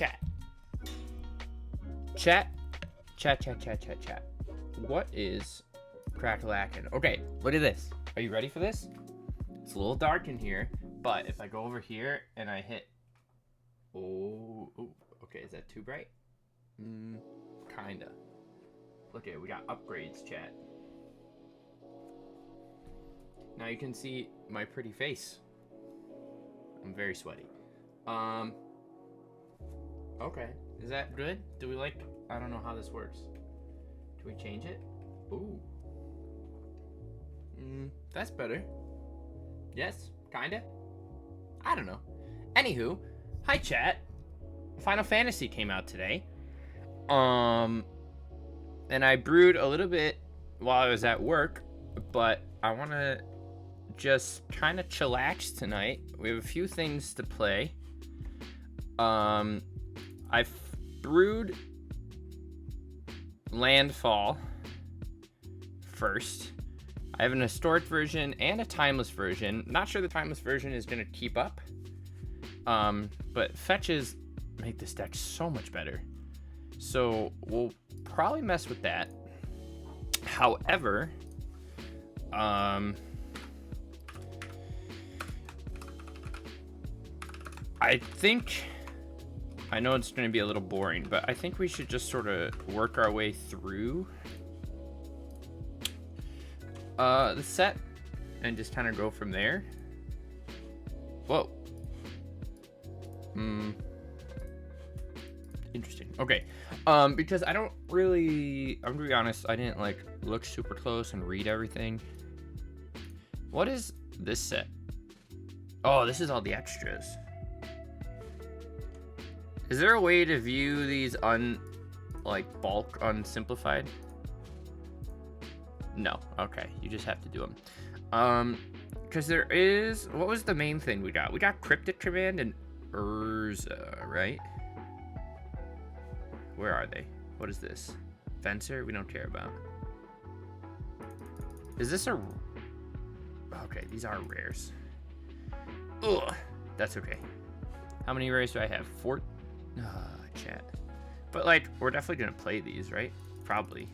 Chat. Chat. Chat. What is crack-a-lackin'? Okay, look at this. Are you ready for this? It's a little dark in here, but if I go over here and I hit... Oh, okay, is that too bright? Kinda. Look at it, we got upgrades, chat. Now you can see my pretty face. I'm very sweaty. Okay, is that good? Do we like... I don't know how this works. Do we change it? Ooh. That's better. Yes, kinda. I don't know. Anywho, hi chat. Final Fantasy came out today. And I brewed a little bit while I was at work, but I want to just kind of chillax tonight. We have a few things to play. I've brewed Landfall first. I have an historic version and a timeless version. Not sure the timeless version is going to keep up. But fetches make this deck so much better. So we'll probably mess with that. However, I think, I know it's going to be a little boring, but I think we should just sort of work our way through the set and just kind of go from there. Whoa. Interesting. Okay. Because I don't really, I'm gonna be honest, I didn't like look super close and read everything. What is this set? Oh, this is all the extras. Is there a way to view these bulk unsimplified? No. Okay, you just have to do them. Because there is, what was the main thing we got? We got Cryptic Command and Urza, right? Where are they? What is this? Fencer? We don't care about. Is this a... Okay, these are rares. Ugh, that's okay. How many rares do I have? 4? Chat. But like, we're definitely gonna play these, right? Probably.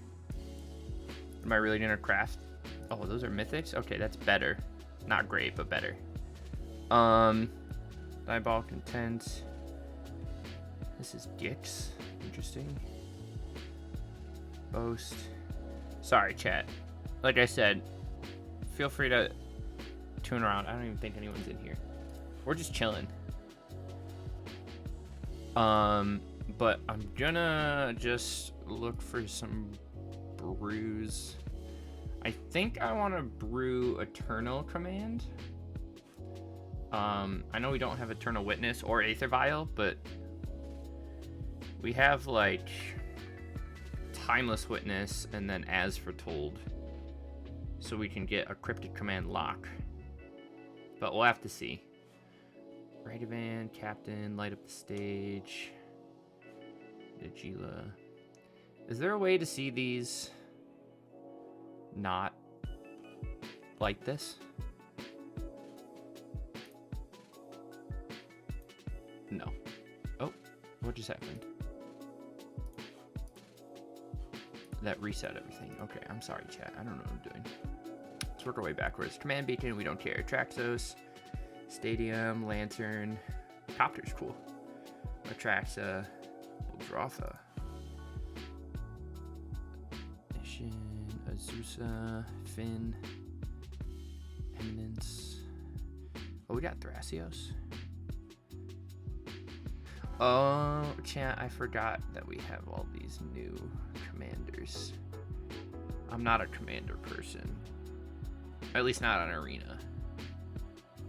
Am I really gonna craft? Oh, those are mythics? Okay, that's better. Not great, but better. Diabolic Intent. This is Gix. Interesting. Boast. Sorry, chat. Like I said, feel free to tune around. I don't even think anyone's in here. We're just chilling. But I'm gonna just look for some brews. I think I want to brew Eternal Command. I know we don't have Eternal Witness or Aether Vial, but we have like Timeless Witness and then As Foretold, so we can get a Cryptic Command lock. But we'll have to see. Radovan, Captain, light up the stage. Nagila. Is there a way to see these not like this? No. Oh, what just happened? That reset everything. Okay, I'm sorry, chat. I don't know what I'm doing. Let's work our way backwards. Command Beacon, we don't care. Traxos, Stadium, Lantern, Copter's cool. Atraxa, Drotha, Nation, Azusa, Finn, Eminence. Oh, we got Thrasios. Oh, chat, I forgot that we have all these new commanders. I'm not a commander person. At least not on Arena.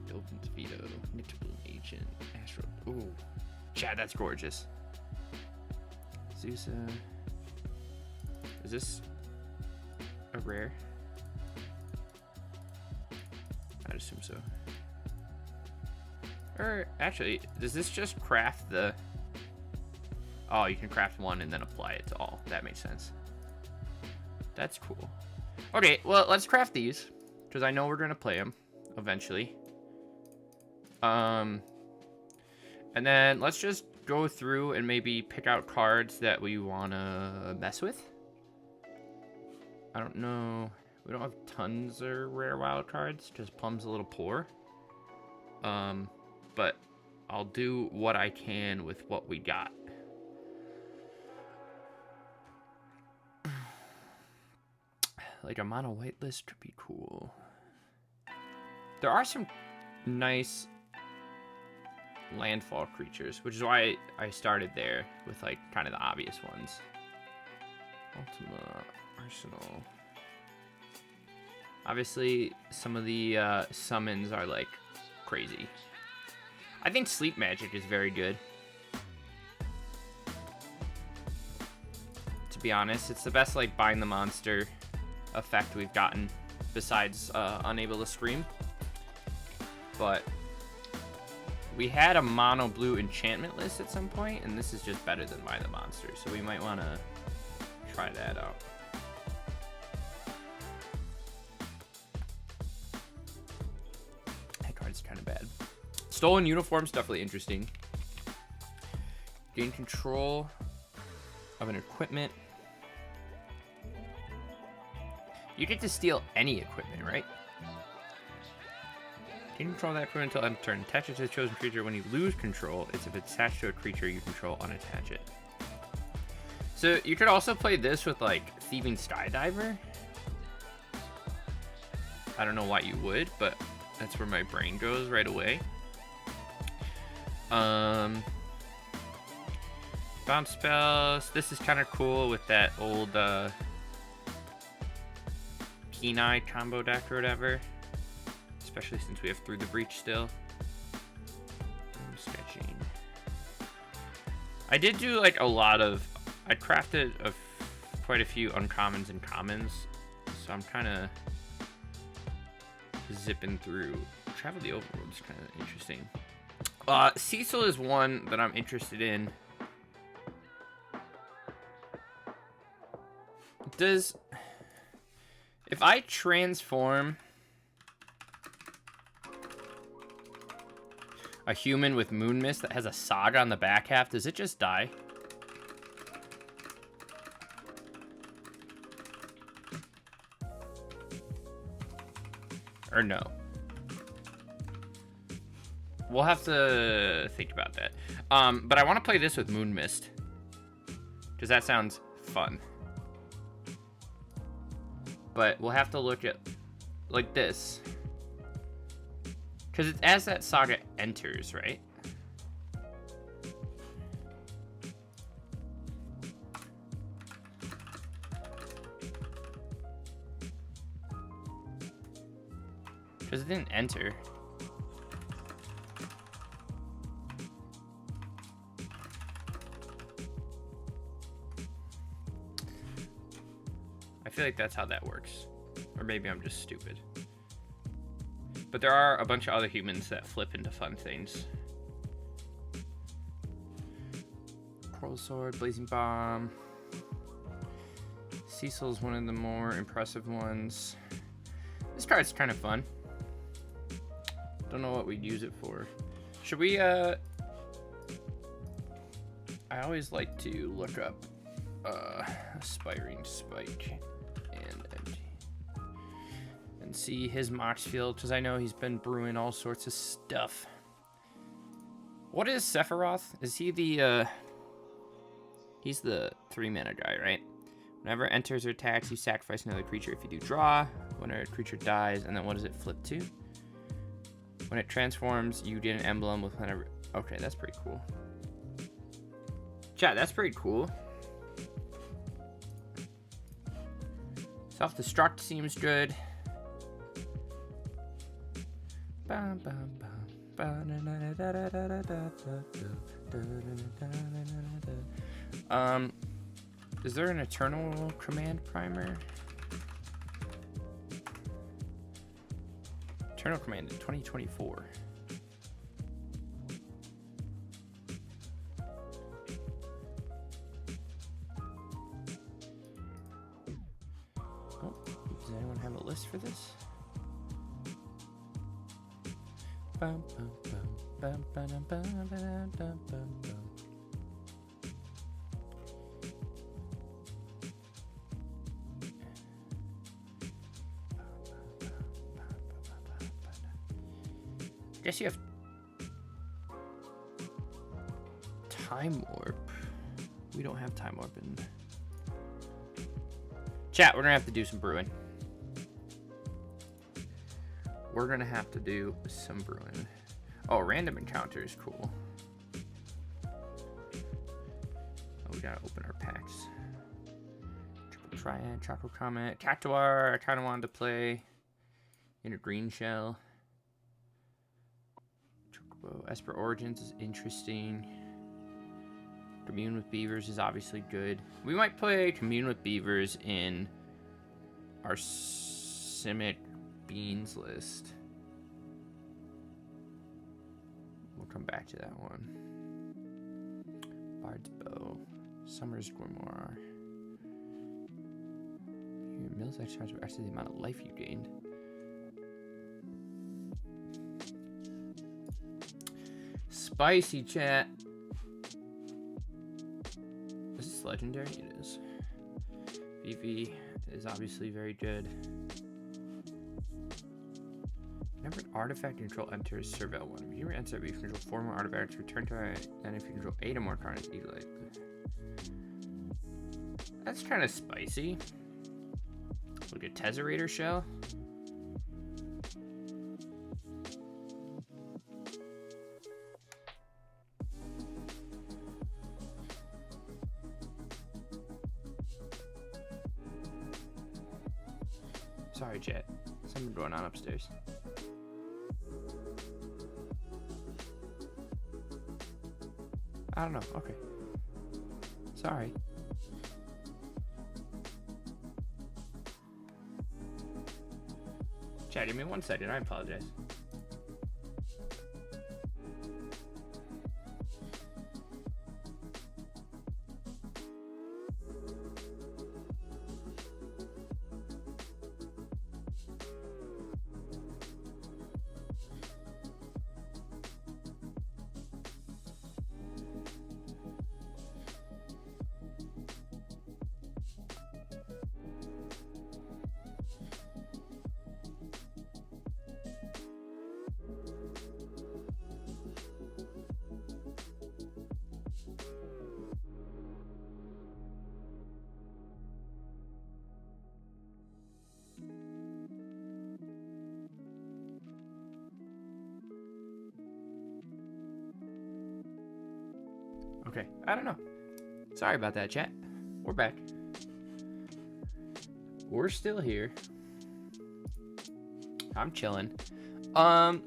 Dolphin's Veto, Nixbloom Agent, Astro. Ooh, chat, that's gorgeous. Zusa. Is this a rare? I'd assume so. Or actually, does this just craft the... Oh, you can craft one and then apply it to all. That makes sense. That's cool. Okay, well, let's craft these, because I know we're going to play them eventually. And then let's just go through and maybe pick out cards that we want to mess with. I don't know. We don't have tons of rare wild cards because Plum's a little poor. But I'll do what I can with what we got. Like a mono white list could be cool. There are some nice landfall creatures, which is why I started there with like kind of the obvious ones. Ultima Arsenal. Obviously, some of the summons are like crazy. I think Sleep Magic is very good. To be honest, it's the best like bind the monster effect we've gotten besides Unable to Scream. But we had a mono blue enchantment list at some point, and this is just better than Bind the Monster, so we might want to try that out. That card's kind of bad. Stolen Uniform's definitely interesting. Gain control of an equipment. You get to steal any equipment, right? You can control that equipment until end of turn. Attach it to the chosen creature. When you lose control, it's if it's attached to a creature you control, unattach it. So you could also play this with like Thieving Skydiver. I don't know why you would, but that's where my brain goes right away. Bounce spells. This is kind of cool with that old Keen-Eye combo deck or whatever. Especially since we have Through the Breach still. I'm sketching. I did do like a lot of... I crafted quite a few uncommons and commons. So I'm kind of zipping through. Travel the Overworld is kind of interesting. Cecil is one that I'm interested in. If I transform a human with Moon Mist that has a Saga on the back half, does it just die? Or no? We'll have to think about that. But I want to play this with Moon Mist, because that sounds fun. But we'll have to look at like this, because it's as that Saga enters, right? Because it didn't enter. I feel like that's how that works. Or maybe I'm just stupid. But there are a bunch of other humans that flip into fun things. Coral Sword, Blazing Bomb. Cecil's one of the more impressive ones. This card's kind of fun. Don't know what we'd use it for. Should we, I always like to look up, Aspiring Spike and empty. And see his Mox Field, because I know he's been brewing all sorts of stuff. What is Sephiroth? Is he the, he's the 3-mana guy, right? Whenever it enters or attacks, you sacrifice another creature. If you do, draw. When a creature dies, and then what does it flip to? When it transforms, you get an emblem with whenever... Okay, that's pretty cool. Chat, that's pretty cool. Self-destruct seems good. Is there an Eternal Command Primer? Eternal Command in 2024. Oh, does anyone have a list for this? guess you have Time Warp. We don't have Time Warp in. Chat, we're gonna have to do some brewing. We're gonna have to do some brewing. Oh, random encounter is cool. Oh, we gotta open our packs. Triple Triad, Choco Comet, Cactuar. I kind of wanted to play in a green shell. Chocobo, Esper Origins is interesting. Commune with Beavers is obviously good. We might play Commune with Beavers in our Simic Beans list. We'll come back to that one. Bard's Bow. Summer's Grimoire. Your Mills exercise are actually the amount of life you gained. Spicy, chat. Is this legendary? It is. VV is obviously very good. Whenever an artifact you control enters Surveil 1, if you enter, you control 4 more artifacts, return to it, and if you control 8 or more cards, eat like. That's kind of spicy. Look at Tezzerator Shell. Sorry, chat. Something going on upstairs. I don't know. Okay. Sorry. Chat, give me 1 second. I apologize. Okay, I don't know. Sorry about that, chat. We're back. We're still here. I'm chilling. I'm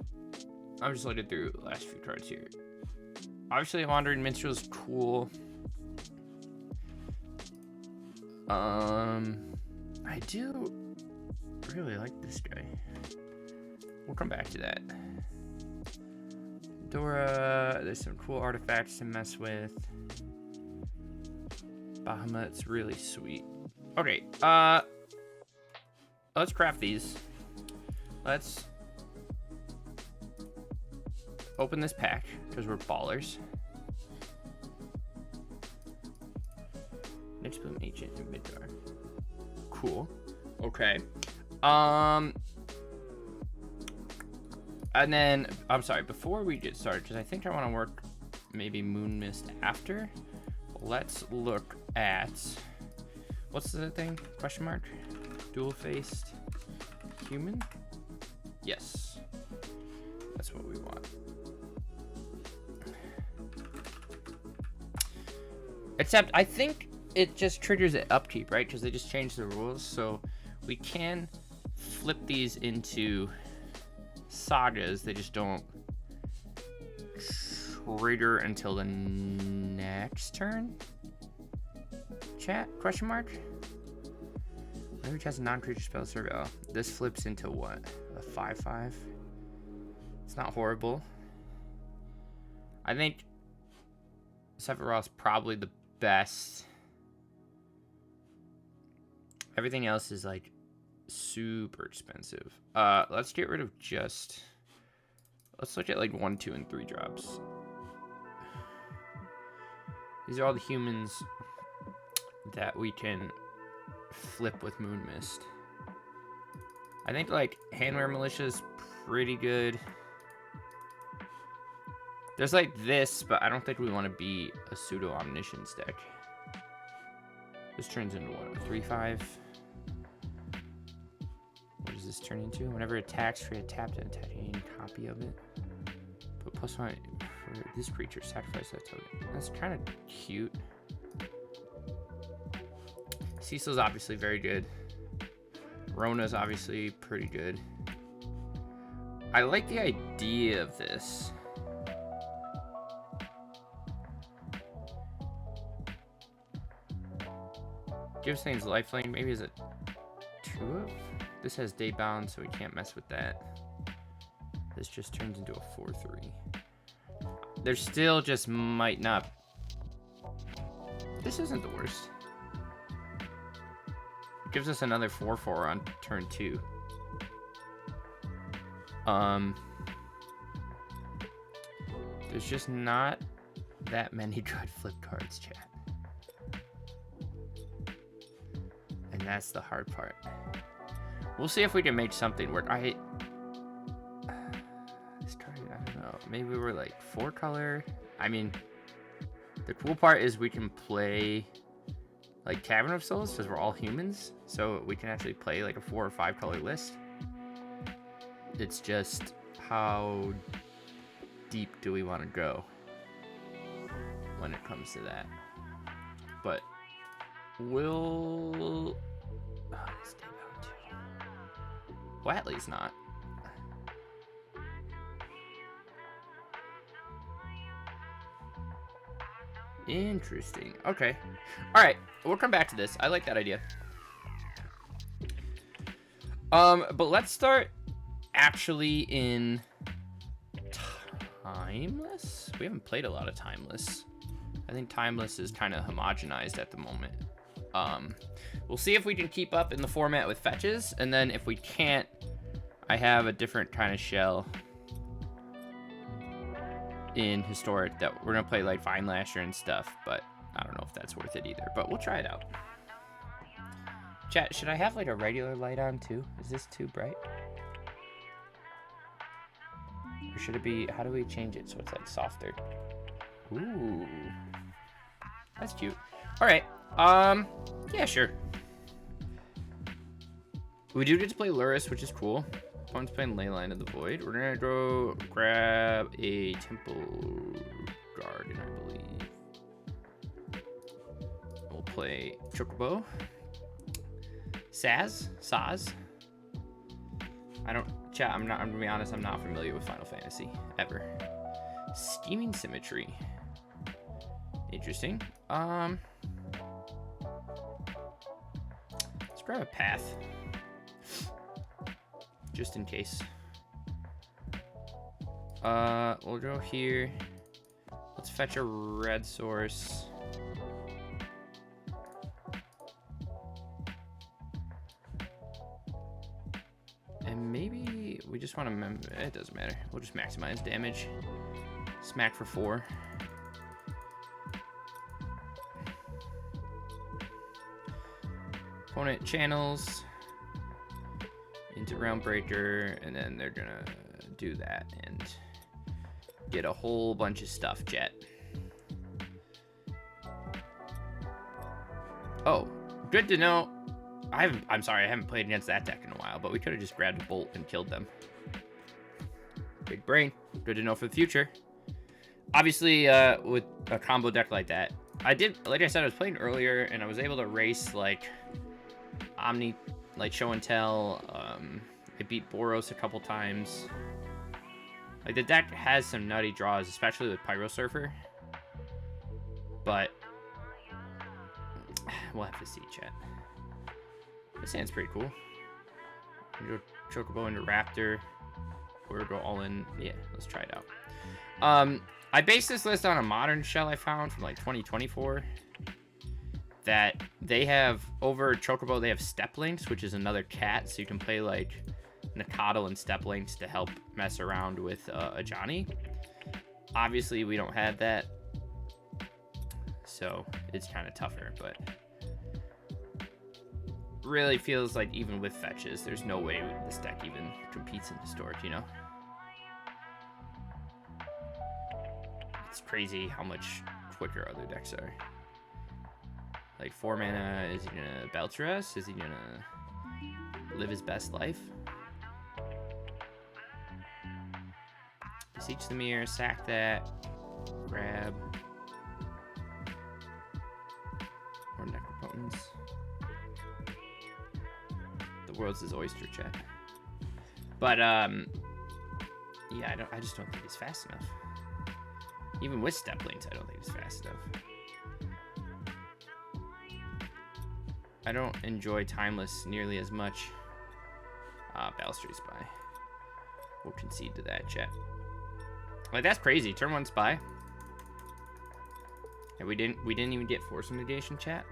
just looking through the last few cards here. Obviously, Wandering Minstrel is cool. I do really like this guy. We'll come back to that. Dora, there's some cool artifacts to mess with. Bahamut's really sweet. Okay, let's craft these. Let's open this pack because we're ballers. Next Bloom Ancient and Midgar. Cool. Okay. And then, I'm sorry, before we get started, because I think I want to work maybe Moon Mist after, let's look at, what's the thing? Question mark? Dual-faced human? Yes. That's what we want. Except, I think it just triggers the upkeep, right? Because they just changed the rules, so we can flip these into sagas. They just don't trigger until the next turn. Chat? Question mark? Whenever it has a non-creature spell surveil, this flips into what? A 5/5? It's not horrible. I think Sephiroth's probably the best. Everything else is like super expensive. Let's get rid of just, let's look at like 1, 2, and 3 drops. These are all the humans that we can flip with Moon Mist. I think like Handwear Militia is pretty good. There's like this, but I don't think we want to be a pseudo omniscience deck. This turns into what? A 3/5. What does this turn into? Whenever it attacks, create a tapped and attacking copy of it. But +1 for this creature, sacrifice that token. That's kind of cute. Cecil's obviously very good. Rona's obviously pretty good. I like the idea of this. Gives things lifeline. Maybe is it 2 of? This has day bound, so we can't mess with that. This just turns into a 4/3. There still just might not. This isn't the worst. It gives us another 4/4 on turn 2. There's just not that many good flip cards, chat. And that's the hard part. We'll see if we can make something work. This card, I don't know. Maybe we're like 4-color. I mean, the cool part is we can play like Cavern of Souls because we're all humans. So we can actually play like a 4 or 5-color list. It's just how deep do we want to go when it comes to that. But we'll... Oh, this day bound too. Watley's not. Interesting. Okay. All right. We'll come back to this. I like that idea. But let's start actually in Timeless. We haven't played a lot of Timeless. I think Timeless is kind of homogenized at the moment. We'll see if we can keep up in the format with fetches, and then if we can't, I have a different kind of shell in Historic that we're gonna play like Vine Lasher and stuff, but I don't know if that's worth it either, but we'll try it out. Chat, should I have like a regular light on too? Is this too bright? Or should it be, how do we change it so it's like softer? Ooh, that's cute. All right, yeah, sure. We do get to play Luris, which is cool. Opponent's playing Leyline of the Void. We're gonna go grab a Temple Guardian, I believe. We'll play Chocobo. Saz. I'm gonna be honest, I'm not familiar with Final Fantasy, ever. Scheming Symmetry. Interesting. Let's grab a Path. Just in case. We'll go here. Let's fetch a red source. And maybe we just want to, it doesn't matter. We'll just maximize damage. Smack for 4. Opponent channels into Realm Breaker, and then they're gonna do that and get a whole bunch of stuff, Jet. Oh, good to know. I'm sorry, I haven't played against that deck in a while, but we could have just grabbed a bolt and killed them. Big brain. Good to know for the future. Obviously, with a combo deck like that, like I said, I was playing earlier, and I was able to race like Omni, like Show and Tell. I beat Boros a couple times. Like, the deck has some nutty draws, especially with Pyro Surfer. But we'll have to see, chat. This hand's pretty cool. Go Chocobo into Raptor. Or go all in. Yeah, let's try it out. I based this list on a modern shell I found from like 2024. That they have, over Chocobo, they have Step Links, which is another cat. So you can play like Nikado and Step Links to help mess around with Ajani. Obviously, we don't have that. So it's kind of tougher, but really feels like even with fetches, there's no way this deck even competes in Historic, you know? It's crazy how much quicker other decks are. Like 4 mana, is he gonna Belcher us? Is he gonna live his best life? Beseech the Mirror, sack that, grab. Or Necropotence. The world's his oyster, chat. But yeah, I just don't think he's fast enough. Even with step lanes, I don't think he's fast enough. I don't enjoy Timeless nearly as much. Balestry Spy. We'll concede to that, chat. Like, that's crazy. Turn 1 Spy. And we didn't even get Force Negation, chat.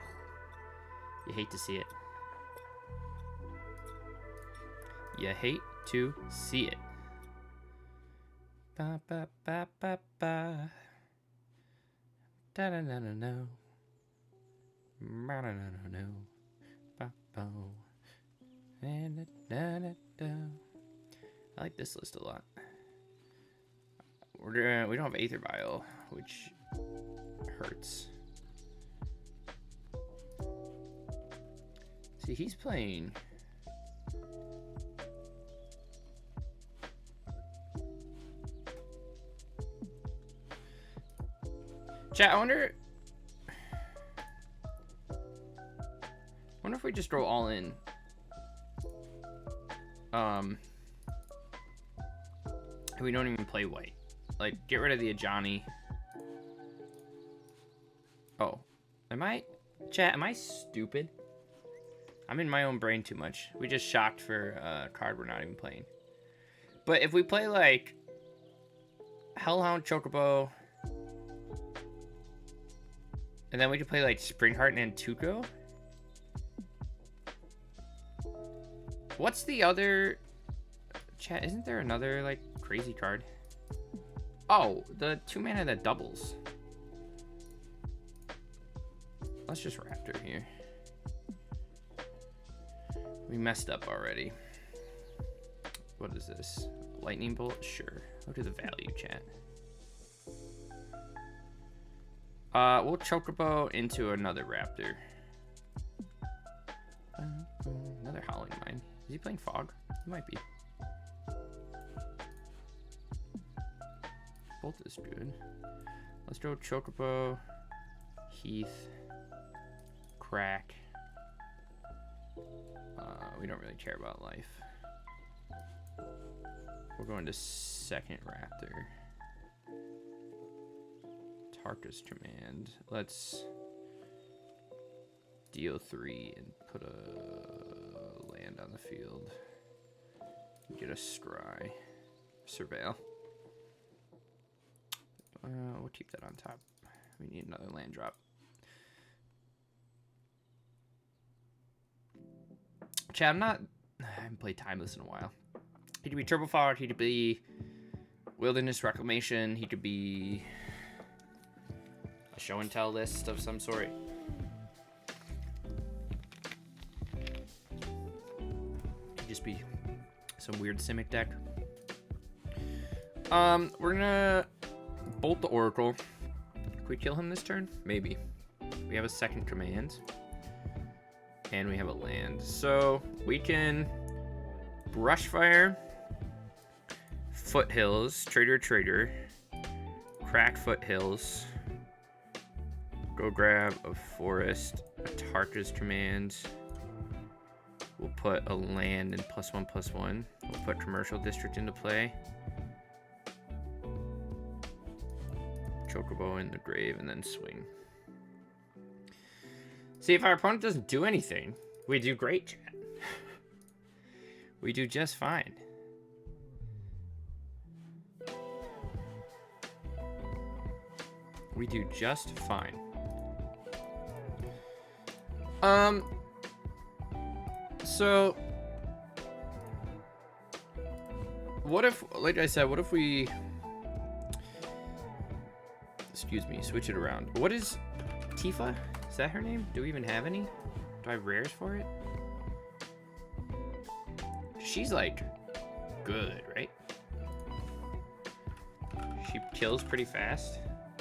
You hate to see it. You hate to see it. Ba ba ba ba ba. Da da da da no. Ba da da da no. Ba bo. Da da da da. I like this list a lot. We don't have Aether Vial, which hurts. See, he's playing. Chat, I wonder if we just throw all in. We don't even play white. Like, get rid of the Ajani. Oh, chat, am I stupid? I'm in my own brain too much. We just shocked for a card we're not even playing. But if we play, like, Hellhound Chocobo, and then we could play, like, Springheart and Tuco. What's the other... Chat, isn't there another, like, crazy card? Oh, the 2 mana that doubles. Let's just Raptor here. We messed up already. What is this? Lightning Bolt? Sure. Look at the value, chat. We'll Chocobo into another Raptor. Another Howling Mine. Is he playing Fog? He might be. Bolt is good. Let's go Chocobo, Heath, Crack. We don't really care about life. We're going to second Raptor. Tarkus Command. Let's deal 3 and put a land on the field. Get a Scry. Surveil. We'll keep that on top. We need another land drop. Chat, I haven't played Timeless in a while. He could be Turbo Fog, he could be Wilderness Reclamation, he could be a show and tell list of some sort. Could just be some weird Simic deck. We're gonna Bolt the Oracle. Can we kill him this turn? Maybe. We have a second command. And we have a land. So we can Brushfire, Foothills, Trader, Crack Foothills, go grab a Forest, a Tarkus Command. We'll put a land in +1/+1. We'll put Commercial District into play. Chocobo in the grave and then swing. See, if our opponent doesn't do anything, we do great, chat. We do just fine. We do just fine. So what if, like I said, what if we, excuse me, switch it around. What is Tifa? Is that her name? Do we even have any? Do I have rares for it? She's like good, right? She kills pretty fast.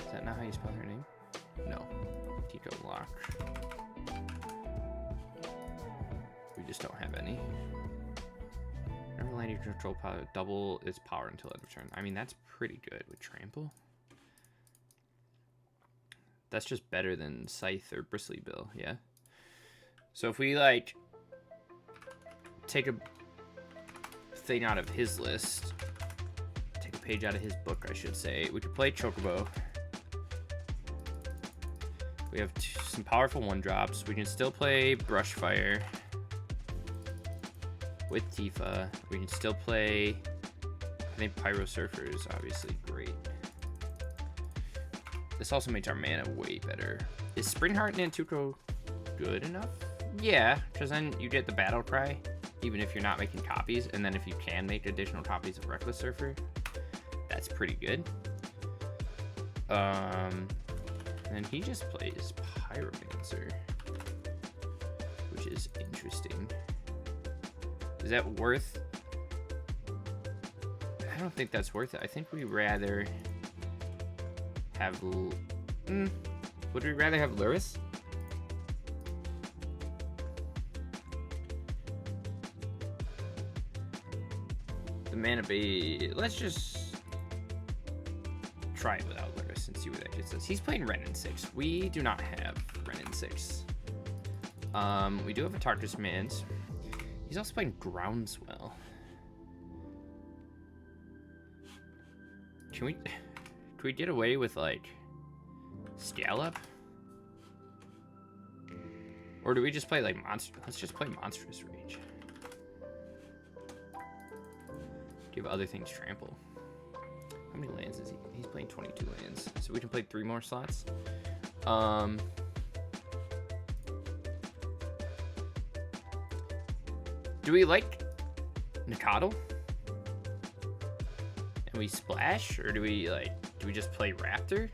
Is that not how you spell her name? No. Tico Lock. We just don't have any. Whenever land you control power, double its power until end of turn. I mean, that's pretty good with Trample. That's just better than Scythe or Bristly Bill, yeah? So if we, like, take a thing out of his list, take a page out of his book, I should say, we could play Chocobo. We have some powerful 1-drops. We can still play Brushfire with Tifa. We can still play, I think Pyro Surfer is obviously great. This also makes our mana way better. Is Springheart and Nantuko good enough? Yeah, because then you get the Battle Cry, even if you're not making copies. And then if you can make additional copies of Reckless Surfer, that's pretty good. And he just plays Pyromancer, which is interesting. Is that worth? I don't think that's worth it. I think we'd rather have... Would we rather have Luris? The mana be... Let's just try it without Luris and see what that gets us. He's playing Renin 6. We do not have Renin 6. We do have a Tarkus Mans. He's also playing Groundswell. Can we get away with, like, Scallop? Or do we just play, like, Monster? Let's just play Monstrous Rage. Give other things Trample. How many lands is he? He's playing 22 lands. So we can play 3 more slots. Do we like Nikotl? And we splash? Or do we, like, do we just play Raptor?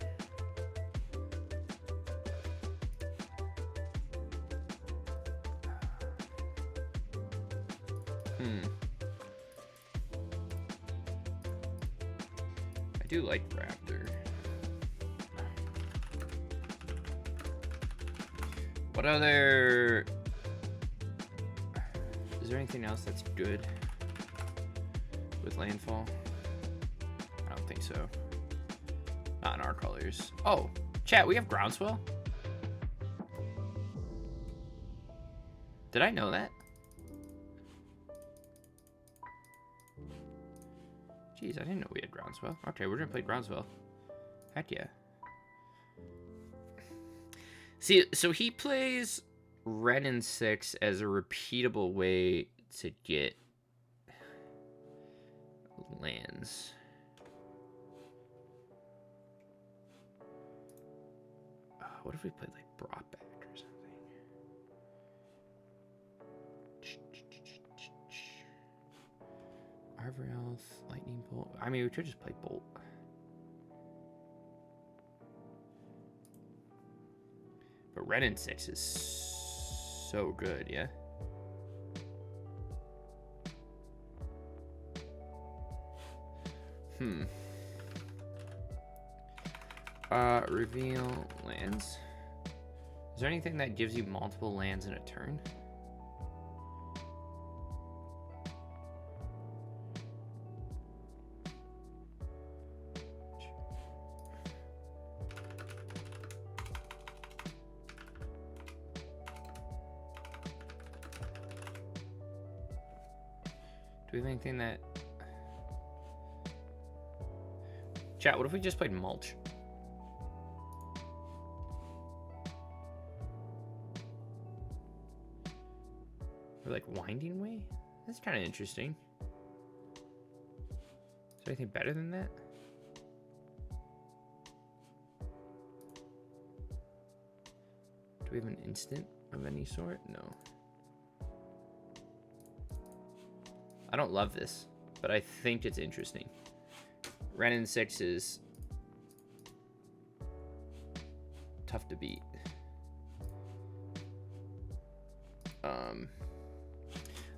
I do like Raptor. What other... Is there anything else that's good with Landfall? I don't think so. Not in our colors. Oh, chat, we have Groundswell? Did I know that? Jeez, I didn't know we had Groundswell. Okay, we're gonna play Groundswell. Heck yeah. See, so he plays Renin 6 as a repeatable way to get lands. What if we played like Brought-Back or something? Arvrelth, Lightning Bolt. I mean, we could just play Bolt. But Renin 6 is so good, yeah? Reveal lands. Is there anything that gives you multiple lands in a turn? Do we have anything that... Chat, what if we just played Mulch? Or like Winding Way? That's kind of interesting. Is there anything better than that? Do we have an instant of any sort? No. I don't love this, but I think it's interesting. Renin 6 is tough to beat.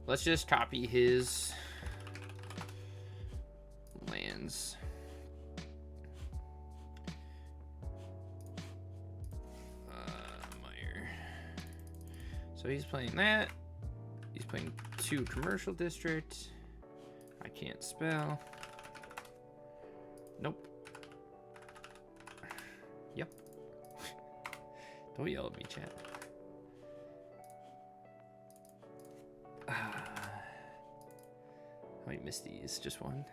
Let's just copy his lands. So he's playing that. He's playing 2 commercial district. I can't spell. Nope. Yep. Don't yell at me, chat. How many missed these? Just one.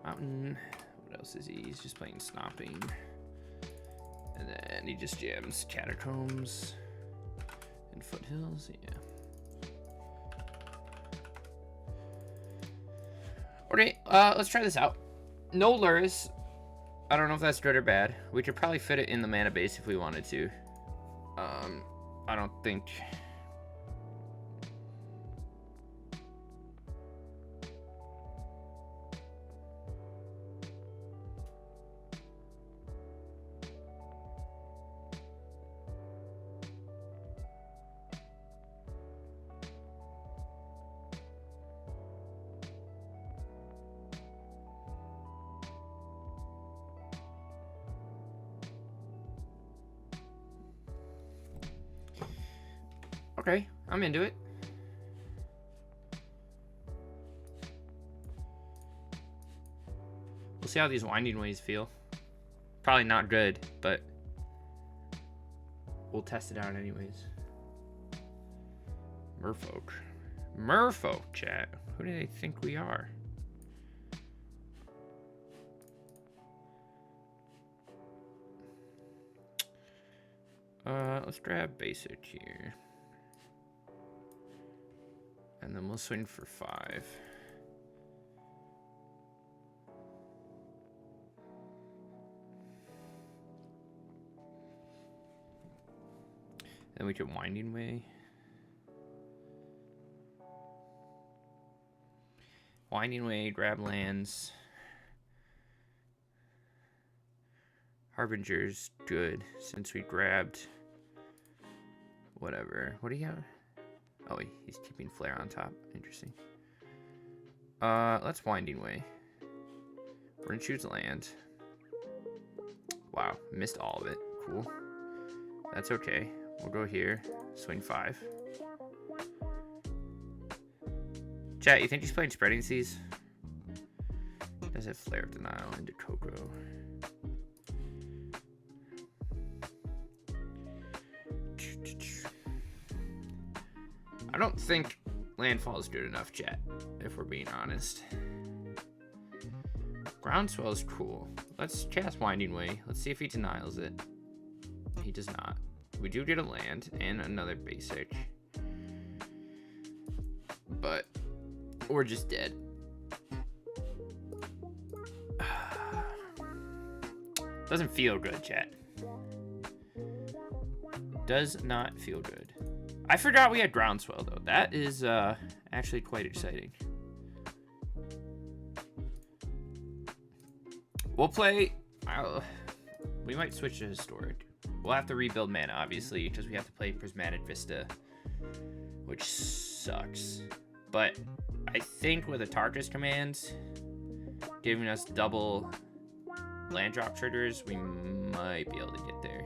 Mountain. What else is he? He's just playing Stomping. And then he just jams Catacombs and Foothills. Yeah. Okay, let's try this out. No lures. I don't know if that's good or bad. We could probably fit it in the mana base if we wanted to. I don't think... Okay, I'm into it. We'll see how these winding ways feel. Probably not good, but we'll test it out anyways. Merfolk. Merfolk, chat. Who do they think we are? Let's grab basic here. And then we'll swing for 5. Then we can Winding Way. Winding Way, grab lands. Harbinger's good since we grabbed whatever. What do you have? Oh, he's keeping Flare on top. Interesting. Let's Winding Way. We're gonna choose land. Wow, missed all of it. Cool. That's okay. We'll go here. Swing 5. Chat, you think he's playing Spreading Seas? Does it Flare of Denial into Coco? I don't think Landfall is good enough, chat, if we're being honest. Groundswell is cool. Let's cast Winding Way. Let's see if he denials it. He does not. We do get a land and another basic. But we're just dead. Doesn't feel good, chat. Does not feel good. I forgot we had Groundswell, though. That is actually quite exciting. We'll play... we might switch to Historic. We'll have to rebuild mana, obviously, because we have to play Prismatic Vista, which sucks. But I think with a Tarkus command, giving us double land drop triggers, we might be able to get there.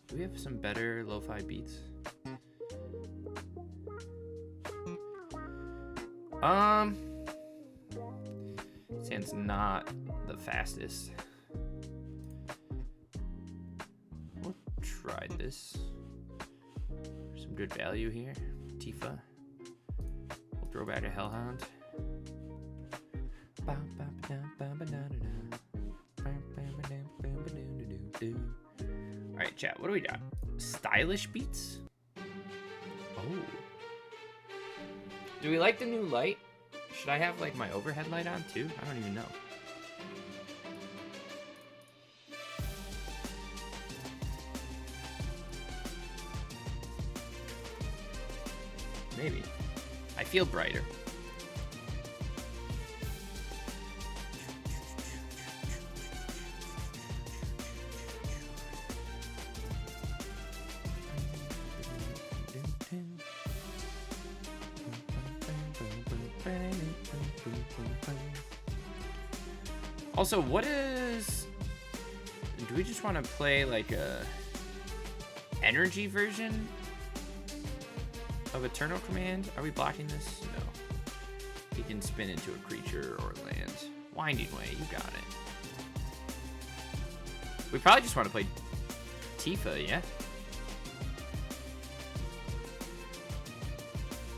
Do we have some better lo-fi beats? Sand's not the fastest. We'll try this. Some good value here. Tifa. We'll throw back a Hellhound. Alright, chat, what do we got? Stylish beats? Oh. Do we like the new light? Should I have, like, my overhead light on, too? I don't even know. Maybe. I feel brighter. Also, what is we just want to play like a energy version of Eternal Command? Are we blocking this? No. He can spin into a creature or land. Winding Way, you got it. We probably just want to play Tifa, yeah?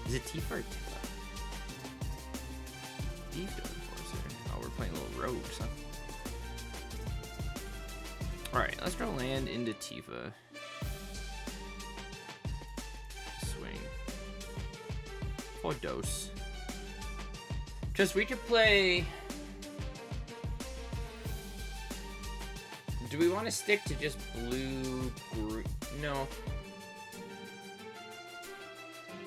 Is it Tifa or Tifa? Tifa Enforcer. Oh, we're playing little rogues, huh? Alright, let's go land into Tifa. Swing. For dose. Because we could play... Do we want to stick to just blue, green? No.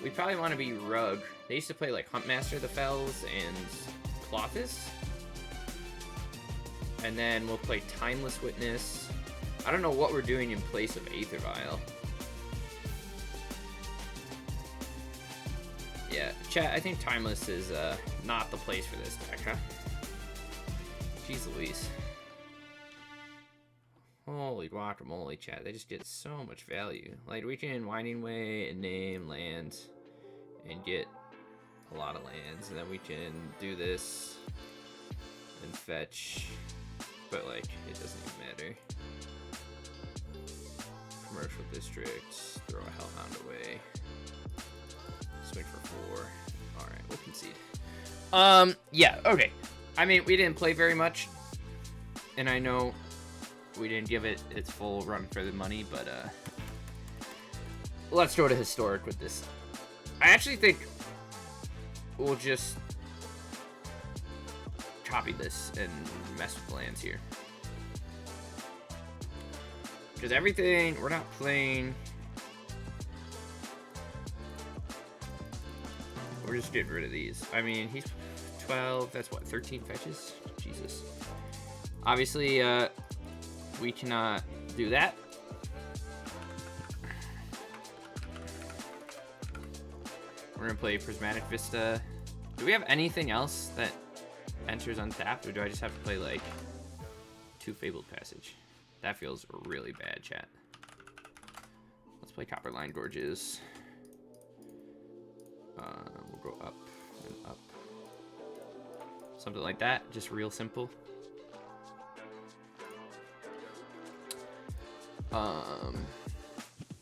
We probably want to be Rug. They used to play like Huntmaster of the Fells and Clothis. And then we'll play Timeless Witness. I don't know what we're doing in place of Aether Vial. Yeah, chat, I think Timeless is not the place for this deck, huh? Jeez Louise. Holy guacamole, chat. They just get so much value. Like, we can Winding Way and name lands and get a lot of lands. And then we can do this and fetch. But, like, it doesn't even matter. Commercial District. Throw a Hellhound away. Swing for 4. Alright, we'll concede. Yeah, okay. I mean, we didn't play very much. And I know... we didn't give it its full run for the money, but let's go to Historic with this. I actually think we'll just copy this and mess with lands here. Because everything, we're not playing... We're just getting rid of these. I mean, he's 12, that's what, 13 fetches? Jesus. Obviously, we cannot do that. We're gonna play Prismatic Vista. Do we have anything else that enters untapped, or do I just have to play like 2 Fabled Passage? That feels really bad, chat. Let's play Copperline Gorges. We'll go up and up. Something like that, just real simple.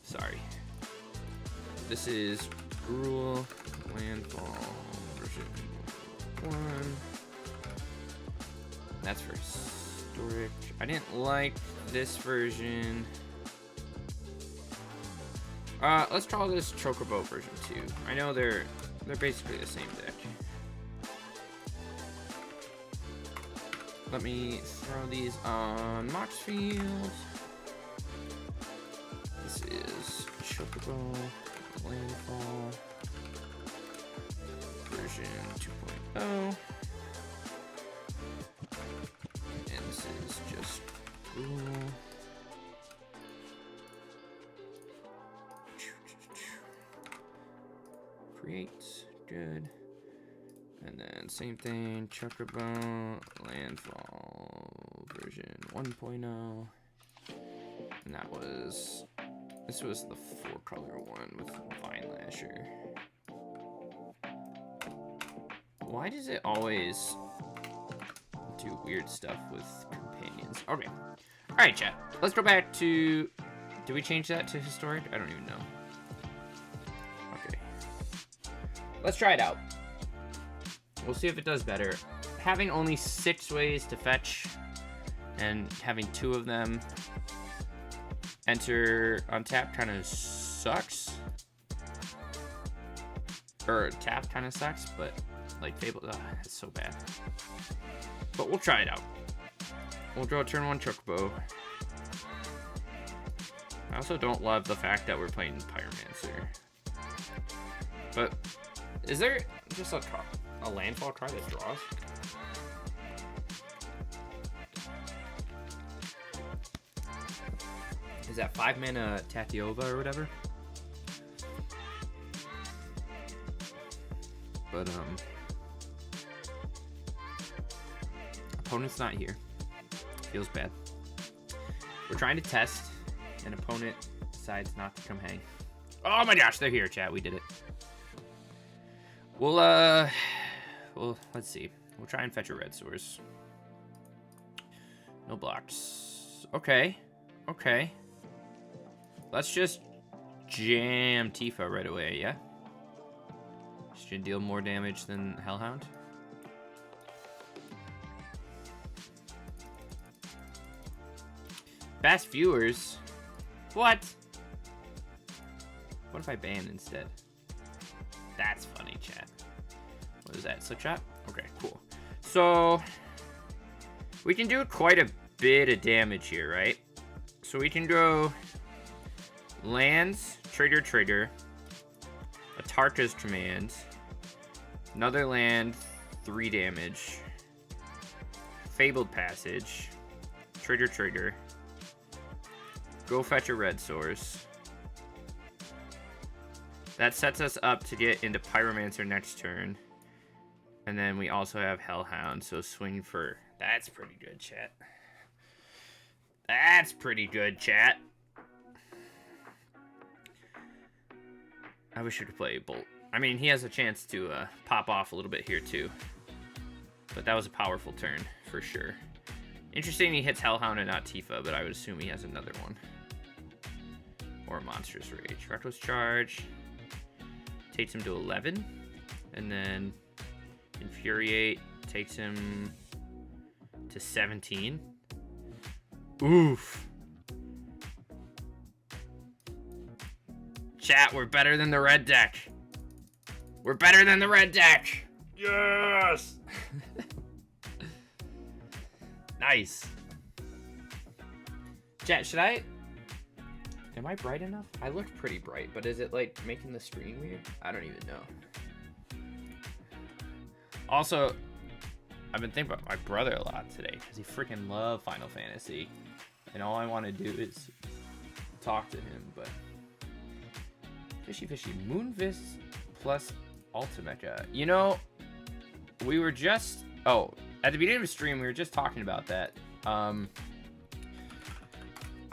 Sorry. This is Gruul Landfall version 1. That's for storage. I didn't like this version. Let's try this Chocobo version 2. I know they're basically the same deck. Let me throw these on Moxfield. This is Chocobo Landfall version 2.0. And this is just Gruul. Create, good. And then same thing, Chocobo Landfall version 1.0. And that was, this was the 4-color one with Vine Lasher. Why does it always do weird stuff with companions? Okay. Alright, chat. Let's go back to... Did we change that to historic? I don't even know. Okay. Let's try it out. We'll see if it does better. Having only 6 ways to fetch and having 2 of them enter untap kind of sucks. Or tap kind of sucks, but like Fable, it's so bad. But we'll try it out. We'll draw turn 1 Chocobo. I also don't love the fact that we're playing Pyromancer. But is there just a landfall card that draws? Is that 5-mana Tatiova or whatever? But opponent's not here. Feels bad. We're trying to test. An opponent decides not to come hang. Oh my gosh, they're here, chat. We did it. Well, let's see. We'll try and fetch a red source. No blocks. Okay. Okay. Let's just jam Tifa right away, yeah? Should deal more damage than Hellhound. Fast viewers? What? What if I ban instead? That's funny, chat. What is that? Slick shot? Okay, cool. So we can do quite a bit of damage here, right? So we can go lands, trigger, Atarka's command, another land, 3 damage, Fabled Passage, trigger, go fetch a red source. That sets us up to get into Pyromancer next turn. And then we also have Hellhound, so swing for... That's pretty good, chat. That's pretty good, chat. I wish we could play Bolt. I mean, he has a chance to pop off a little bit here, too. But that was a powerful turn, for sure. Interesting he hits Hellhound and not Tifa, but I would assume he has another one. Or Monstrous Rage. Reckless Charge. Takes him to 11. And then Infuriate takes him to 17. Oof. Chat, we're better than the red deck. We're better than the red deck. Yes. Nice. Chat, should I... Am I bright enough? I look pretty bright, but is it like making the screen weird? I don't even know. Also, I've been thinking about my brother a lot today because he freaking loves Final Fantasy. And all I want to do is talk to him, but... Fishy. Moonvis plus Ultimecha. You know, we were just... Oh, at the beginning of the stream, we were just talking about that.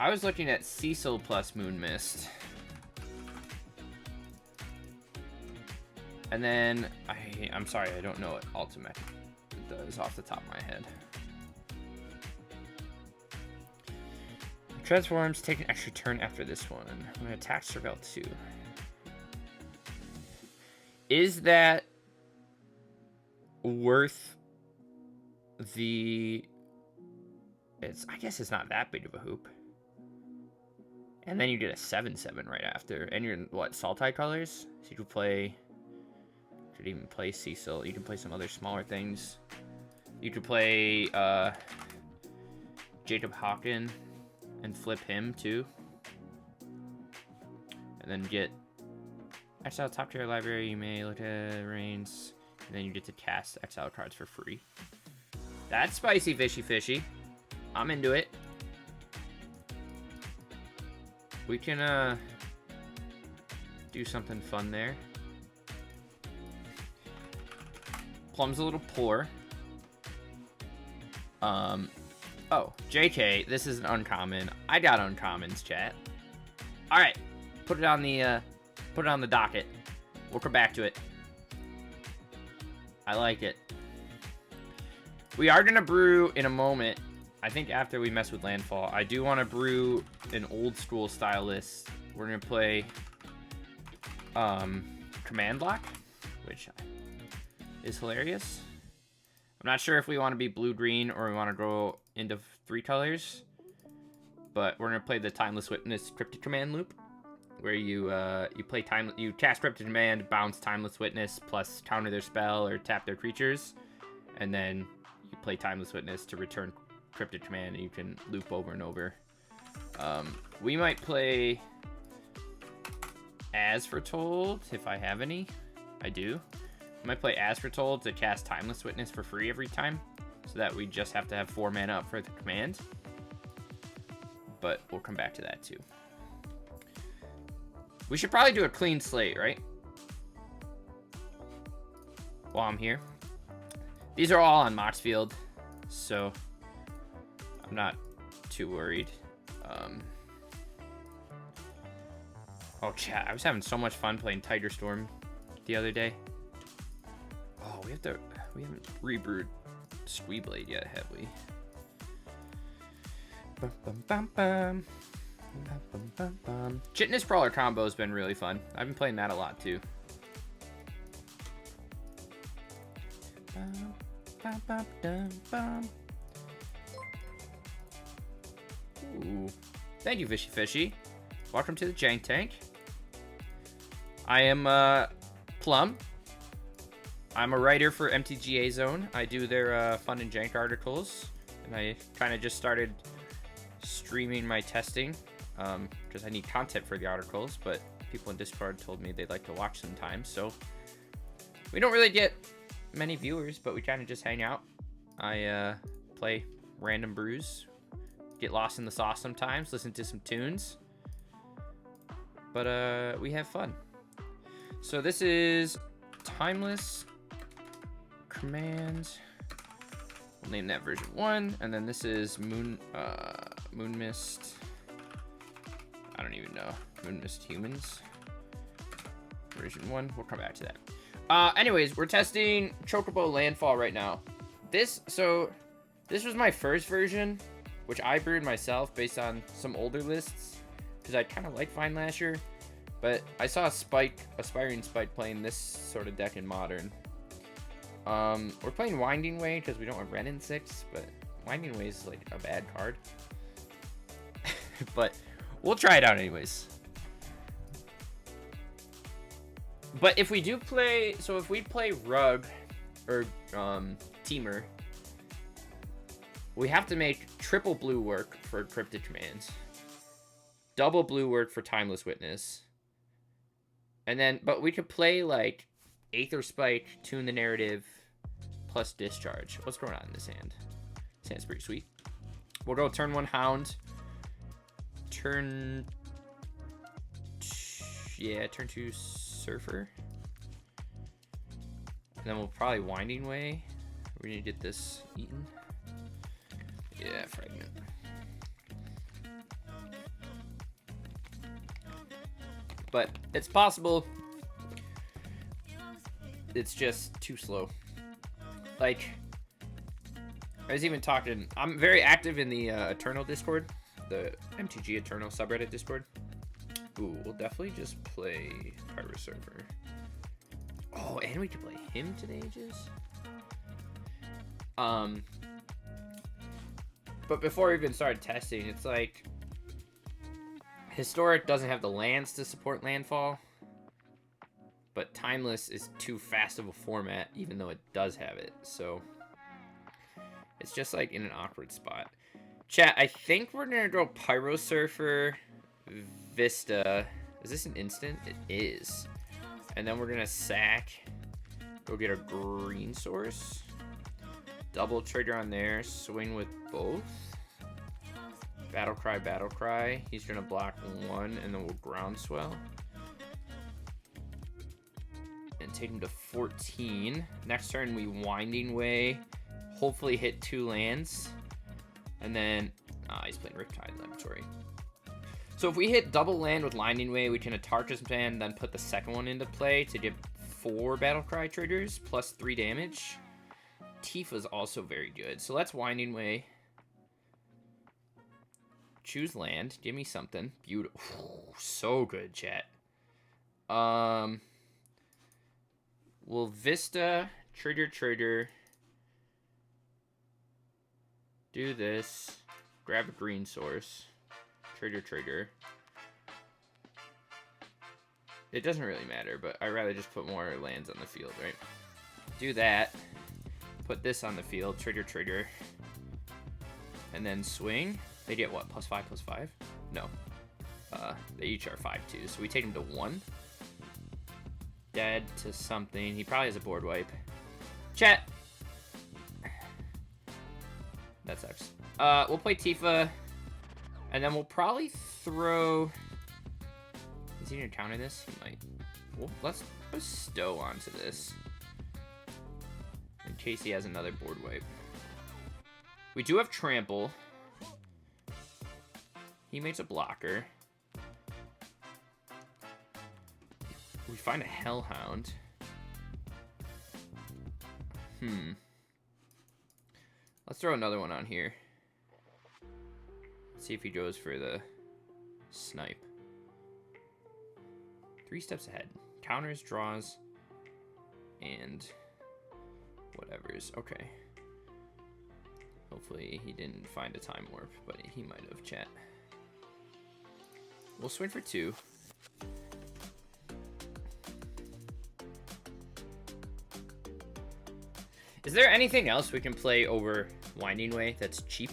I was looking at Cecil plus Moonmist. And then, I'm sorry, I don't know what Ultimate does off the top of my head. Transforms, take an extra turn after this one. I'm going to attack Serval 2. Is that worth the... I guess it's not that big of a hoop. And then you get a 7/7 right after. And you're, what, Sultai colors? So you could play... Could even play Cecil. You can play some other smaller things. You could play Jacob Hawken and flip him too. And then get exile top tier library. You may look at Reigns. And then you get to cast exile cards for free. That's spicy fishy. I'm into it. We can do something fun there. Plum's a little poor. Oh, JK, this is an uncommon. I got uncommons, chat. All right, put it on the docket. We'll come back to it. I like it. We are gonna brew in a moment. I think after we mess with Landfall, I do want to brew an old school style list. We're gonna play Command Block, which is hilarious. I'm not sure if we want to be blue-green or we want to go into 3 colors, but we're gonna play the Timeless Witness Cryptic Command loop, where you cast Cryptic Command, bounce Timeless Witness, plus counter their spell or tap their creatures, and then you play Timeless Witness to return Cryptic Command, and you can loop over and over. We might play As Foretold if I have any. I do. I might play As Foretold to cast Timeless Witness for free every time, so that we just have to have 4 mana up for the command. But we'll come back to that too. We should probably do a clean slate, right? While I'm here. These are all on Moxfield, so I'm not too worried. Oh, chat, I was having so much fun playing Tiger Storm the other day. Oh, we haven't rebrewed Squeeblade yet, have we? Bum, bum, bum, bum. Bum, bum, bum, bum. Chitinous Brawler combo has been really fun. I've been playing that a lot, too. Bum, bum, bum, dum, bum. Ooh. Thank you, Fishy Fishy. Welcome to the Jank Tank. I am Plum. I'm a writer for MTGA Zone. I do their fun and jank articles, and I kind of just started streaming my testing because I need content for the articles, but people in Discord told me they'd like to watch sometimes, so we don't really get many viewers, but we kind of just hang out. I play random brews, get lost in the sauce sometimes, listen to some tunes, but we have fun. So this is Timeless Command. We'll name that version 1, and then this is Moon Mist. I don't even know. Moon Mist Humans. Version 1. We'll come back to that. Anyways, we're testing Chocobo Landfall right now. This was my first version, which I brewed myself based on some older lists, because I kind of liked Fine Lasher. But I saw Aspiring Spike playing this sort of deck in Modern. We're playing Winding Way because we don't have Ren in 6, but Winding Way is like a bad card. But we'll try it out anyways. But if we do play, so if we play Rug or Teamer, we have to make triple blue work for Cryptic Commands, double blue work for Timeless Witness. And then, but we could play like Aether Spike, Tune the Narrative, plus Discharge. What's going on in this hand? This hand's pretty sweet. We'll go turn 1 Hound. Turn 2 Surfer. And then we'll probably Winding Way. We need to get this eaten. Yeah, Fragment. But it's possible. It's just too slow. Like, I was even talking, I'm very active in the Eternal Discord, the MTG Eternal subreddit Discord. Ooh, we'll definitely just play Pyro Surfer. Oh, and we can play him to the ages. But before we even started testing, it's like, Historic doesn't have the lands to support Landfall, but Timeless is too fast of a format, even though it does have it. So it's just like in an awkward spot. Chat, I think we're gonna go Pyro Surfer, Vista. Is this an instant? It is. And then we're gonna sack, go get a green source, double trigger on there, swing with both. Battle Cry. He's gonna block 1, and then we'll Groundswell. And take him to 14. Next turn, we Winding Way. Hopefully hit 2 lands. And then, he's playing Riptide Laboratory. So if we hit double land with Winding Way, we can Atark his man, then put the second one into play to get 4 Battlecry triggers, plus 3 damage. Tifa's also very good. So let's Winding Way. Choose land. Give me something. Beautiful. Ooh, so good, chat. We'll Vista, trigger. Do this. Grab a green source. Trigger. It doesn't really matter, but I'd rather just put more lands on the field, right? Do that. Put this on the field. Trigger. And then swing. They get what? +5/+5? No. They each are 5/2. So we take him to 1. Dead to something. He probably has a board wipe. Chat. That sucks. We'll play Tifa. And then we'll probably throw... Is he gonna counter this? He might. Well, let's bestow onto this. In case he has another board wipe. We do have Trample. He makes a blocker. We find a Hellhound. Let's throw another one on here. Let's see if he goes for the snipe. 3 steps ahead. Counters, draws, and whatever's. Okay. Hopefully he didn't find a time warp, but he might have, chat. We'll swing for 2. Is there anything else we can play over Winding Way that's cheap?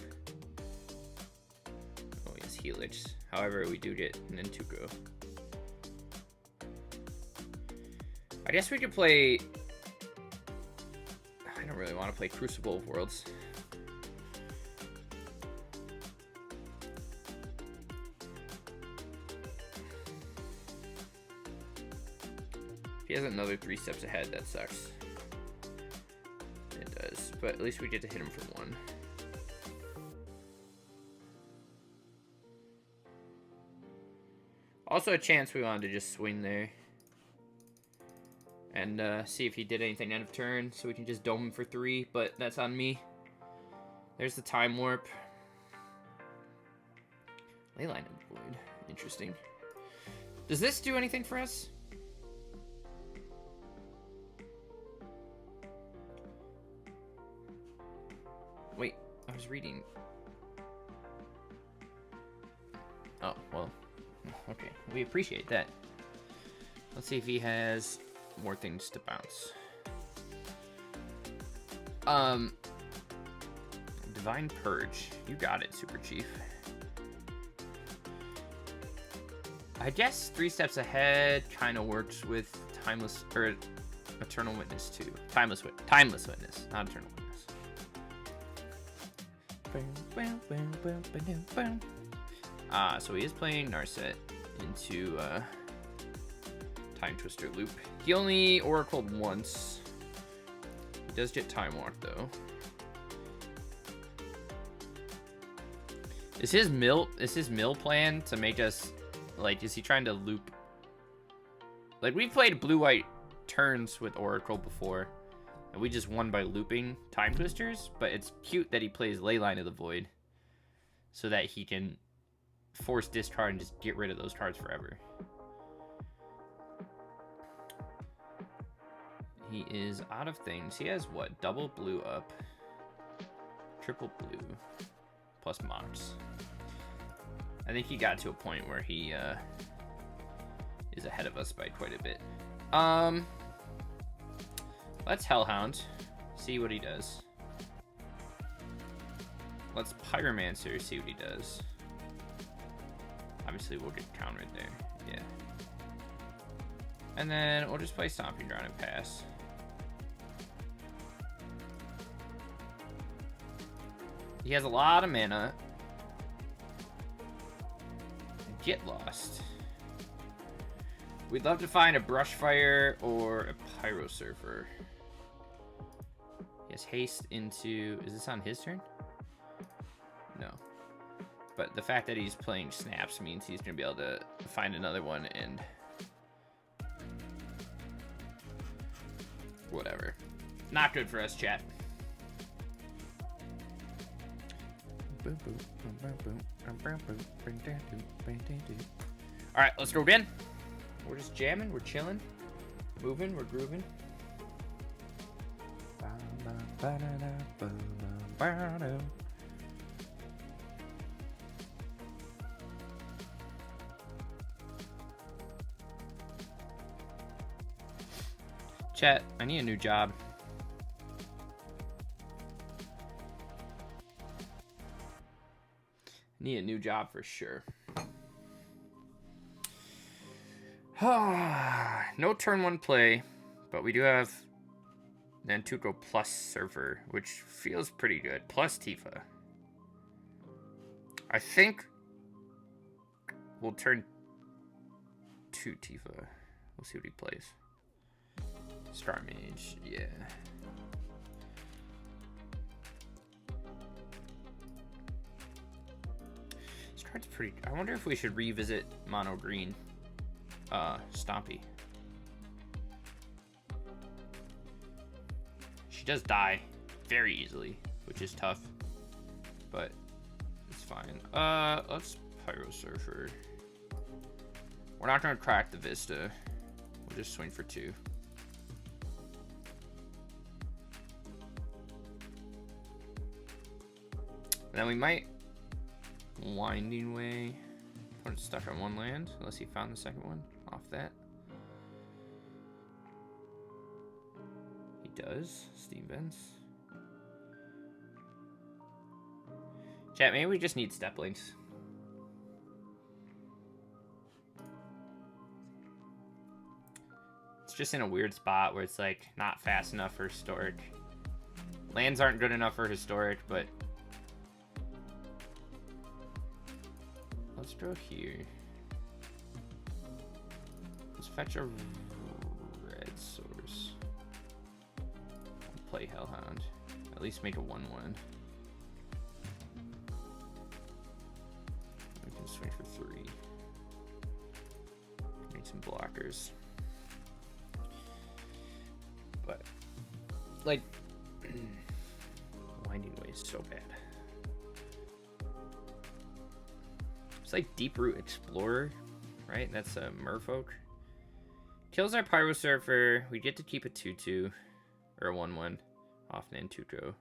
Oh, yes, Helix. However, we do get an Entuco. I guess we could play... I don't really want to play Crucible of Worlds. If he has another 3 steps ahead, that sucks. It does, but at least we get to hit him for 1. Also a chance we wanted to just swing there. And see if he did anything end of turn, so we can just dome him for 3, but that's on me. There's the Time Warp. Leyline of the Void. Interesting. Does this do anything for us? Wait, I was reading. Oh, well. Okay, we appreciate that. Let's see if he has more things to bounce. Divine Purge. You got it, Super Chief. I guess 3 steps ahead kind of works with Timeless, or Eternal Witness too. Timeless Witness, not Eternal Witness. So he is playing Narset into Time Twister Loop. He only oracled once. He does get Time Walk though. Is his mill plan to make us, like, is he trying to loop? Like, we've played blue-white turns with Oracle before, and we just won by looping Time Twisters, but it's cute that he plays Leyline of the Void so that he can force discard and just get rid of those cards forever. He is out of things. He has what? Double blue up, triple blue, plus Mox. I think he got to a point where he is ahead of us by quite a bit. Let's Hellhound, see what he does. Let's Pyromancer, see what he does. Obviously, we'll get countered there. Yeah. And then we'll just play Stomping Ground and pass. He has a lot of mana. Get Lost. We'd love to find a Brushfire or a Pyro Surfer. He has haste into... Is this on his turn? No. But the fact that he's playing Snaps means he's going to be able to find another one and... whatever. Not good for us, chat. Alright, let's go again. We're just jamming, we're chilling, moving, we're grooving. Chat, I need a new job. Need a new job for sure. No turn 1 play, but we do have Nantuko plus Surfer, which feels pretty good. Plus Tifa. I think we'll turn 2 Tifa. We'll see what he plays. Star Mage, yeah. card's pretty... I wonder if we should revisit mono green. Stompy. She does die very easily, which is tough. But it's fine. Let's Pyro Surfer. We're not gonna crack the Vista. We'll just swing for 2. And then we might Winding Way. Put it stuck on 1 land, unless he found the second one off that. He does. Steam Vents. Chat, maybe we just need step links. It's just in a weird spot where it's like not fast enough for historic. Lands aren't good enough for historic, but let's go here. Let's fetch a red source. Play Hellhound. At least make a 1/1. We can swing for 3. Need some blockers. But like Winding Way is so bad. It's like Deep Root Explorer, right? That's a merfolk. Kills our Pyro Surfer. We get to keep a 2/2 or a 1/1 off Nantuko.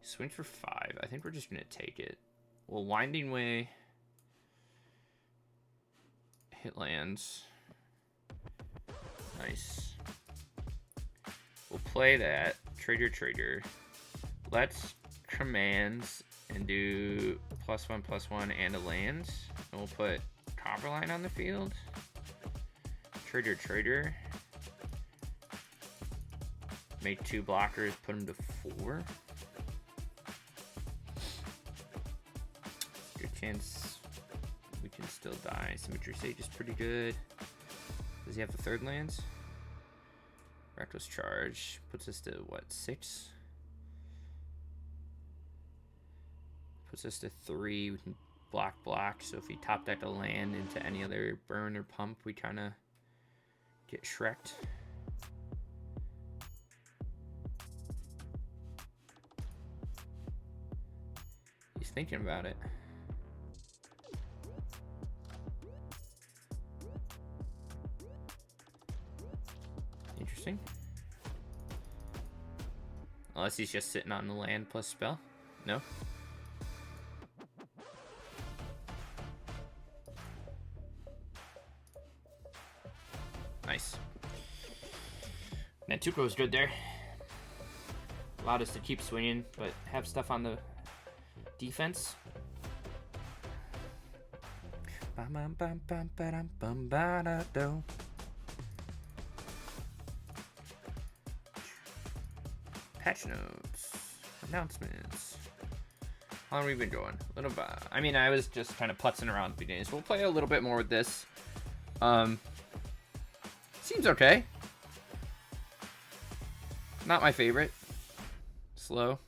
Swing for 5. I think we're just gonna take it. Well, Winding Way. Hit lands. Nice. We'll play that. Trigger. Let's commands and do +1/+1 and a land. And we'll put Copperline on the field. Trigger. Make 2 blockers, put them to 4. Good chance we can still die. Symmetry Sage is pretty good. Does he have the 3rd lands? Reckless Charge puts us to what, 6? Puts us to 3. We can block. So if he top decked a land into any other burn or pump, we kind of get Shrek'd. He's thinking about it. Interesting. Unless he's just sitting on the land plus spell. No? Nice. Nantuko was good there. Allowed us to keep swinging, but have stuff on the defense. Patch notes. Announcements. How long have we been going? A little bit. I mean, I was just kind of putzing around the beginning, so we'll play a little bit more with this. Seems okay. Not my favorite. Slow.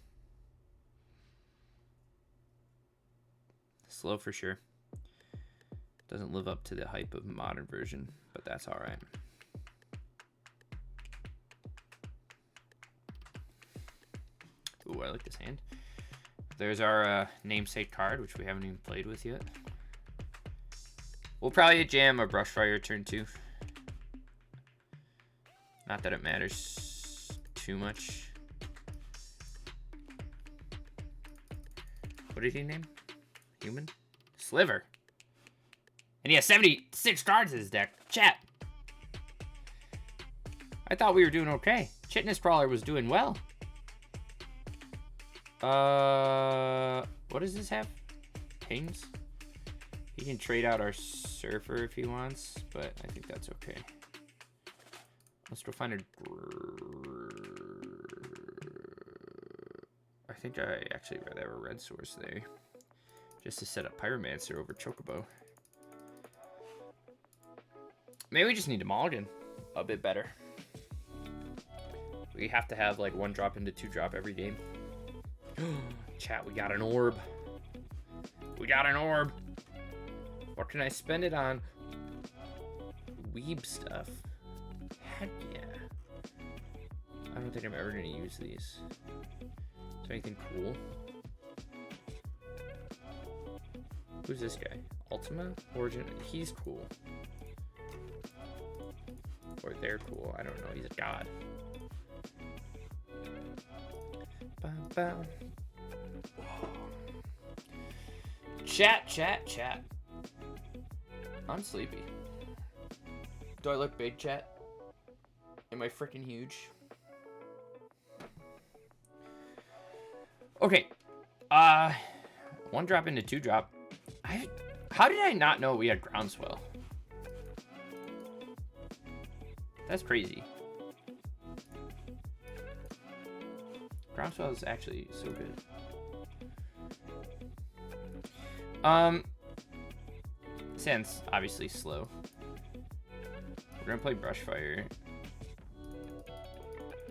Slow for sure. Doesn't live up to the hype of modern version, but that's all right. Ooh, I like this hand. There's our namesake card, which we haven't even played with yet. We'll probably jam a Brushfire turn 2. Not that it matters too much. What did he name? Human? Sliver. And he has 76 cards in his deck. Chat. I thought we were doing okay. Chitness Brawler was doing well. What does this have? Pings? He can trade out our Surfer if he wants, but I think that's okay. Let's go find a... I think I actually rather have a red source there. Just to set up Pyromancer over Chocobo. Maybe we just need to mulligan a bit better. We have to have like 1 drop into 2 drop every game. Chat, we got an orb. We got an orb. Or can I spend it on weeb stuff? Heck yeah. I don't think I'm ever going to use these. Is there anything cool? Who's this guy? Ultima? Origin? He's cool. Or they're cool. I don't know. He's a god. Chat. I'm sleepy. Do I look big, chat? Am I freaking huge? Okay. 1 drop into 2 drop. How did I not know we had groundswell? That's crazy. Groundswell is actually so good. Sand's obviously slow. We're gonna play Brushfire,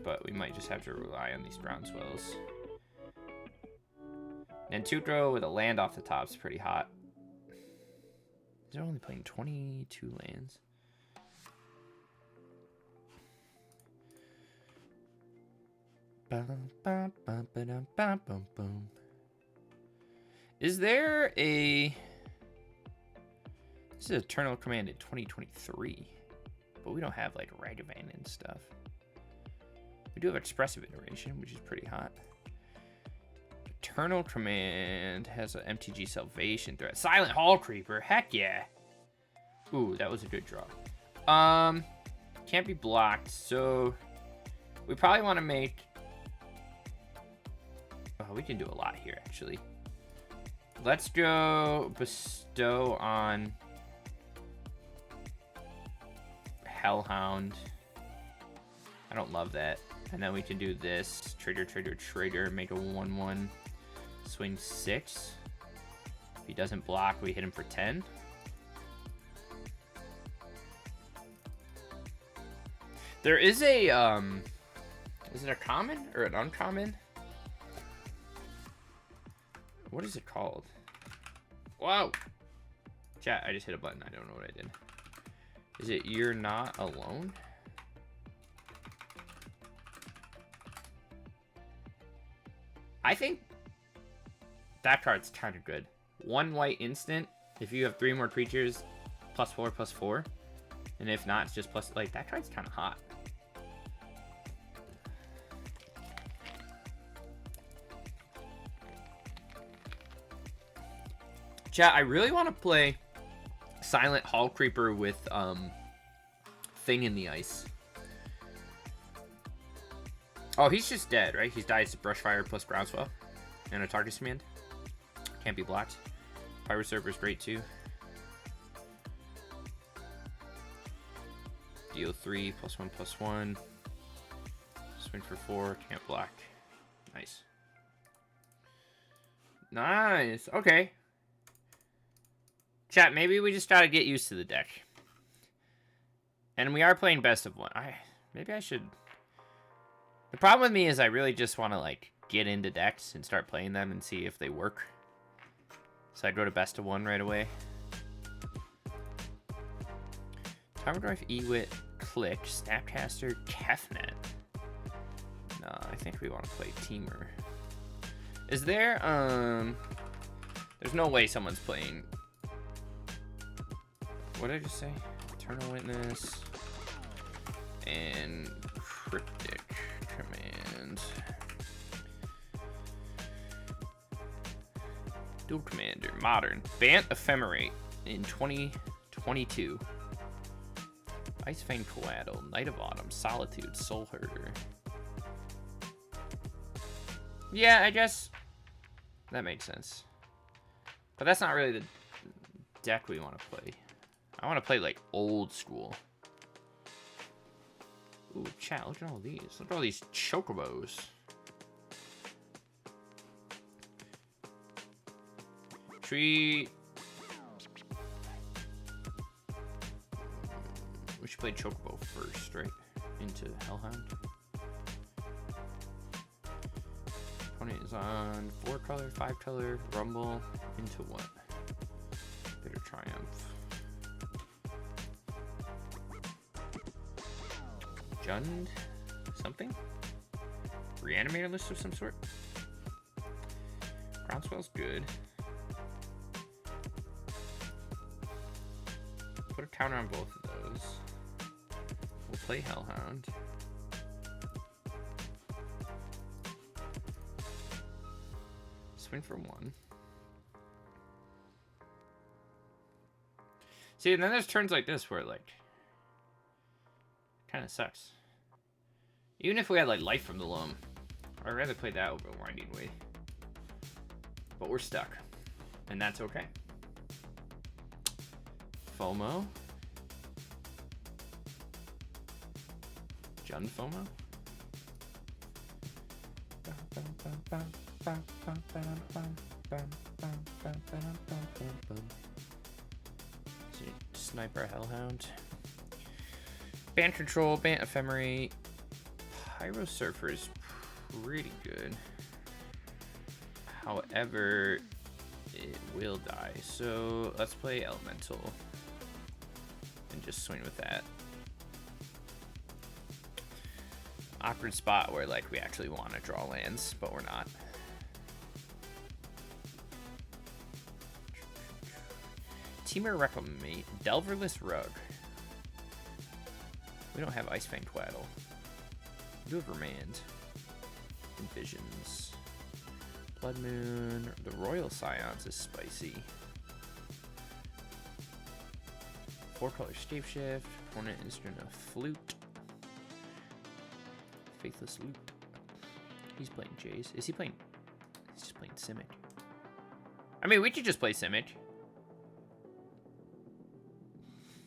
but we might just have to rely on these groundswells. And Nantukro with a land off the top is pretty hot. They're only playing 22 lands. Is there a... This is Eternal Command in 2023, but we don't have like Ragavan and stuff. We do have Expressive Iteration, which is pretty hot. Eternal Command has an MTG Salvation threat. Silent Hall Creeper, heck yeah. Ooh, that was a good draw. Can't be blocked, so we probably want to make... Oh, we can do a lot here, actually. Let's go Bestow on Hellhound. I don't love that. And then we can do this. Trigger, make a 1/1. Swing 6. If he doesn't block, we hit him for 10. There is a, is it a common or an uncommon? What is it called? Wow. Chat, I just hit a button. I don't know what I did. Is it You're Not Alone? I think that card's kind of good. 1 white instant. If you have 3 more creatures, +4/+4. And if not, it's just plus... Like, that card's kind of hot. Chat, I really want to play Silent Hall Creeper with Thing in the Ice. Oh, he's just dead, right? He dies to Brushfire plus Groundswell. And a target command. Can't be blocked. Pirate Server's great too. Deal 3, +1/+1. Swing for 4, can't block. Nice. Nice, okay. Chat, maybe we just gotta get used to the deck. And we are playing best of 1. Maybe I should... The problem with me is I really just want to, like, get into decks and start playing them and see if they work. So I'd go to best of 1 right away. Tower Drive, Ewit, Click, Snapcaster, Kefnet. No, I think we want to play Teamer. Is there, there's no way someone's playing... What did I just say? Eternal Witness and Cryptic Command. Dual Commander, Modern. Bant Ephemerate in 2022. Icefang Coatl, Night of Autumn, Solitude, Soul Herder. Yeah, I guess that makes sense. But that's not really the deck we want to play. I want to play, like, old school. Ooh, chat, look at all these. Look at all these chocobos. We should play Chocobo first, right? Into Hellhound. Opponent is on 4 color, 5 color, Rumble. Into what? Bitter Triumph. Jund something? Reanimator list of some sort? Groundswell's good. Put a counter on both of those. We'll play Hellhound. Swing for 1. See, and then there's turns like this where, like, kind of sucks. Even if we had, like, Life from the Loam, I'd rather play that over Winding Way. But we're stuck, and that's okay. FOMO. Jund FOMO. Sniper Hellhound. Band Control, Band Ephemery. Pyro Surfer is pretty good. However, it will die. So let's play Elemental and just swing with that. Awkward spot where like we actually want to draw lands, but we're not. Teamer Reclamate, Delverless Rug. We don't have Icefang Twaddle. We do have Remand. Envisions. Blood Moon. The Royal Scions is spicy. 4-color Shapeshift. Opponent instant a Flute. Faithless Loot. He's playing Jace. Is he playing? He's just playing Simic. I mean, we could just play Simic.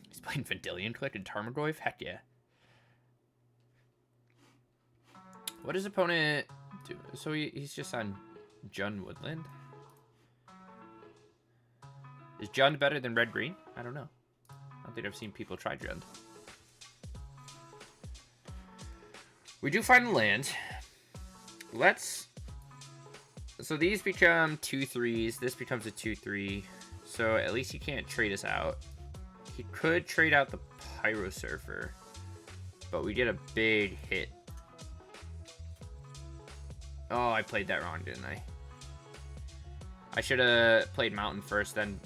He's playing Vendilion Click and Tarmogoyf? Heck yeah. What does opponent do? So he's just on Jund Woodland. Is Jund better than Red Green? I don't know. I don't think I've seen people try Jund. We do find a land. Let's... So these become 2/3s. This becomes a 2/3. So at least he can't trade us out. He could trade out the Pyro Surfer. But we did a big hit. Oh, I played that wrong, didn't I? I should have played Mountain first, then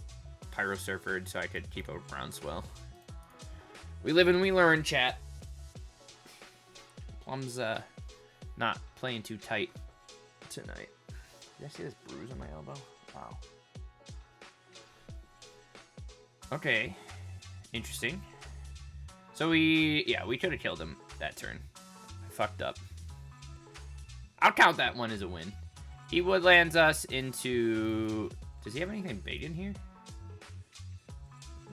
Pyro Surfer'd so I could keep a Groundswell. We live and we learn, chat. Plum's not playing too tight tonight. Did I see this bruise on my elbow? Wow. Okay. Interesting. So we could have killed him that turn. I fucked up. I'll count that one as a win. He woodlands us into... Does he have anything big in here?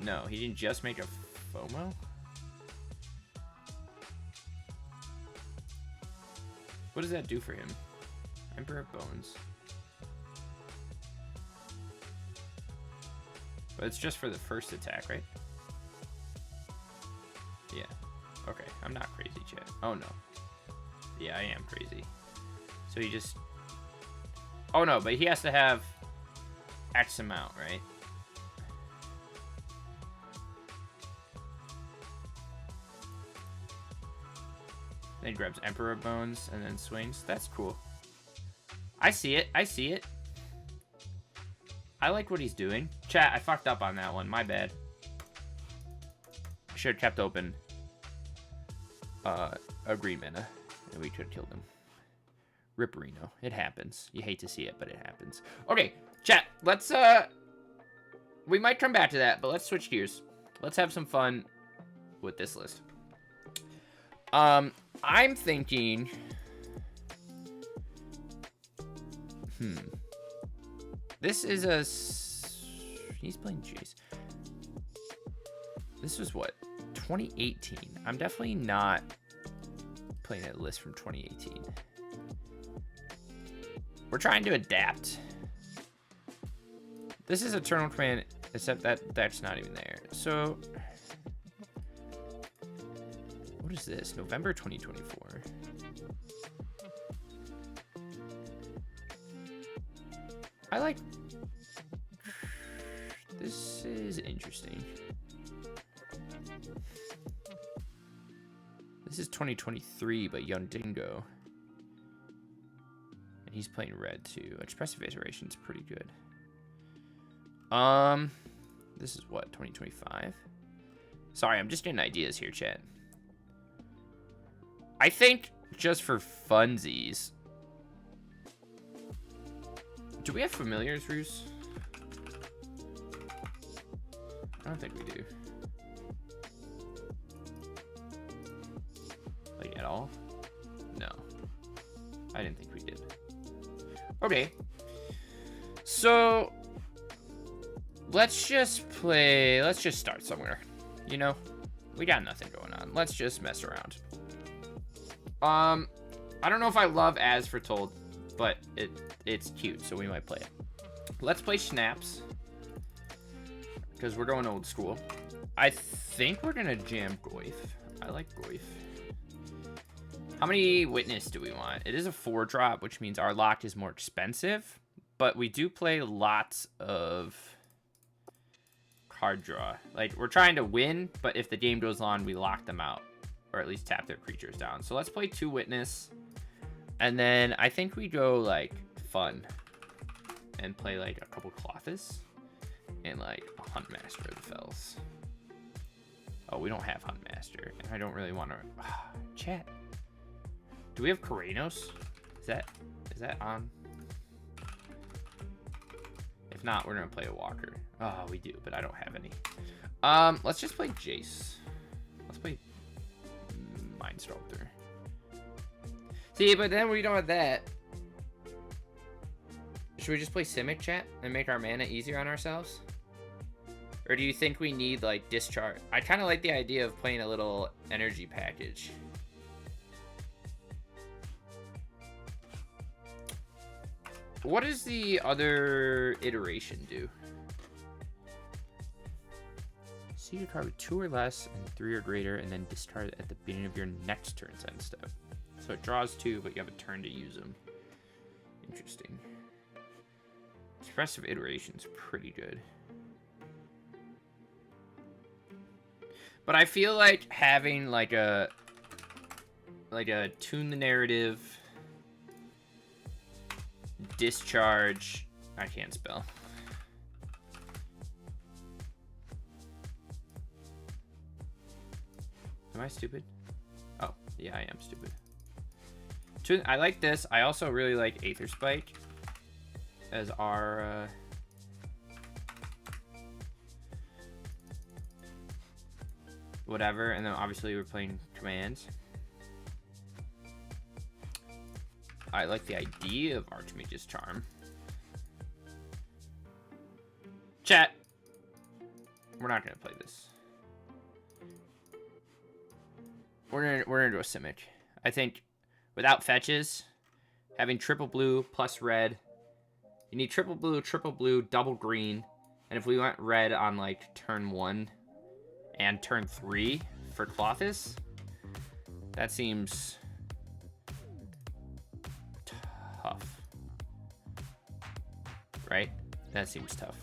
No, he didn't just make a FOMO? What does that do for him? Emperor of Bones. But it's just for the first attack, right? Yeah. Okay, I'm not crazy, chat. Oh, no. Yeah, I am crazy. So he just... Oh, no, but he has to have X amount, right? Then he grabs Emperor Bones and then swings. That's cool. I see it. I see it. I like what he's doing. Chat, I fucked up on that one. My bad. I should have kept open a green mana. And we could have killed him. Ripperino. It happens. You hate to see it, but it happens. Okay, chat. Let's, we might come back to that, but let's switch gears. Let's have some fun with this list. I'm thinking... This is a... He's playing Jace. This was what? 2018. I'm definitely not playing a list from 2018. We're trying to adapt. This is Eternal Command, except that that's not even there. So... What is this? November 2024. I like... This is interesting. This is 2023 by Young Dingo. And he's playing red too. Expressive Iteration's pretty good. This is what, 2025? Sorry, I'm just getting ideas here, chat. I think just for funsies. Do we have familiars, Roos? I don't think we do. Like, at all? No. I didn't think we did. Okay. So, let's just play... Let's just start somewhere. You know? We got nothing going on. Let's just mess around. I don't know if I love As Foretold, but it's cute, so we might play it. Let's play Schnapps. Because we're going old school. I think we're going to jam Goyf. I like Goyf. How many Witness do we want? It is a 4-drop, which means our lock is more expensive. But we do play lots of card draw. Like, we're trying to win, but if the game goes on, we lock them out. Or at least tap their creatures down. So let's play 2 Witness. And then I think we go, like, fun. And play, like, a couple Clothis. And, like, a Huntmaster of the Fells. Oh, we don't have Huntmaster. And I don't really want to... chat. Do we have Karanos? Is that on? If not, we're going to play a Walker. Oh, we do, but I don't have any. Let's just play Jace. Let's play Mindsculptor. See, but then we don't have that. Should we just play Simic, chat? And make our mana easier on ourselves? Or do you think we need, like, Discharge? I kind of like the idea of playing a little energy package. What does the other iteration do? See your card with 2 or less and 3 or greater, and then discard it at the beginning of your next turn's end step. So it draws 2, but you have a turn to use them. Interesting. Expressive Iteration's pretty good. But I feel like having like a Tune the Narrative, Discharge, I can't spell. Am I stupid? Oh, yeah, I am stupid. I like this. I also really like Aether Spike as our whatever, and then obviously we're playing commands. I like the idea of Archmage's Charm. Chat, we're not gonna play this. We're gonna do a Simic. I think without fetches, having triple blue plus red, you need triple blue, double green, and if we went red on like turn 1 and turn 3 for Clothis, that seems tough, right? That seems tough.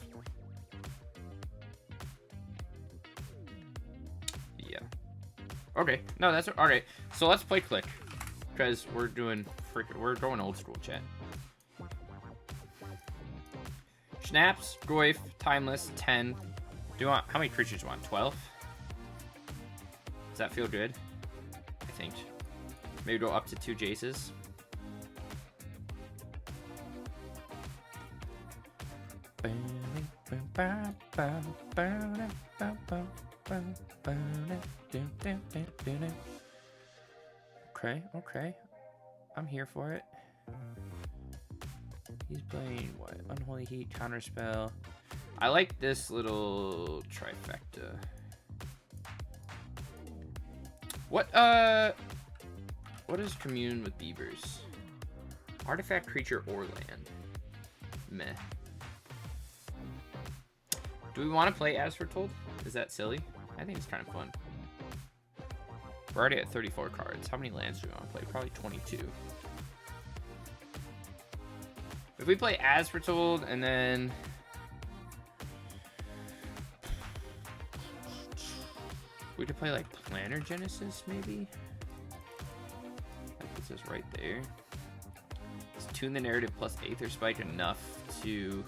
Yeah. Okay. No, that's okay. So let's play Click, because we're going old school, chat. Schnapps, Goyf, Timeless, 10. Do you want, how many creatures do you want? 12? Does that feel good? I think. Maybe go up to 2 Jaces. Okay, okay. I'm here for it. He's playing what? Unholy Heat, Counterspell. I like this little trifecta. What is Commune with Beavers? Artifact, creature, or land. Meh. Do we want to play As Foretold? Is that silly? I think it's kind of fun. We're already at 34 cards. How many lands do we want to play? Probably 22. If we play As Foretold and then... we could play like Planner Genesis, maybe? right there. Is Tune the Narrative plus Aether Spike enough to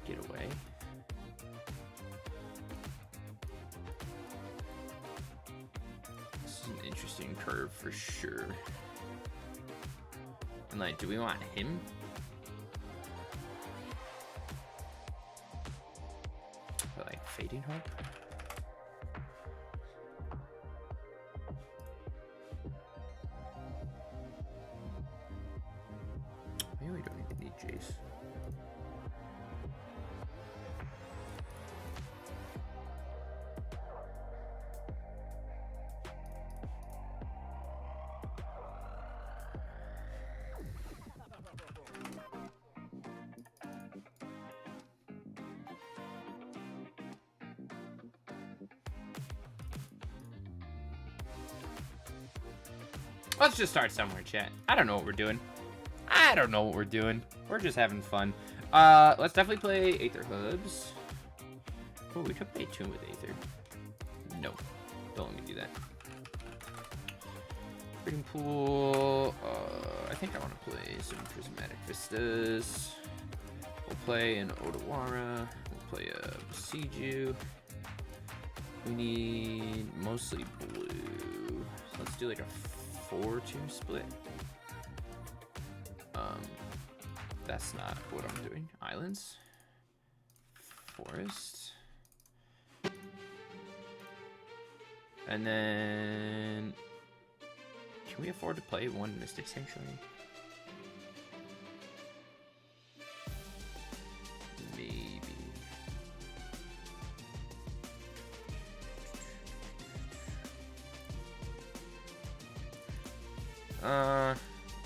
get away? This is an interesting curve for sure. And like, do we want him? Or like Fading Hope? Maybe we don't even need Jace. Let's just start somewhere, chat. I don't know what we're doing. I don't know what we're doing. We're just having fun. Let's definitely play Aether Hubs. Oh, we could play Tune with Aether. No. Don't let me do that. Breeding Pool. I think I want to play some Prismatic Vistas. We'll play an Odawara. We'll play a Besiege. We need mostly blue. So let's do like a 4-2 split. That's not what I'm doing. Islands. Forest. And then can we afford to play one Mystic Sanctuary? Maybe.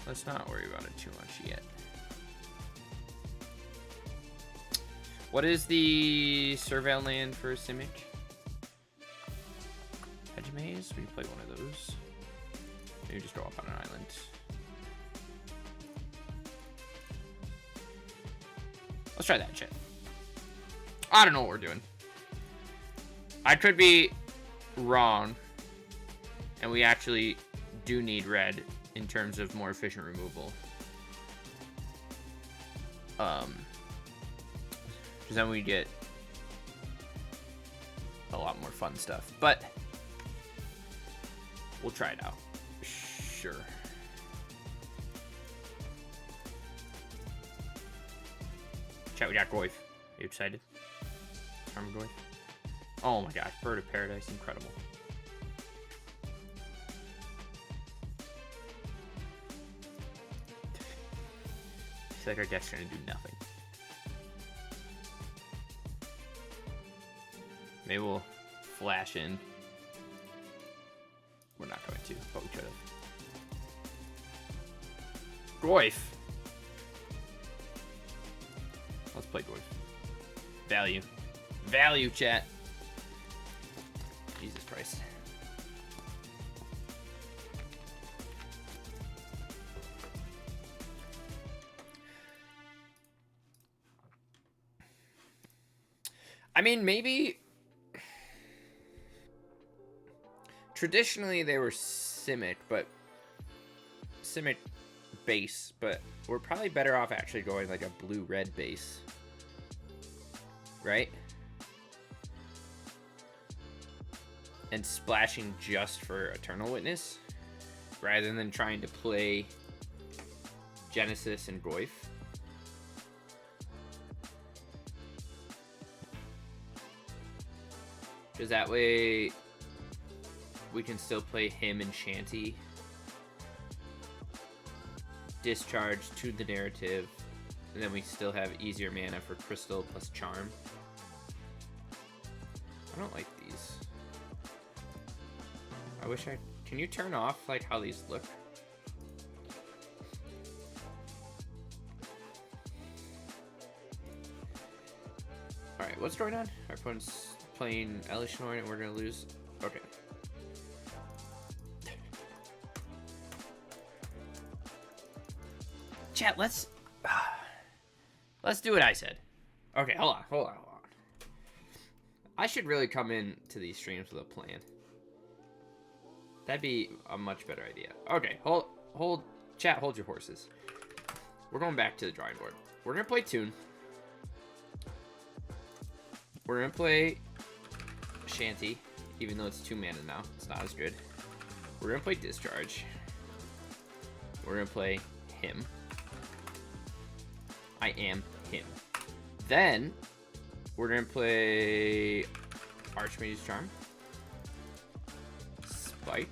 Let's not worry about it too much yet. What is the Surveil land for Simic? Hedge Maze? We play one of those. Maybe just go up on an island. Let's try that shit. I don't know what we're doing. I could be wrong. And we actually do need red in terms of more efficient removal. Because then we get a lot more fun stuff. But we'll try it out. Sure. Chat, we got Goyf. Are you excited? Charm Goyf. Oh my gosh, Bird of Paradise, incredible. I feel like our deck's gonna do nothing. Maybe we'll flash in. We're not going to, but we could have. Goyf. Let's play Goyf. Value. Value, chat. Jesus Christ. I mean, maybe traditionally they were Simic, but Simic base, but we're probably better off actually going like a blue-red base, right? And splashing just for Eternal Witness, rather than trying to play Genesis and Goyf. Because that way we can still play him and Shanty. Discharge to the narrative. And then we still have easier mana for Crystal plus Charm. I don't like these. I wish I... Can you turn off like how these look? Alright, what's going on? Our opponent's playing Elishnorn and we're gonna lose. Okay. Chat, let's do what I said. Okay, hold on. I should really come in to these streams with a plan. That'd be a much better idea. Okay, chat, hold your horses. We're going back to the drawing board. We're gonna play Tune. We're gonna play Shanty, even though it's 2 mana now. It's not as good. We're gonna play Discharge. We're gonna play him. I am him. Then we're gonna play Archmage's Charm, Spike,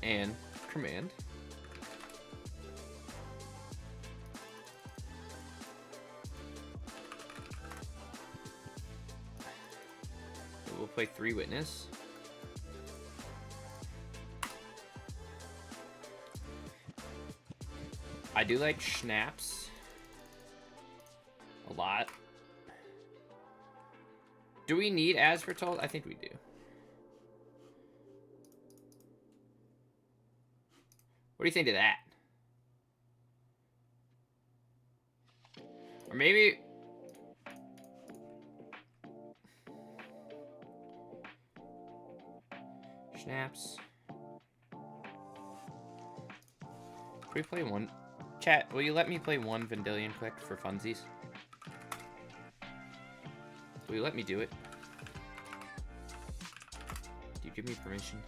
and Command. We'll play 3 Witness. I do like Schnapps a lot. Do we need As Foretold? I think we do. What do you think of that? Or maybe... Schnapps. Can we play one? Chat, will you let me play 1 Vendilion Click for funsies? Will you let me do it? Do you give me permission?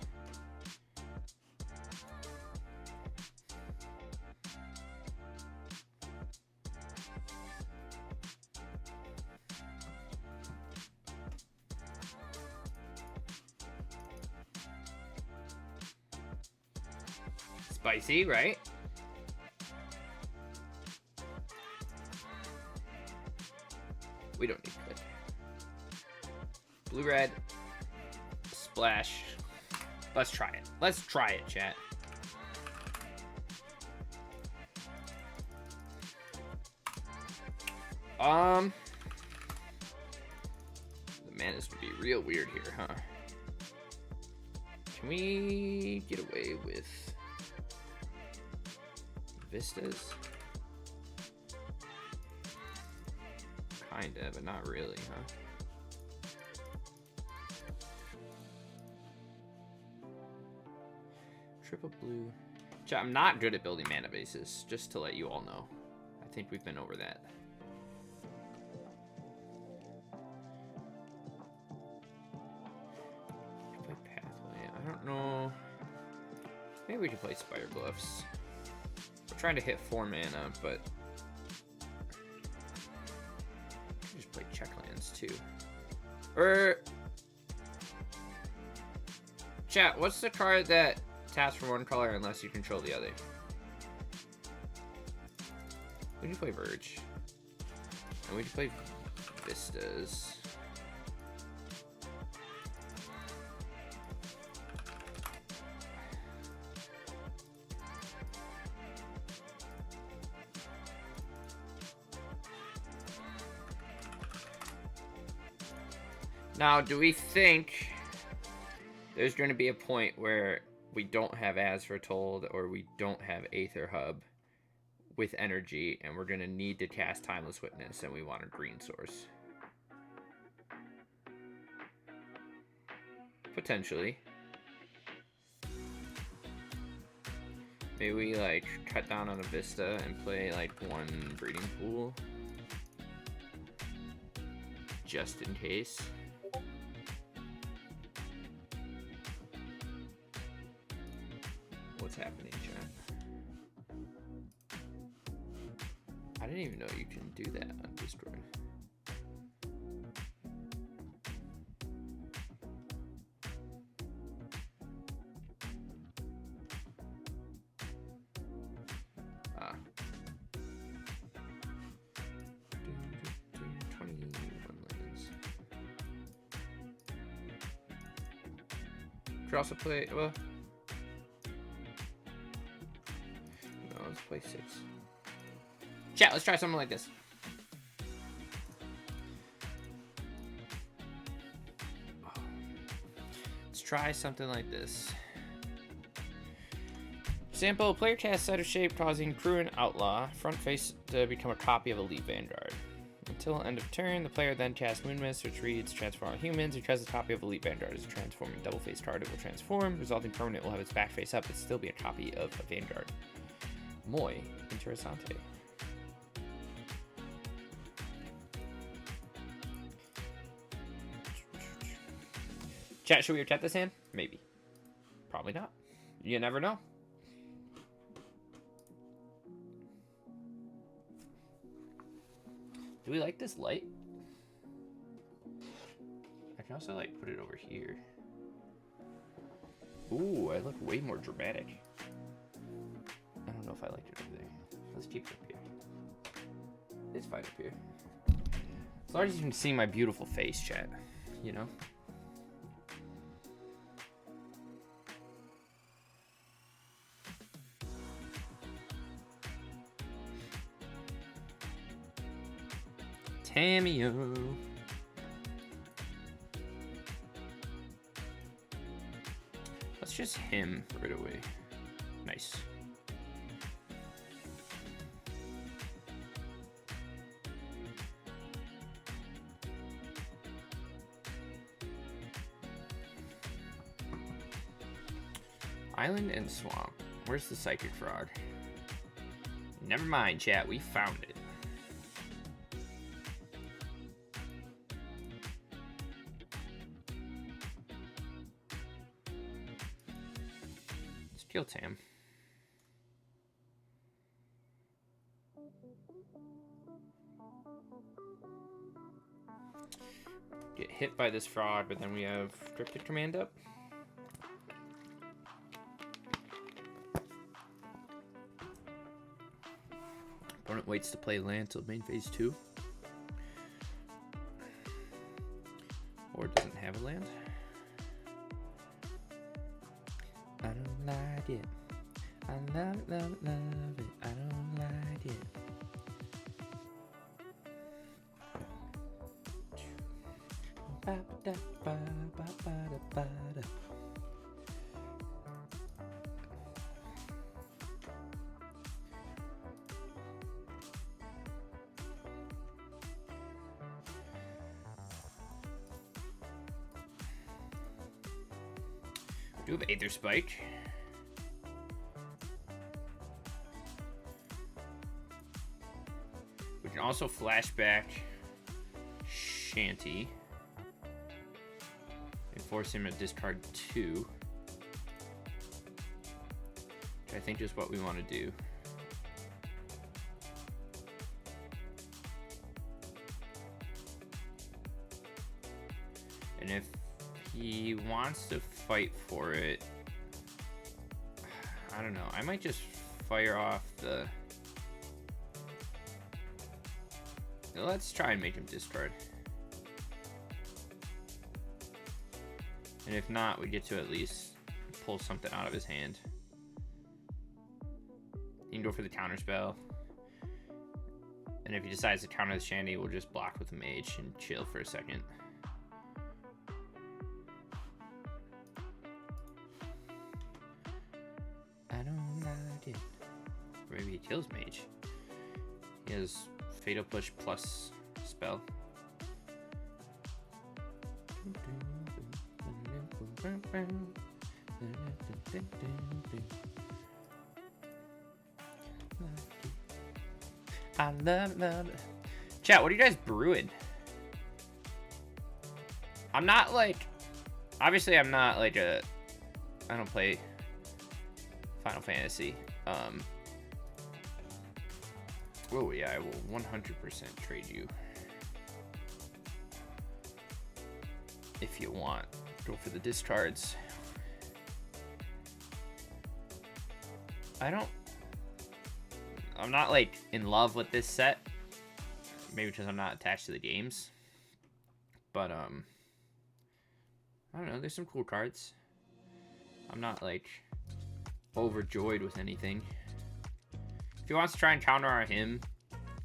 Spicy, right? We don't need click. Blue-red. Splash. Let's try it. Let's try it, chat. The mana's would be real weird here, huh? Can we get away with Vistas? Kinda, but not really, huh? Triple blue. Chat, I'm not good at building mana bases, just to let you all know. I think we've been over that. Play Pathway. I don't know. Maybe we could play Spider Bluffs. We're trying to hit 4 mana, but just play Checklands too. Or chat, what's the card that taps for 1 color unless you control the other? We can play Verge. And we can play Vistas. Now, do we think there's going to be a point where we don't have As Foretold or we don't have Aether Hub with energy and we're going to need to cast Timeless Witness and we want a green source? Potentially. Maybe we like cut down on a Vista and play like 1 Breeding Pool. Just in case. What's happening, chat? I didn't even know you can do that on Discord. Ah. 21 lands. Could also play, well, let's play 6. Chat, let's try something like this. Let's try something like this. Sample, player casts Set of Shape, causing Crew and Outlaw front face to become a copy of Elite Vanguard. Until end of turn, the player then casts Moon Mist, which reads Transform all humans, who tries a copy of Elite Vanguard as a transforming double-faced card. It will transform. Resulting permanent will have its back face up, but still be a copy of a Vanguard. Muy interesante. Chat, should we have kept this hand? Maybe. Probably not. You never know. Do we like this light? I can also like put it over here. Ooh, I look way more dramatic. I don't know if I liked it over there. Let's keep it up here. It's fine up here. As long as you can see my beautiful face, chat. You know? Cameo. Let's just him right away. Nice. Island and swamp. Where's the psychic frog? Never mind, chat. We found it. Kill Tam. Get hit by this frog, but then we have Cryptic Command up. Opponent waits to play land till main phase 2. Or doesn't have a land. I don't like it. I love it, love it, love it. I don't like it. Do have Aether Spike. We can also flashback Shanty and force him to discard 2. Which I think is what we want to do. And if he wants to fight for it, I don't know. I might just fire off the... Let's try and make him discard. And if not, we get to at least pull something out of his hand. You can go for the counter spell. And if he decides to counter the Shanty, we'll just block with the mage and chill for a second. Maybe he kills mage. He has Fatal Push plus spell. I love it. Chat, what are you guys brewing? I'm not like... Obviously, I'm not like a... I don't play Final Fantasy. Oh yeah, I will 100% trade you. If you want, go for the discards. I'm not like in love with this set. Maybe because I'm not attached to the games. But I don't know, there's some cool cards. I'm not like overjoyed with anything. If he wants to try and counter our him,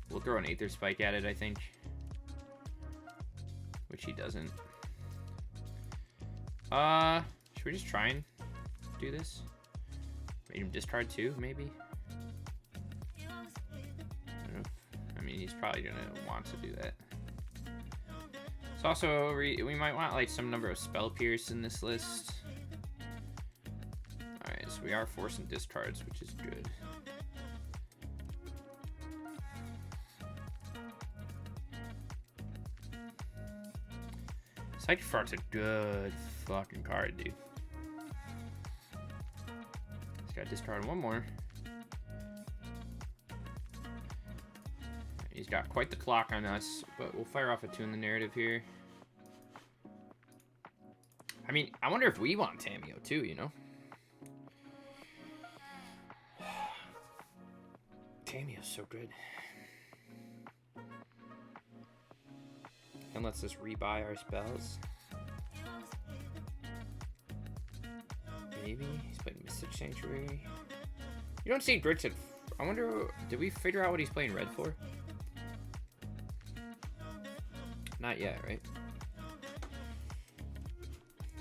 we'll throw an Aether Spike at it, I think. Which he doesn't. Should we just try and do this? Make him discard 2, maybe? I don't know. I mean, he's probably gonna want to do that. So also, we might want like some number of spell pierce in this list. Alright, so we are forcing discards, which is good. Psychic Fart's a good fucking card, dude. Just gotta discard one more. He's got quite the clock on us, but we'll fire off a Tune the Narrative here. I mean, I wonder if we want Tamiyo too, you know? Tamiyo's so good. And lets us rebuy our spells. Maybe he's playing Mystic Sanctuary. You don't see Grits at... I wonder, did we figure out what he's playing red for? Not yet, right?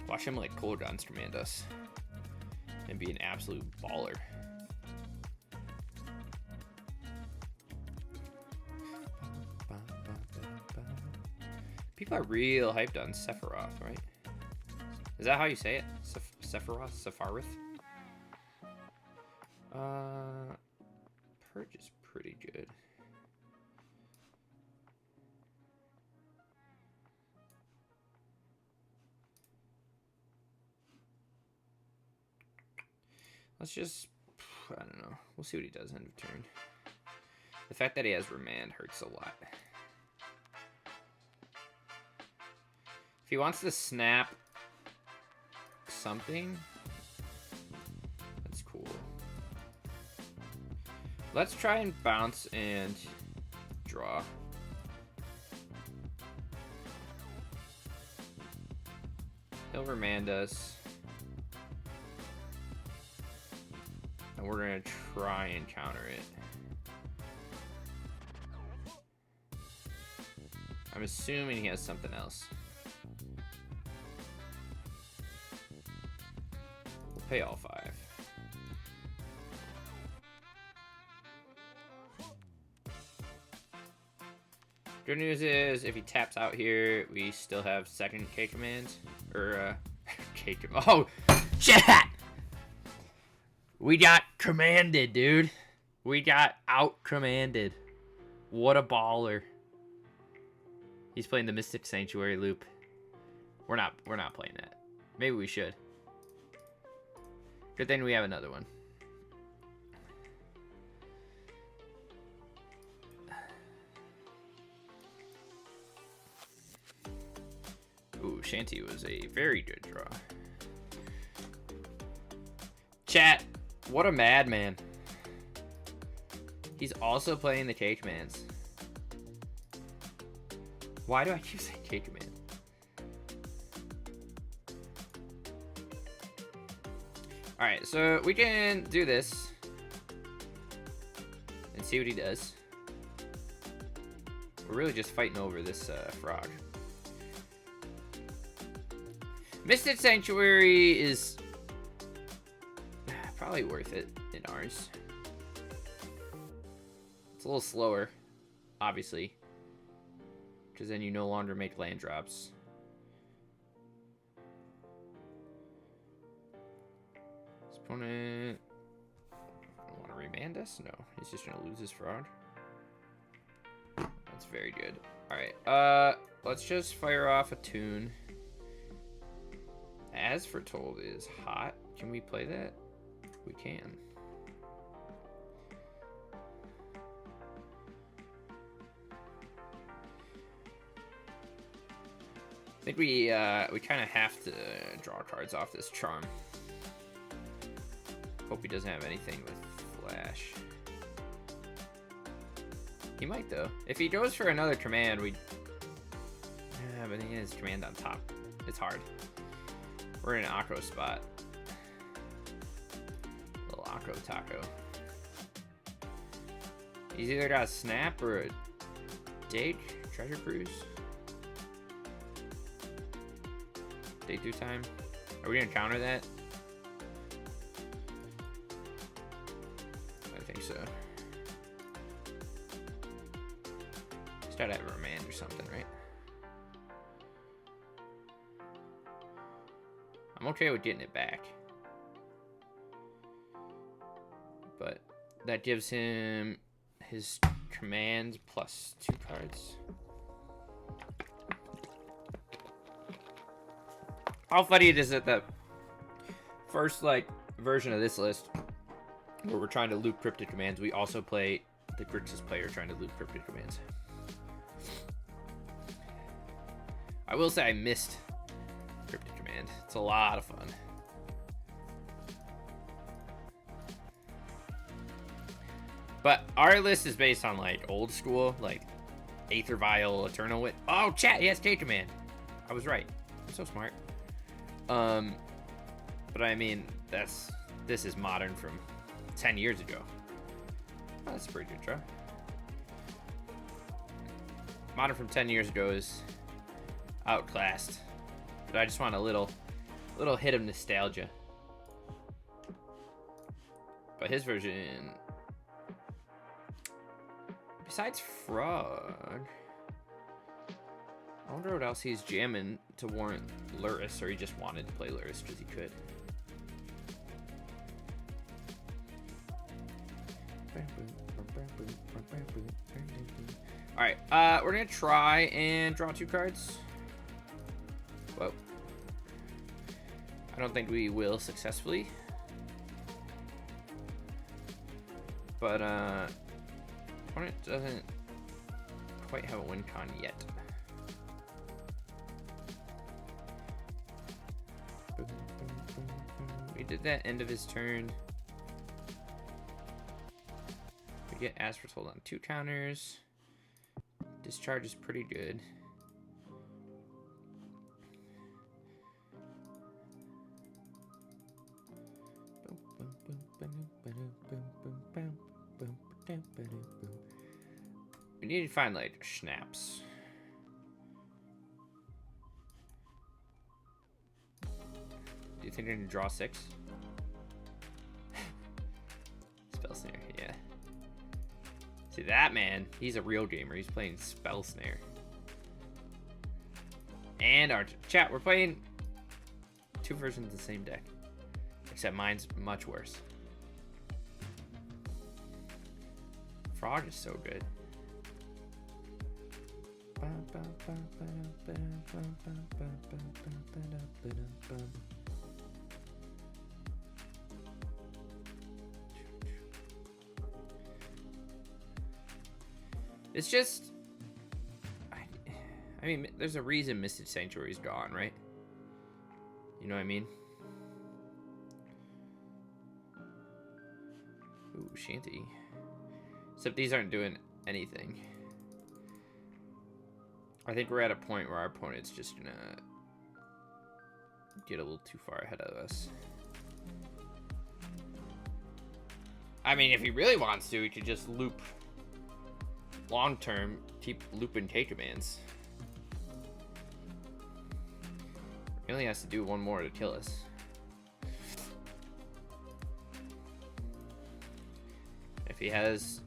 Watch him like cooldowns command us and be an absolute baller. People are real hyped on Sephiroth, right? Is that how you say it? Sephiroth? Sephiroth? Purge is pretty good. Let's just, I don't know. We'll see what he does end of turn. The fact that he has Remand hurts a lot. If he wants to snap something, that's cool. Let's try and bounce and draw. He'll Remand us. And we're gonna try and counter it. I'm assuming he has something else. We'll pay all 5. Good news is, if he taps out here, we still have second K commands. Or, K command. Oh, shit! We got commanded, dude. We got out-commanded. What a baller. He's playing the Mystic Sanctuary loop. We're not playing that. Maybe we should. Good thing we have another one. Ooh, Shanty was a very good draw. Chat, what a madman. He's also playing the K commands. Why do I keep saying K command? Alright, so we can do this and see what he does. We're really just fighting over this frog. Mystic Sanctuary is probably worth it in ours. It's a little slower, obviously, because then you no longer make land drops. This opponent want to remand us? No, he's just gonna lose his frog. That's very good. All right, let's just fire off a tune. As Foretold is hot. Can we play that? We can. I think we kind of have to draw cards off this charm. Hope he doesn't have anything with flash. He might though. If he goes for another command, we. Yeah, but he has command on top. It's hard. We're in an Aggro spot. Little Aggro taco. He's either got a snap or a date treasure cruise. Day 2 time. Are we gonna counter that? I think so. Just try to have a remand or something, right? I'm okay with getting it back. But that gives him his command plus 2 cards. How funny it is that the first, like, version of this list, where we're trying to loop cryptic commands, we also play the Grixis player trying to loop cryptic commands. I will say I missed cryptic command. It's a lot of fun. But our list is based on, like, old school, like, Aether Vial, Eternal Wit. Oh, chat, yes, K-Command. I was right. I'm so smart. But I mean, this is modern from 10 years ago. Oh, that's a pretty good draw. Modern from 10 years ago is outclassed. But I just want a little hit of nostalgia. But his version, besides Frog, I wonder what else he's jamming to warrant Luris, or he just wanted to play Luris because he could. Alright, we're gonna try and draw 2 cards. Whoa. I don't think we will successfully. But, opponent doesn't quite have a win con yet. We did that end of his turn. We get Aspertold on 2 counters. Discharge is pretty good. We need to find, like, schnapps. Do you think they're gonna draw 6? Spell Snare, yeah. See that man? He's a real gamer. He's playing Spell Snare. And our chat, we're playing 2 versions of the same deck, except mine's much worse. Frog is so good. It's just, I mean, there's a reason Mystic Sanctuary's gone, right? You know what I mean? Ooh, Shanty. Except these aren't doing anything. I think we're at a point where our opponent's just gonna get a little too far ahead of us. I mean, if he really wants to, he could just loop long term, keep looping K commands. He only has to do 1 more to kill us. If he has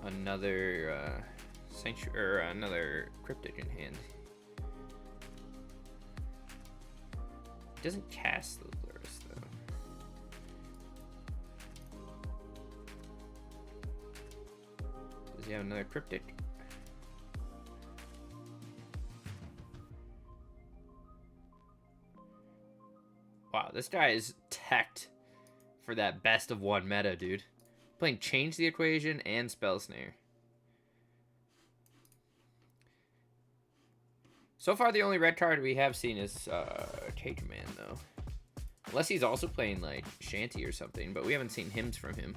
another sanctuary or another cryptic in hand, he doesn't cast the Luris though. Does he have another cryptic? Wow, this guy is teched for that best of 1 meta, dude. Playing Change the Equation and Spell Snare. So far, the only red card we have seen is K-Command, though. Unless he's also playing, like, Shanty or something, but we haven't seen hymns from him.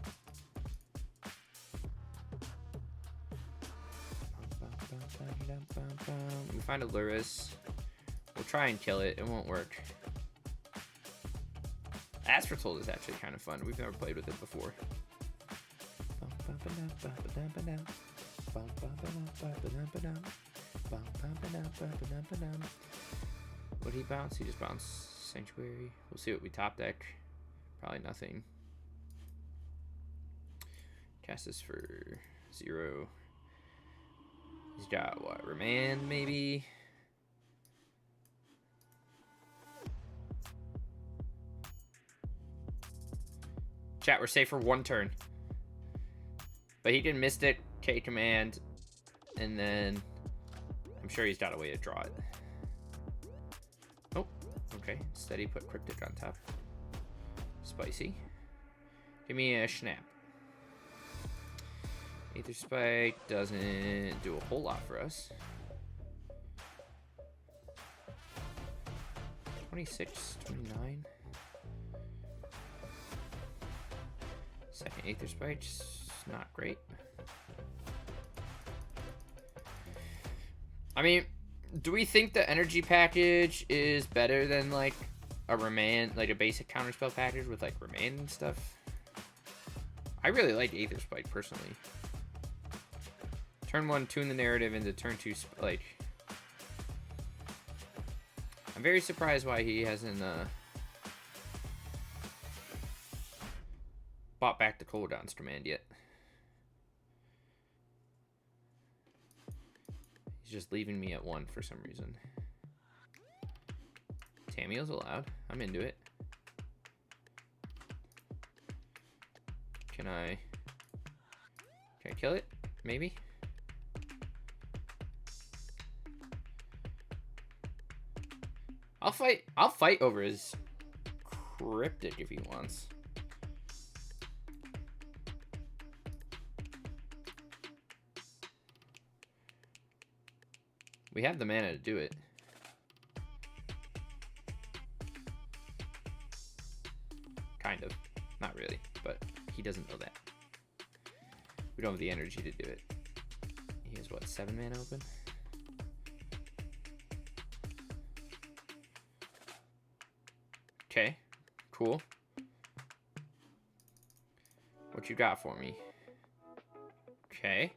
We find a Luris. We'll try and kill it. It won't work. Aspertold is actually kind of fun. We've never played with it before. What did he bounce? He just bounced Sanctuary. We'll see what we top deck. Probably nothing. Cast this for 0. He's got what? Remand, maybe? Chat, we're safe for 1 turn. But he can Mystic, K Command, and then I'm sure he's got a way to draw it. Oh, okay. Steady, put Cryptic on top. Spicy. Give me a Snap. Aether Spike doesn't do a whole lot for us. 26, 29. Second Aether Spike, just not great. I mean, do we think the energy package is better than like a remand, like a basic counterspell package with like remand and stuff? I really like Aether Spike personally. Turn 1, tune the narrative into turn 2, like... I'm very surprised why he hasn't bought back the cooldown's command yet. He's just leaving me at 1 for some reason. Tamiel's allowed. I'm into it. Can I kill it? Maybe? I'll fight over his Cryptic if he wants. We have the mana to do it. Kind of. Not really, but he doesn't know that. We don't have the energy to do it. He has what, 7 mana open? Okay, cool. What you got for me? Okay.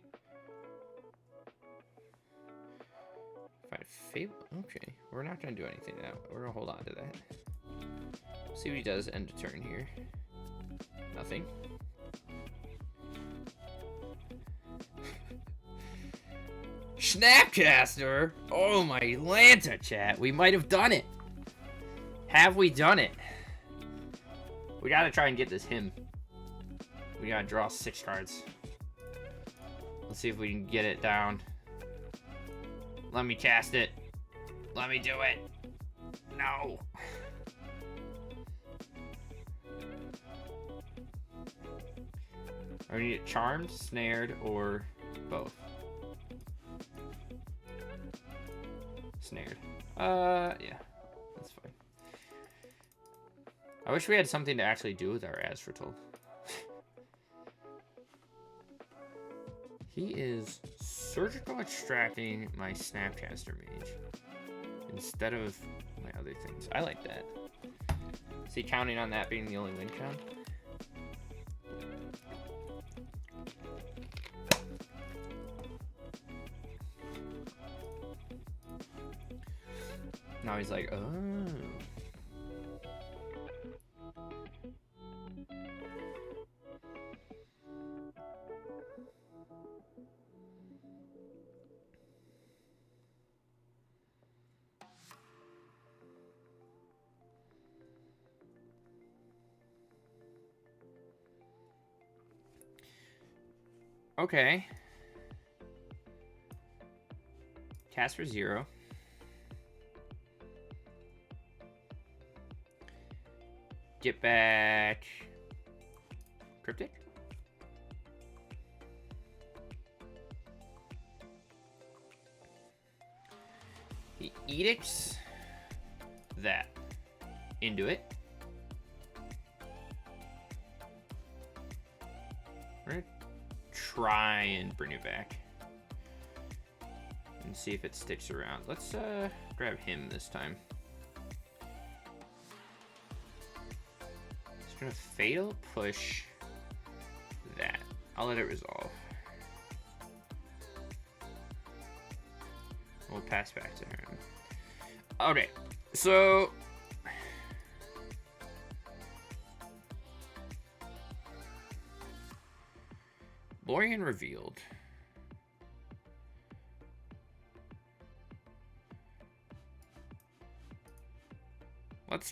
Fight Fable. Okay, we're not gonna do anything now. We're gonna hold on to that. See what he does end of turn here. Nothing. Snapcaster! Oh my Lanta, chat. We might have done it. Have we done it? We gotta try and get this him. We gotta draw 6 cards. Let's see if we can get it down. Let me cast it. Let me do it. No. Are we need it charmed, snared, or both? Snared. Yeah. That's fine. I wish we had something to actually do with our Azratul. He is surgical extracting my Snapcaster Mage instead of my other things. I like that. Is he counting on that being the only win count? Now he's like, oh. Okay. Cast for 0. Get back Cryptic. He edicts that into it. We're gonna try and bring it back and see if it sticks around. Let's grab him this time. Gonna fatal push that. I'll let it resolve. We'll pass back to him. Okay, so Lorien revealed.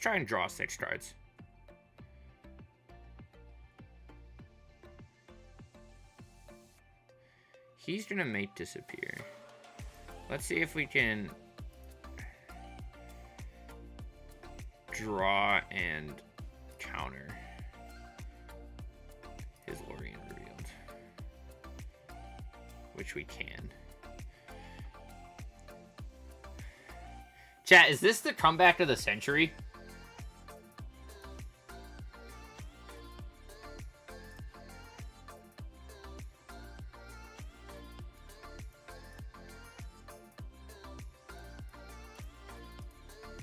try and draw 6 cards. He's gonna make disappear. Let's see if we can draw and counter his Lorien Revealed, which we can. Chat, is this the comeback of the century?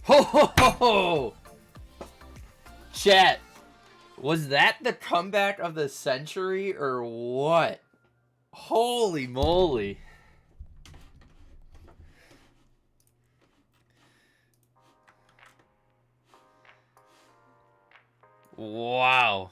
Ho ho ho ho! Chat, was that the comeback of the century or what? Holy moly. Wow.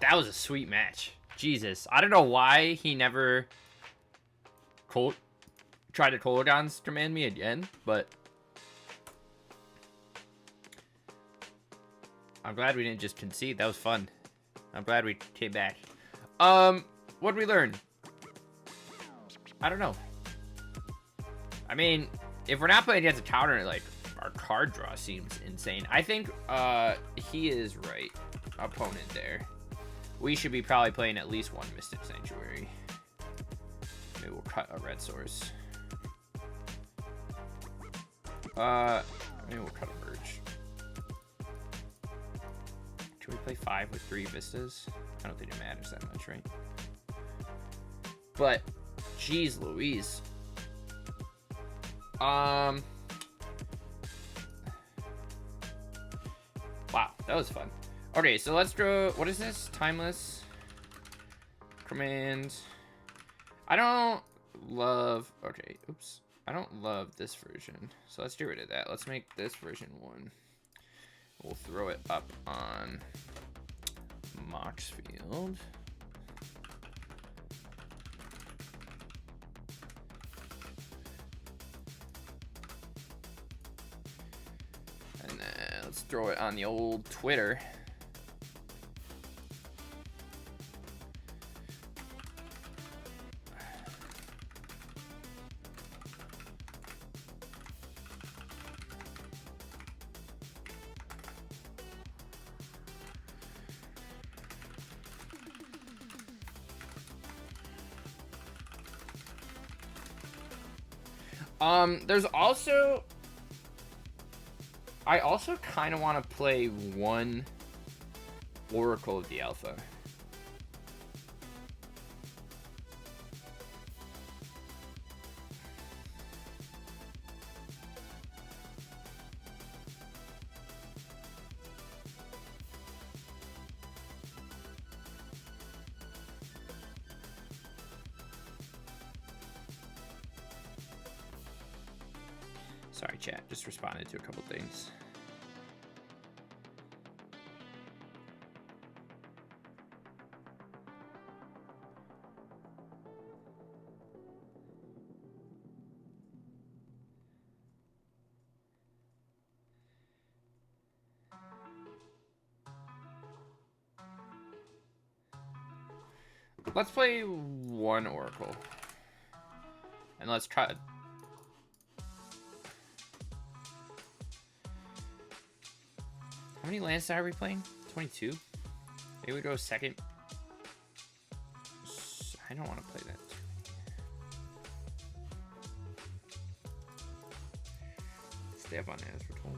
That was a sweet match. Jesus. I don't know why he never tried to Kolaghan's command me again, but I'm glad we didn't just concede. That was fun. I'm glad we came back. What did we learn? I don't know. I mean, if we're not playing against a counter, like, our card draw seems insane. I think he is right. Opponent there. We should be probably playing at least one Mystic Sanctuary. Maybe we'll cut a red source. Maybe we'll cut a merge. Should we play 5 with 3 vistas? I don't think it matters that much, right? But, geez Louise. Wow, that was fun. Okay, so let's draw. What is this? Timeless command. I don't love. Okay, oops. I don't love this version. So let's get rid of that. Let's make this version 1. We'll throw it up on Moxfield. And then let's throw it on the old Twitter. There's also, I also kind of want to play one Oracle of the Alpha. Sorry, chat. Just responded to a couple things. Let's play one Oracle. And let's try. How many lands are we playing? 22? Maybe we go second. I don't want to play that. Stay up on that as we're told.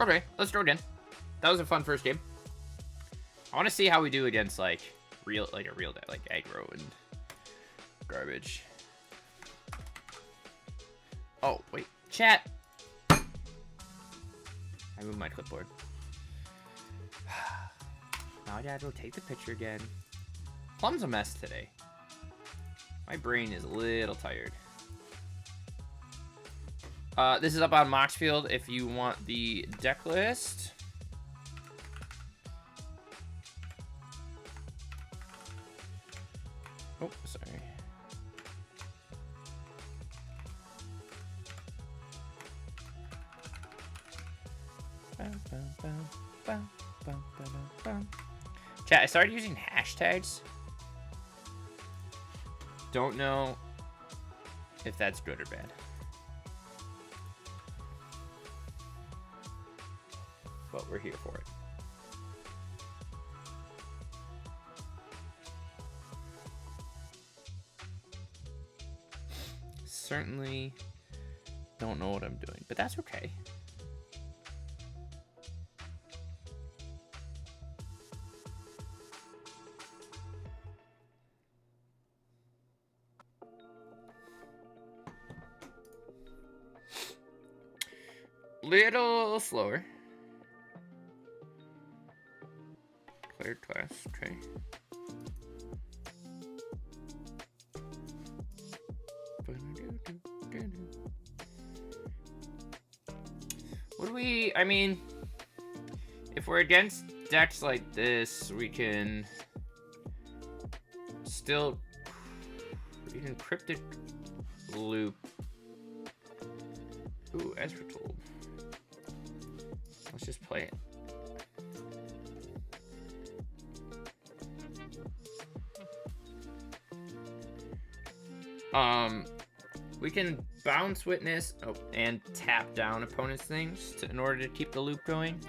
Okay, let's throw it in. That was a fun first game. I want to see how we do against like a real deck, like aggro and garbage. Oh wait, chat. I moved my clipboard. Now I gotta go take the picture again. Plum's a mess today. My brain is a little tired. This is up on Moxfield if you want the deck list. Oh, sorry. Chat, I started using hashtags. Don't know if that's good or bad. But we're here for it. Certainly don't know what I'm doing, but that's okay. Little slower. Cleared class, okay. What do we, I mean, if we're against decks like this, we can still, we can cryptic loop. Ooh, as we're told. Let's just play it. We can bounce witness and tap down opponent's things in order to keep the loop going.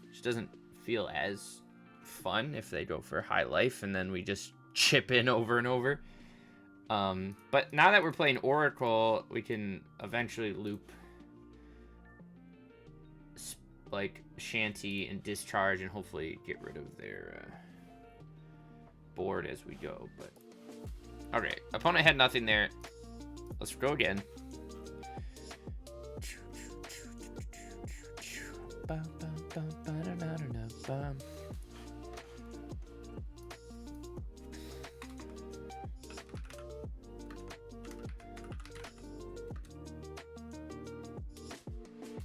Which doesn't feel as fun if they go for high life and then we just chip in over and over. But now that we're playing Oracle, we can eventually loop like Shanty and Discharge and hopefully get rid of their board as we go. But okay, opponent had nothing there. Let's go again.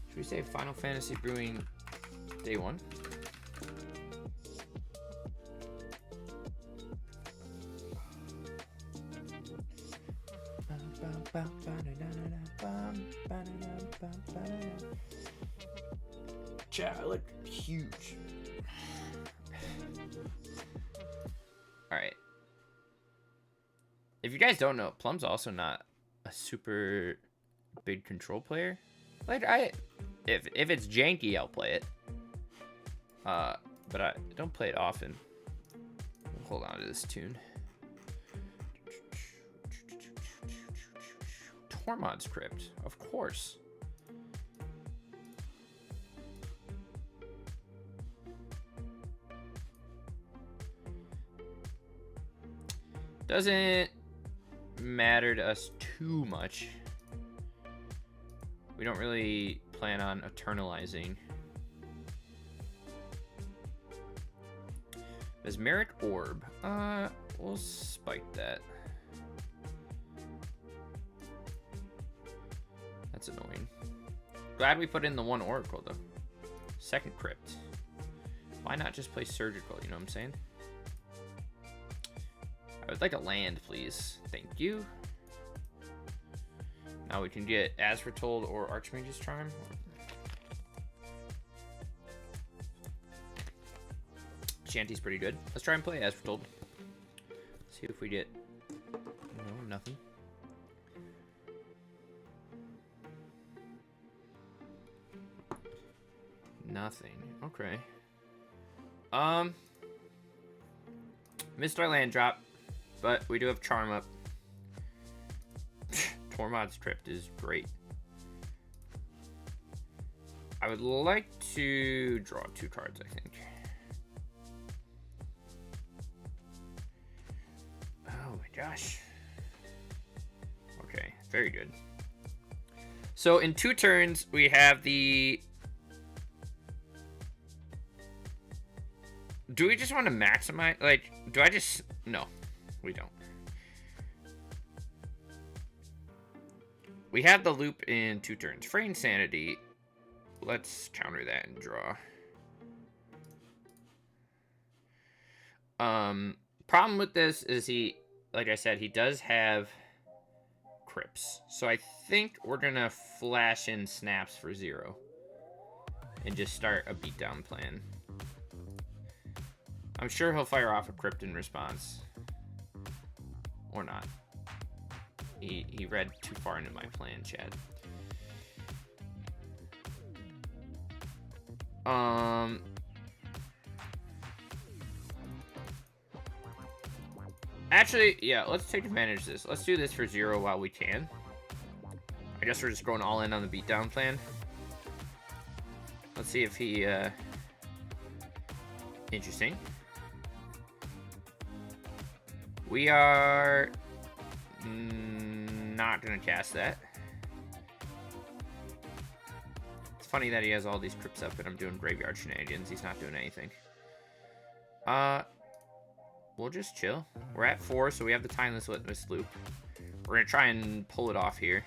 Should we say Final Fantasy Brewing Day 1? Chat, I look huge. Alright. If you guys don't know, Plum's also not a super big control player. Like, if it's janky, I'll play it. But I don't play it often. Hold on to this tune. Tormod's Crypt, of course. Doesn't matter to us too much. We don't really plan on eternalizing. Mesmeric Orb. We'll spike that. That's annoying. Glad we put in the one Oracle, though. Second Crypt. Why not just play Surgical, you know what I'm saying? I would like a land, please. Thank you. Now we can get As Foretold or Archmage's Charm. Shanty's pretty good. Let's try and play As Foretold. See if we get... No, nothing. Nothing. Okay. Missed our land drop, but we do have Charm up. Tormod's Crypt is great. I would like to draw 2 cards, I think. Oh my gosh. Okay, very good. So in 2 turns, we have the... Do we just want to maximize? Like, do I just... No, we don't. We have the loop in 2 turns. Free Insanity. Let's counter that and draw. Problem with this is he, like I said, he does have Crips. So I think we're going to flash in Snaps for 0. And just start a beatdown plan. I'm sure he'll fire off a Crypt in response. Or not. He read too far into my plan, Chad. Actually, yeah, let's take advantage of this. Let's do this for 0 while we can. I guess we're just going all in on the beatdown plan. Let's see if he, interesting. We are not gonna cast that. It's funny that he has all these crypts up and I'm doing graveyard shenanigans. He's not doing anything. We'll just chill. We're at 4, so we have the Timeless Witness loop. We're gonna try and pull it off here.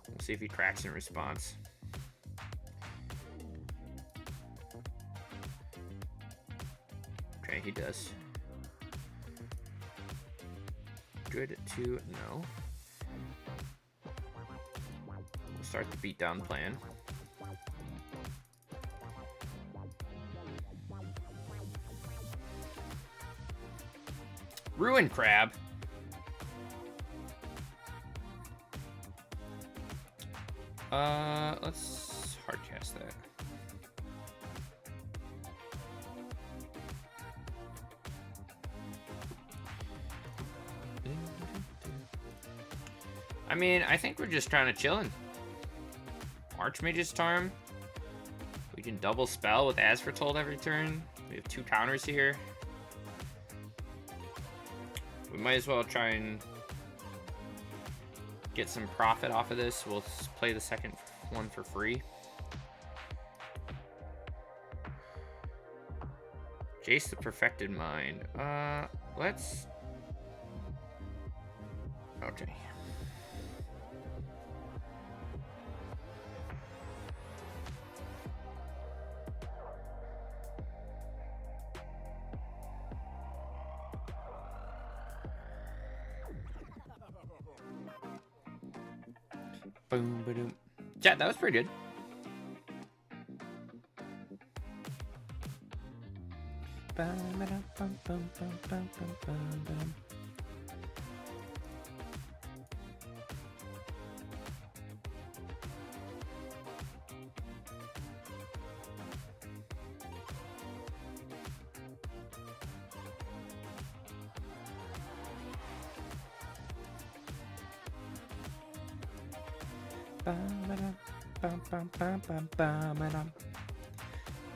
We'll see if he cracks in response. Okay, he does. Good to know. We'll start the beatdown plan. Ruin Crab. Let's hardcast that. I mean, I think we're just kind of chilling. Archmage's Charm. We can double spell with As Foretold every turn. We have 2 counters here. We might as well try and get some profit off of this. We'll play the second one for free. Jace the Perfected Mind. Let's... Okay. Boom, ba-doom. Yeah, that was pretty good.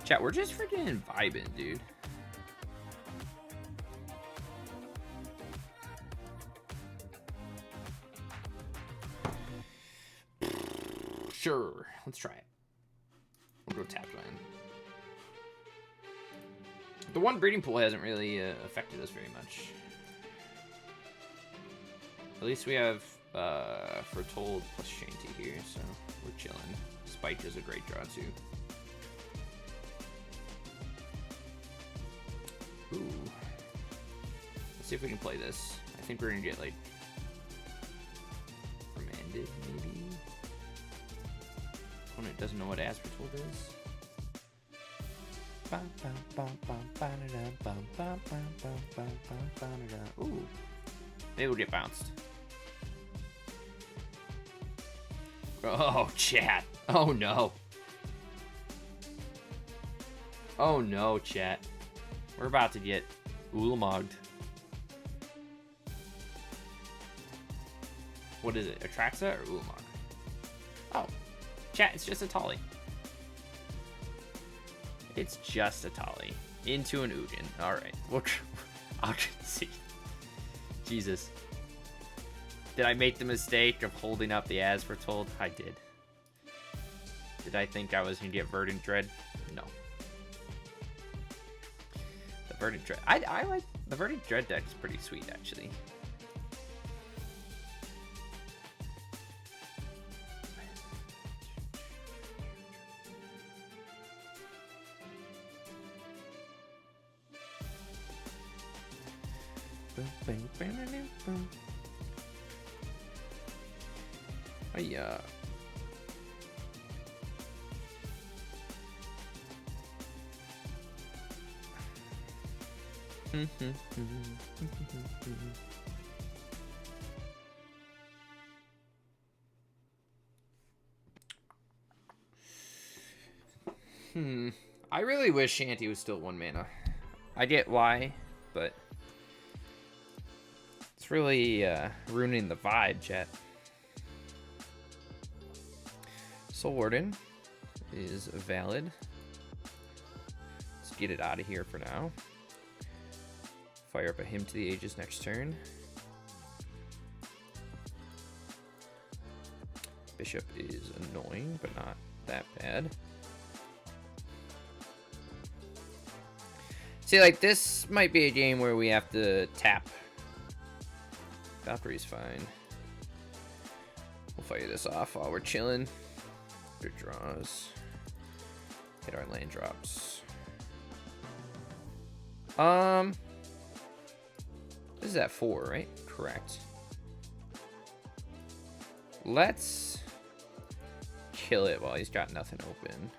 Chat, we're just freaking vibing, dude. Sure, let's try it. We'll go tap land. The one breeding pool hasn't really affected us very much. At least we have Foretold plus Shanty here, so we're chilling. Spike is a great draw too. Ooh. Let's see if we can play this. I think we're gonna get like remanded, maybe. Opponent doesn't know what As Foretold is. Ooh. Maybe we'll get bounced. Oh, chat. Oh, no. Oh, no, chat. We're about to get Ulamogged. What is it? Atraxa or Ulamog? Oh. Chat, it's just a Tolly. It's just a Tolly. Into an Ugin. Alright. I'll see. Jesus. Did I make the mistake of holding up the As We're Told? I did. Did I think I was going to get Verdant Dread? No. The Verdant Dread. I like the Verdant Dread deck is pretty sweet, actually. Oh yeah. I really wish Shanty was still 1 mana. I get why, but it's really ruining the vibe, chat. Soul Warden is valid. Let's get it out of here for now. Fire up a Hymn to the Ages next turn. Bishop is annoying, but not that bad. See, like, this might be a game where we have to tap. Valkyrie's fine. We'll fire this off while we're chilling. Good draws. Hit our land drops. This is at 4, right? Correct. Let's kill it while he's got nothing open.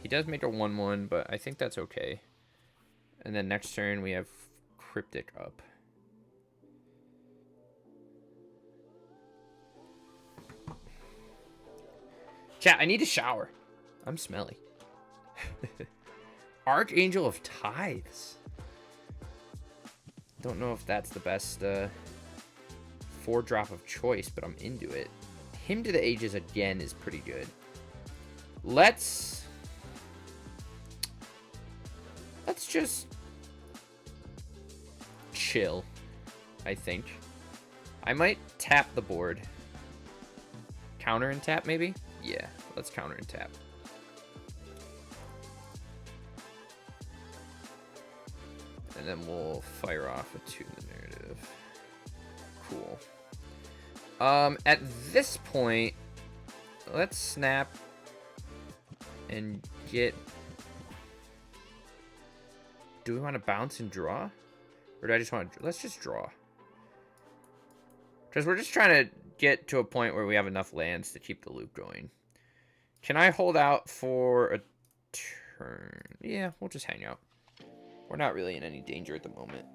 He does make a 1/1, but I think that's okay. And then next turn we have Cryptic up. Chat, I need to shower. I'm smelly. Archangel of Tithes. Don't know if that's the best 4-drop of choice, but I'm into it. Hymn to the Ages again is pretty good. Let's just chill, I think. I might tap the board. Counter and tap, maybe? Yeah, let's counter and tap. And then we'll fire off a 2 in the narrative. Cool. At this point, let's snap and get... Do we want to bounce and draw? Or do I just want to... Let's just draw. Because we're just trying to get to a point where we have enough lands to keep the loop going. Can I hold out for a turn? Yeah, we'll just hang out. We're not really in any danger at the moment.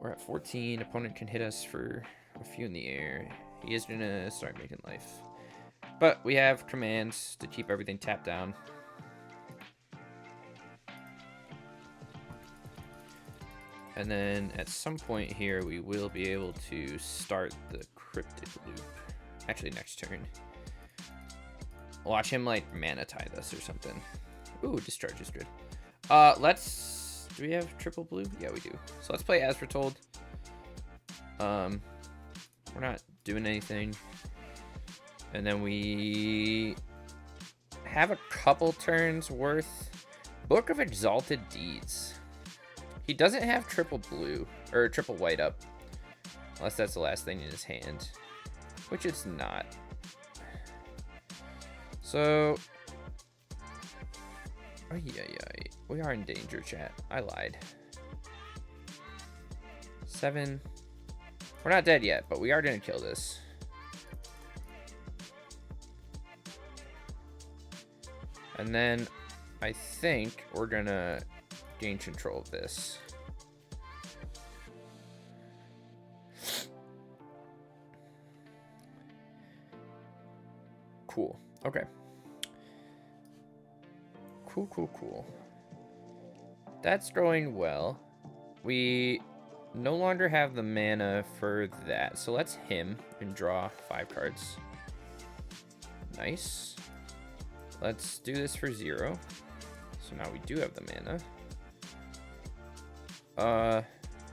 We're at 14. Opponent can hit us for a few in the air. He is going to start making life. But we have commands to keep everything tapped down. And then at some point here, we will be able to start the Cryptic loop. Actually, next turn. Watch him, like, mana tithe us or something. Ooh, Discharge is good. Let's... Do we have triple blue? Yeah, we do. So let's play As We're Told. We're not doing anything. And then we have a couple turns worth. Book of Exalted Deeds. He doesn't have triple blue, or triple white up. Unless that's the last thing in his hand. Which it's not. So... Oh, yeah. We are in danger, chat. I lied. 7. We're not dead yet, but we are going to kill this. And then I think we're going to gain control of this. Cool. Okay. Cool. that's going well. We no longer have the mana for that, so let's him and draw 5 cards. Nice. Let's do this for 0. So now we do have the mana.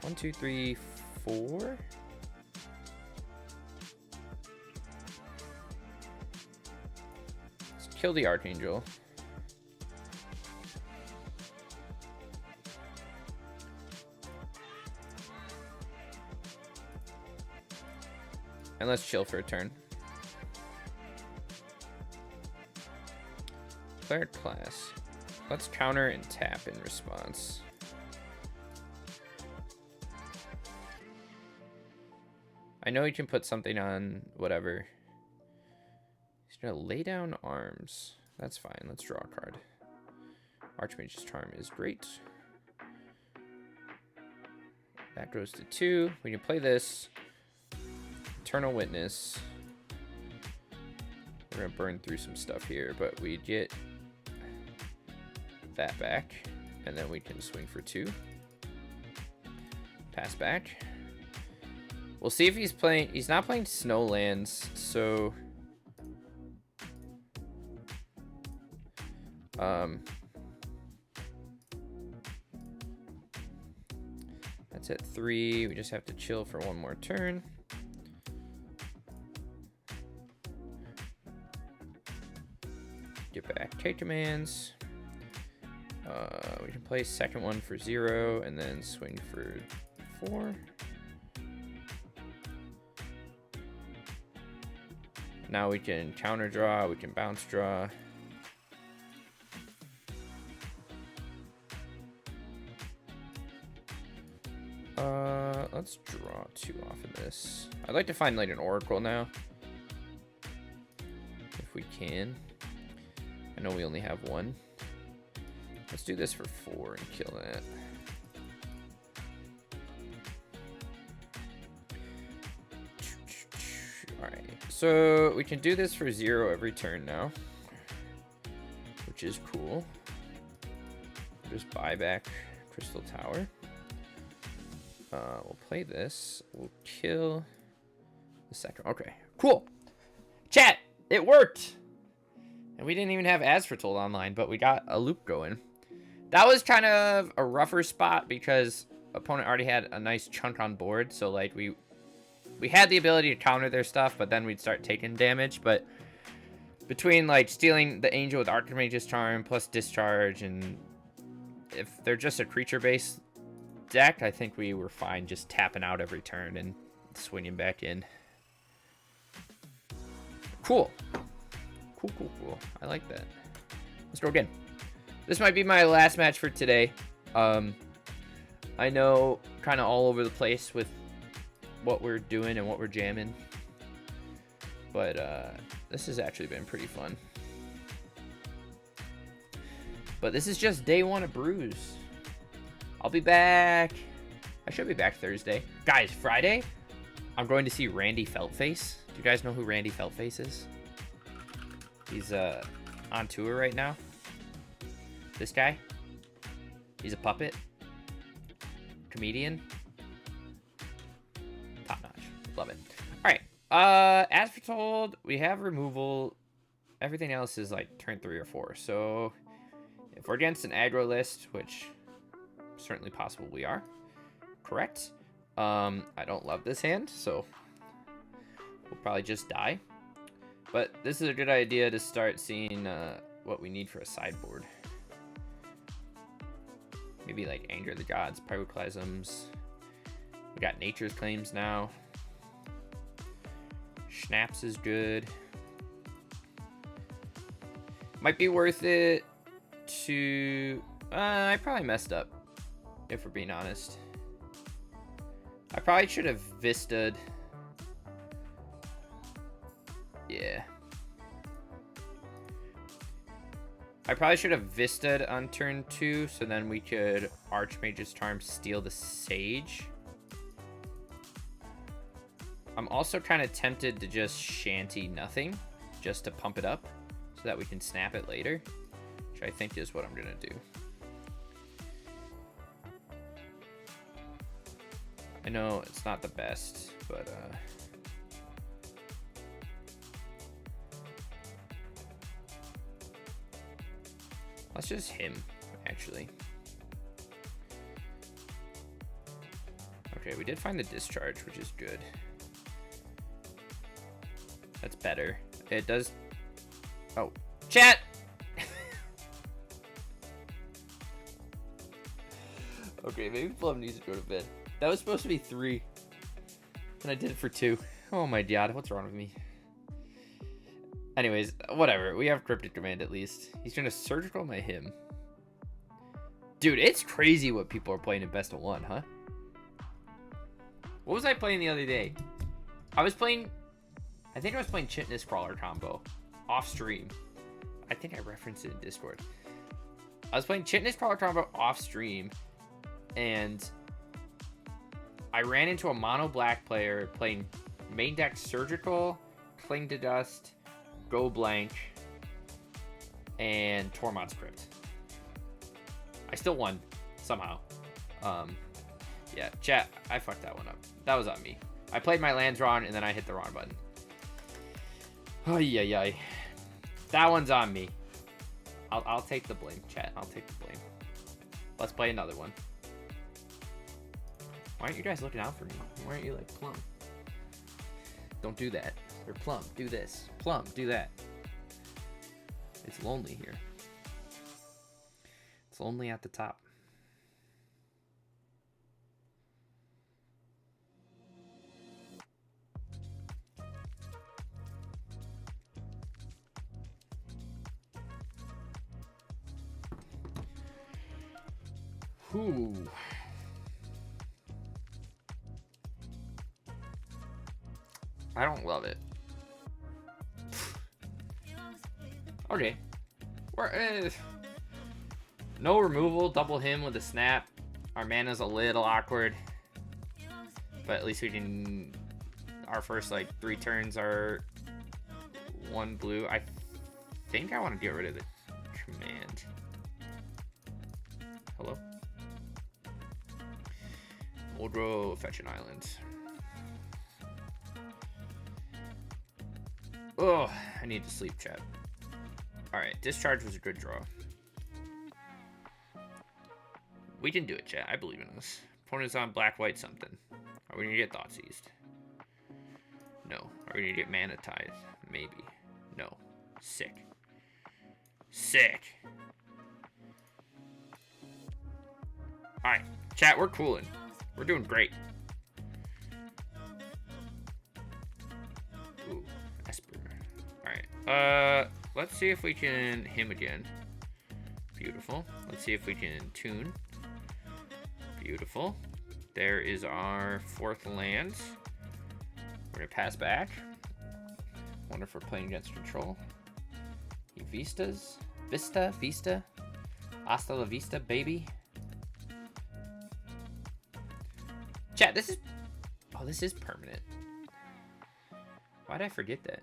1, 2, 3, 4. Let's kill the Archangel. And let's chill for a turn. Declared class. Let's counter and tap in response. I know he can put something on whatever. He's gonna lay down arms. That's fine. Let's draw a card. Archmage's Charm is great. That goes to 2. We can play this. Eternal Witness. We're gonna burn through some stuff here, but we get that back, and then we can swing for 2. Pass back. We'll see if he's playing. He's not playing Snowlands, so that's at 3. We just have to chill for 1 more turn. Get back take commands. We can play second one for 0 and then swing for 4. Now we can counter draw, we can bounce draw. Let's draw 2 off of this. I'd like to find like an Oracle now, if we can. I know we only have 1. Let's do this for 4 and kill that. Alright, so we can do this for 0 every turn now, which is cool. Just buy back Crystal Tower. We'll play this. We'll kill the second. Okay, cool. Chat, it worked! And we didn't even have As Foretold online, but we got a loop going. That was kind of a rougher spot because opponent already had a nice chunk on board. So like we had the ability to counter their stuff, but then we'd start taking damage. But between like stealing the Angel with Archmage's Charm plus Discharge, and if they're just a creature-based deck, I think we were fine just tapping out every turn and swinging back in. Cool. Cool. I like that. Let's go again. This might be my last match for today. I know kind of all over the place with what we're doing and what we're jamming, but this has actually been pretty fun. But this is just day 1 of Brews. I'll be back. I should be back Thursday. Guys, Friday, I'm going to see Randy Feltface. Do you guys know who Randy Feltface is? He's on tour right now. This guy. He's a puppet. Comedian. Top notch. Love it. Alright. As foretold, we have removal. Everything else is like turn 3 or 4. So if we're against an aggro list, which certainly possible we are. Correct. I don't love this hand, so we'll probably just die. But this is a good idea to start seeing what we need for a sideboard. Maybe like Anger of the Gods, Pyroclasms. We got Nature's Claims now. Schnapps is good. Might be worth it to... I probably messed up, if we're being honest. I probably should have Vista'd. Yeah. I probably should have Vista'd on turn 2, so then we could Archmage's Charm, steal the Sage. I'm also kind of tempted to just Shanty nothing, just to pump it up, so that we can snap it later, which I think is what I'm going to do. I know it's not the best, but let's just him, actually. Okay, we did find the discharge, which is good. That's better. It does... Oh, chat! Okay, maybe Plum needs to go to bed. That was supposed to be 3. And I did it for 2. Oh my god, what's wrong with me? Anyways, whatever. We have Cryptic Command at least. He's gonna surgical my him. Dude, it's crazy what people are playing in best of 1, huh? What was I playing the other day? I think I was playing Chitness Crawler combo off stream. I think I referenced it in Discord. I was playing Chitness Crawler combo off stream, and I ran into a mono black player playing main deck Surgical, Cling to Dust, Go Blank, and Tormod's Crypt. I still won somehow. Yeah, chat, I fucked that one up. That was on me. I played my lands wrong, and then I hit the wrong button. Oh, yeah. That one's on me. I'll take the blame, chat. I'll take the blame. Let's play another one. Why aren't you guys looking out for me? Why aren't you like, Plum? Don't do that. Or Plum, do this. Plum, do that. It's lonely here. It's lonely at the top. Ooh. I don't love it. Okay. We're, no removal, double him with a snap. Our mana's a little awkward. But at least we can... Our first, like, 3 turns are 1 blue. I think I want to get rid of the command. Hello? We'll go fetch an island. Oh, I need to sleep, chat. Alright, discharge was a good draw. We can do it, chat. I believe in us. Opponent's on black-white something. Are we gonna get thought seized? No. Are we gonna get mana tithe? Maybe. No. Sick. Sick. Alright, chat, we're cooling. We're doing great. Ooh, Esper. Alright, let's see if we can him again. Beautiful. Let's see if we can tune. Beautiful. There is our 4th land. We're gonna pass back. Wonder if we're playing against control. He Vistas. Vista. Hasta la vista, baby. Chat, this is... Oh, this is permanent. Why did I forget that?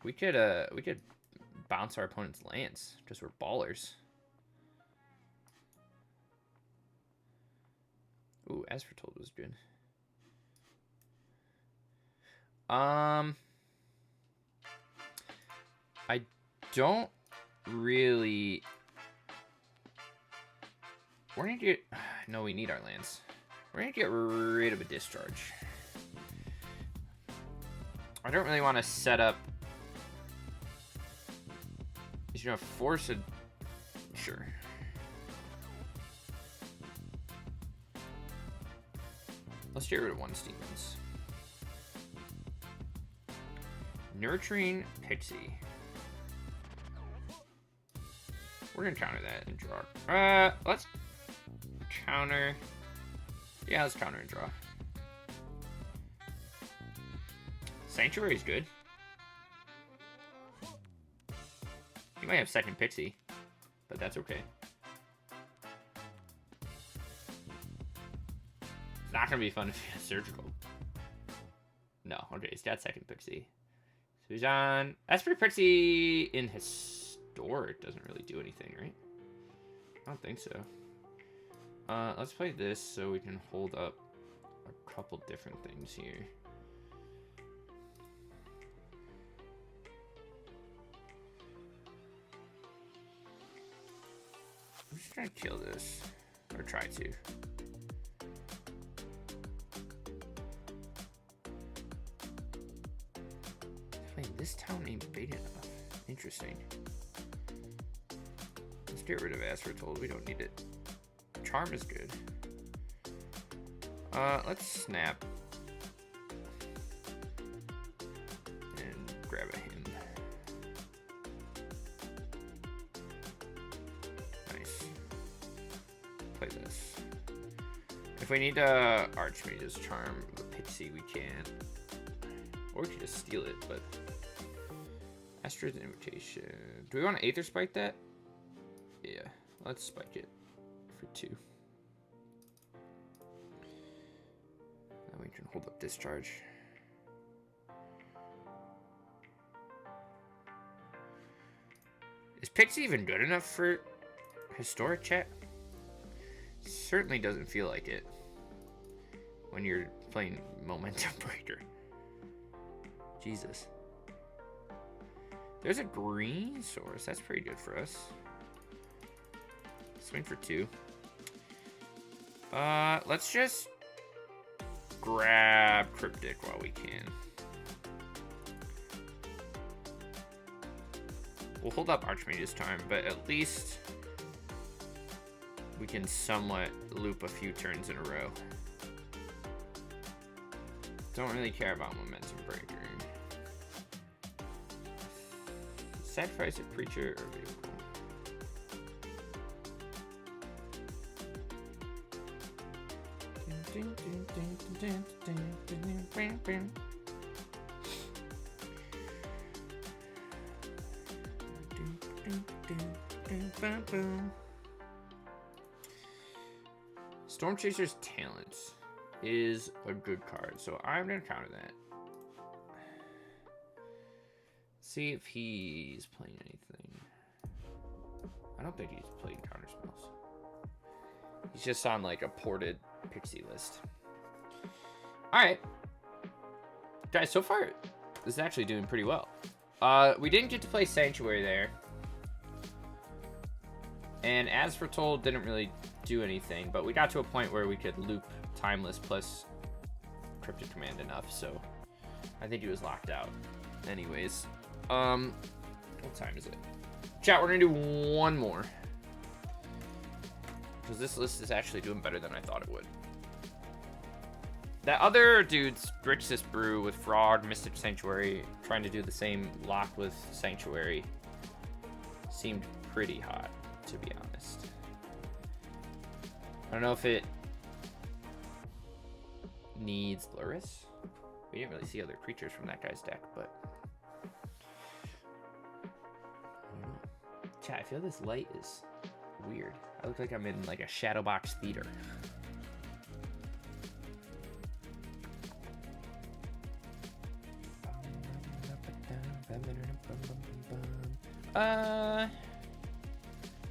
We could bounce our opponent's lands, because we're ballers. Ooh, as foretold was good. I don't really... We're gonna get... No, we need our lands. We're gonna get rid of a discharge. I don't really want to set up... He's gonna force a... Sure. Let's get rid of 1 Stevens. Nurturing Pixie. We're gonna counter that and draw. Let's counter. Yeah, let's counter and draw. Sanctuary is good. You might have 2nd Pixie, but that's okay. It's not gonna be fun if you have Surgical. No, okay, he's got 2nd Pixie. So he's on Esper Pixie in Historic doesn't really do anything, right? I don't think so. Let's play this so we can hold up a couple different things here. I'm just trying to kill this, or try to. Wait, this town ain't big enough. Interesting. Let's get rid of As Foretold. We don't need it. Charm is good. Let's snap. And grab a hymn. Nice. Play this. If we need Archmage's Charm, the Pixie, we can. Or we can just steal it, but... Astra's Invitation. Do we want to Aether Spike that? Yeah, let's spike it for 2. Now we can hold up Discharge. Is Pixie even good enough for Historic, chat? Certainly doesn't feel like it when you're playing Momentum Breaker. Jesus. There's a green source. That's pretty good for us. Swing for 2. Let's just grab Cryptic while we can. We'll hold up Archmage's Time, but at least we can somewhat loop a few turns in a row. Don't really care about Momentum Breaker. Sacrifice a creature or vehicle. Storm Chaser's Talents is a good card, so I'm gonna counter that. See if he's playing anything. I don't think he's playing counter spells. He's just on like a ported Pixie list. Alright. Guys, so far this is actually doing pretty well. We didn't get to play Sanctuary there. And As Foretold didn't really do anything, but we got to a point where we could loop Timeless plus Cryptic Command enough, so I think he was locked out. Anyways. What time is it? Chat, we're gonna do one more. Because this list is actually doing better than I thought it would. That other dude's Grixis Brew with Frog, Mystic Sanctuary, trying to do the same lock with Sanctuary, seemed pretty hot, to be honest. I don't know if it needs Luris. We didn't really see other creatures from that guy's deck, but... Chat, I feel this light is weird. I look like I'm in like a shadow box theater.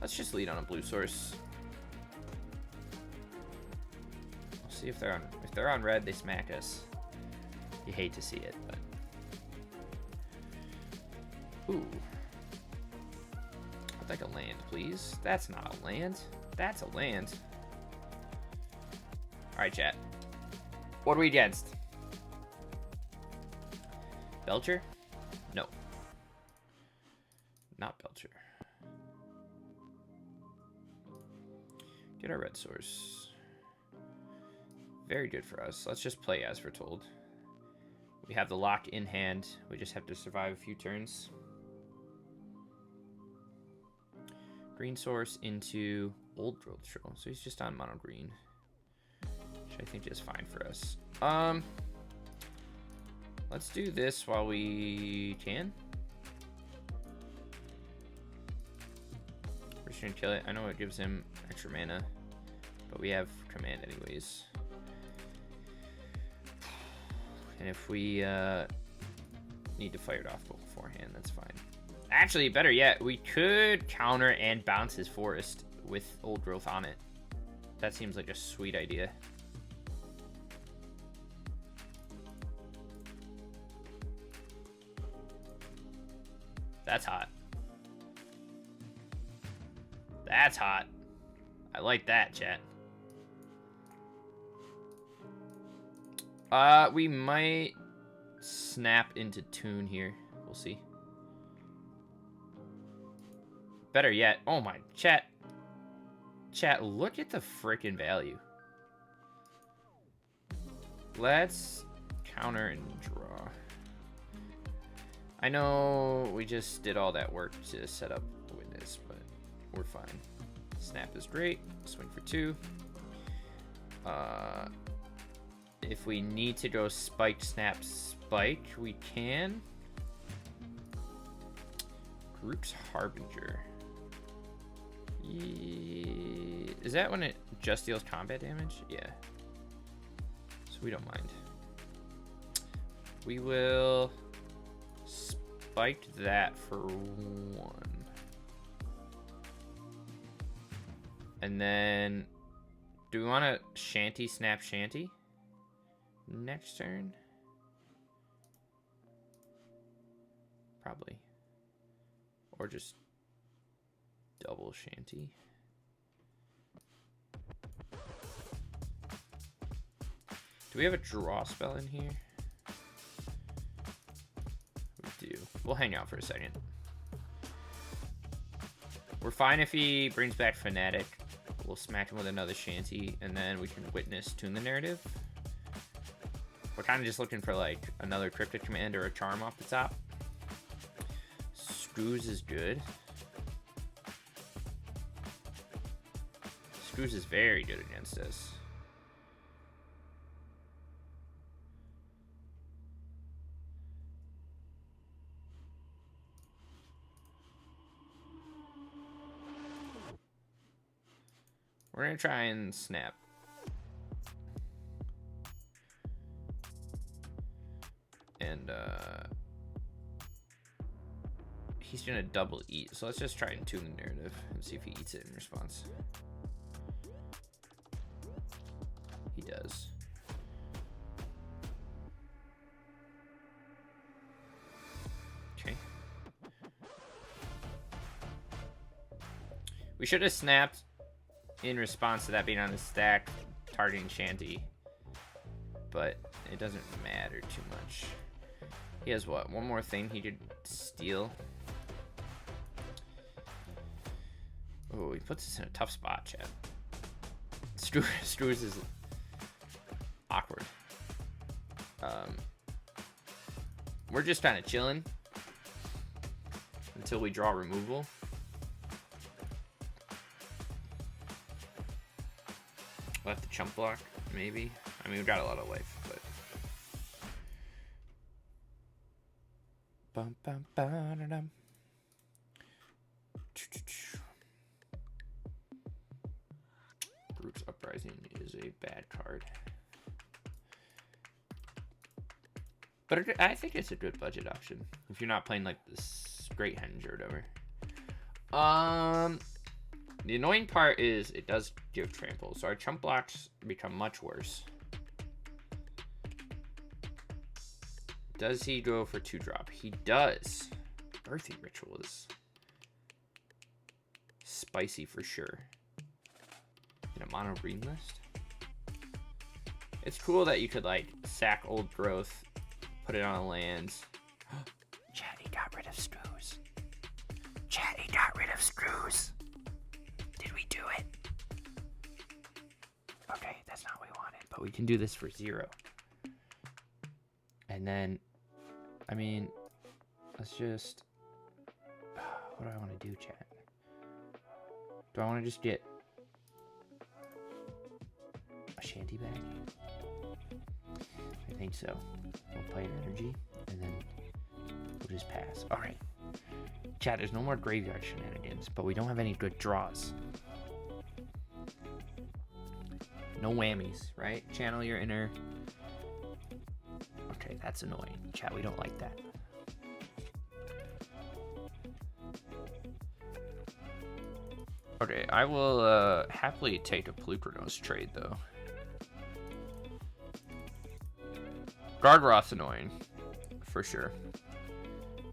Let's just lead on a blue source. We'll see if they're on red, they smack us. You hate to see it, but ooh. I'd like a land, please. That's not a land. That's a land. Alright, chat. What are we against? Belcher? No. Not Belcher. Get our red source. Very good for us. Let's just play As Foretold. We have the lock in hand. We just have to survive a few turns. Green source into Old Growth Troll. So he's just on mono green, which I think is fine for us. Let's do this while we can. We're just gonna kill it. I know it gives him extra mana, but we have command anyways. And if we need to fire it off beforehand, that's fine. Actually, better yet, we could counter and bounce his forest with Old Growth on it. That seems like a sweet idea. That's hot. That's hot. I like that, chat. We might snap into tune here. We'll see. Better yet. Oh my, chat. Chat, look at the frickin' value. Let's counter and draw. I know we just did all that work to set up the witness, but we're fine. Snap is great. Swing for 2. If we need to go spike, snap, spike, we can. Group's Harbinger. Is that when it just deals combat damage? Yeah. So we don't mind. We will spike that for 1. And then, do we want to shanty, snap, shanty? Next turn? Probably. Or just double shanty. Do we have a draw spell in here? We do. We'll hang out for a second. We're fine if he brings back Fanatic. We'll smack him with another shanty, and then we can witness tune the narrative. We're kind of just looking for like another cryptic command or a charm off the top. Screws is good. Screws is very good against us. We're gonna try and snap. And he's gonna double eat, so let's just try and tune the narrative and see if he eats it in response. He does. Okay. We should have snapped in response to that being on the stack, targeting Shanty, but it doesn't matter too much. He has what? One more thing he could steal. Oh, he puts us in a tough spot, chat. Screws is awkward. We're just kind of chilling until we draw removal. We'll have to chump block, maybe. I mean, we've got a lot of life, but. Bum, bum, ba-da-dum. Group's Uprising is a bad card. But I think it's a good budget option if you're not playing like this Great Henge or whatever. The annoying part is it does give trample, so our chump blocks become much worse. Does he go for 2-drop? He does. Birthing Ritual is spicy for sure. In a mono green list. It's cool that you could like sack Old Growth, put it on a lands. Chat, he got rid of Screws. Chat, he got rid of Screws. Did we do it? Okay, that's not what we wanted, but we can do this for 0. And then, I mean, let's just, what do I want to do, chat? Do I want to just get a Shanty bag? I think so. We'll play an energy, and then we'll just pass. All right. Chat, there's no more graveyard shenanigans, but we don't have any good draws. No whammies, right? Channel your inner. Okay, that's annoying. Chat, we don't like that. Okay, I will happily take a Plukernos trade, though. Gargroth's annoying, for sure.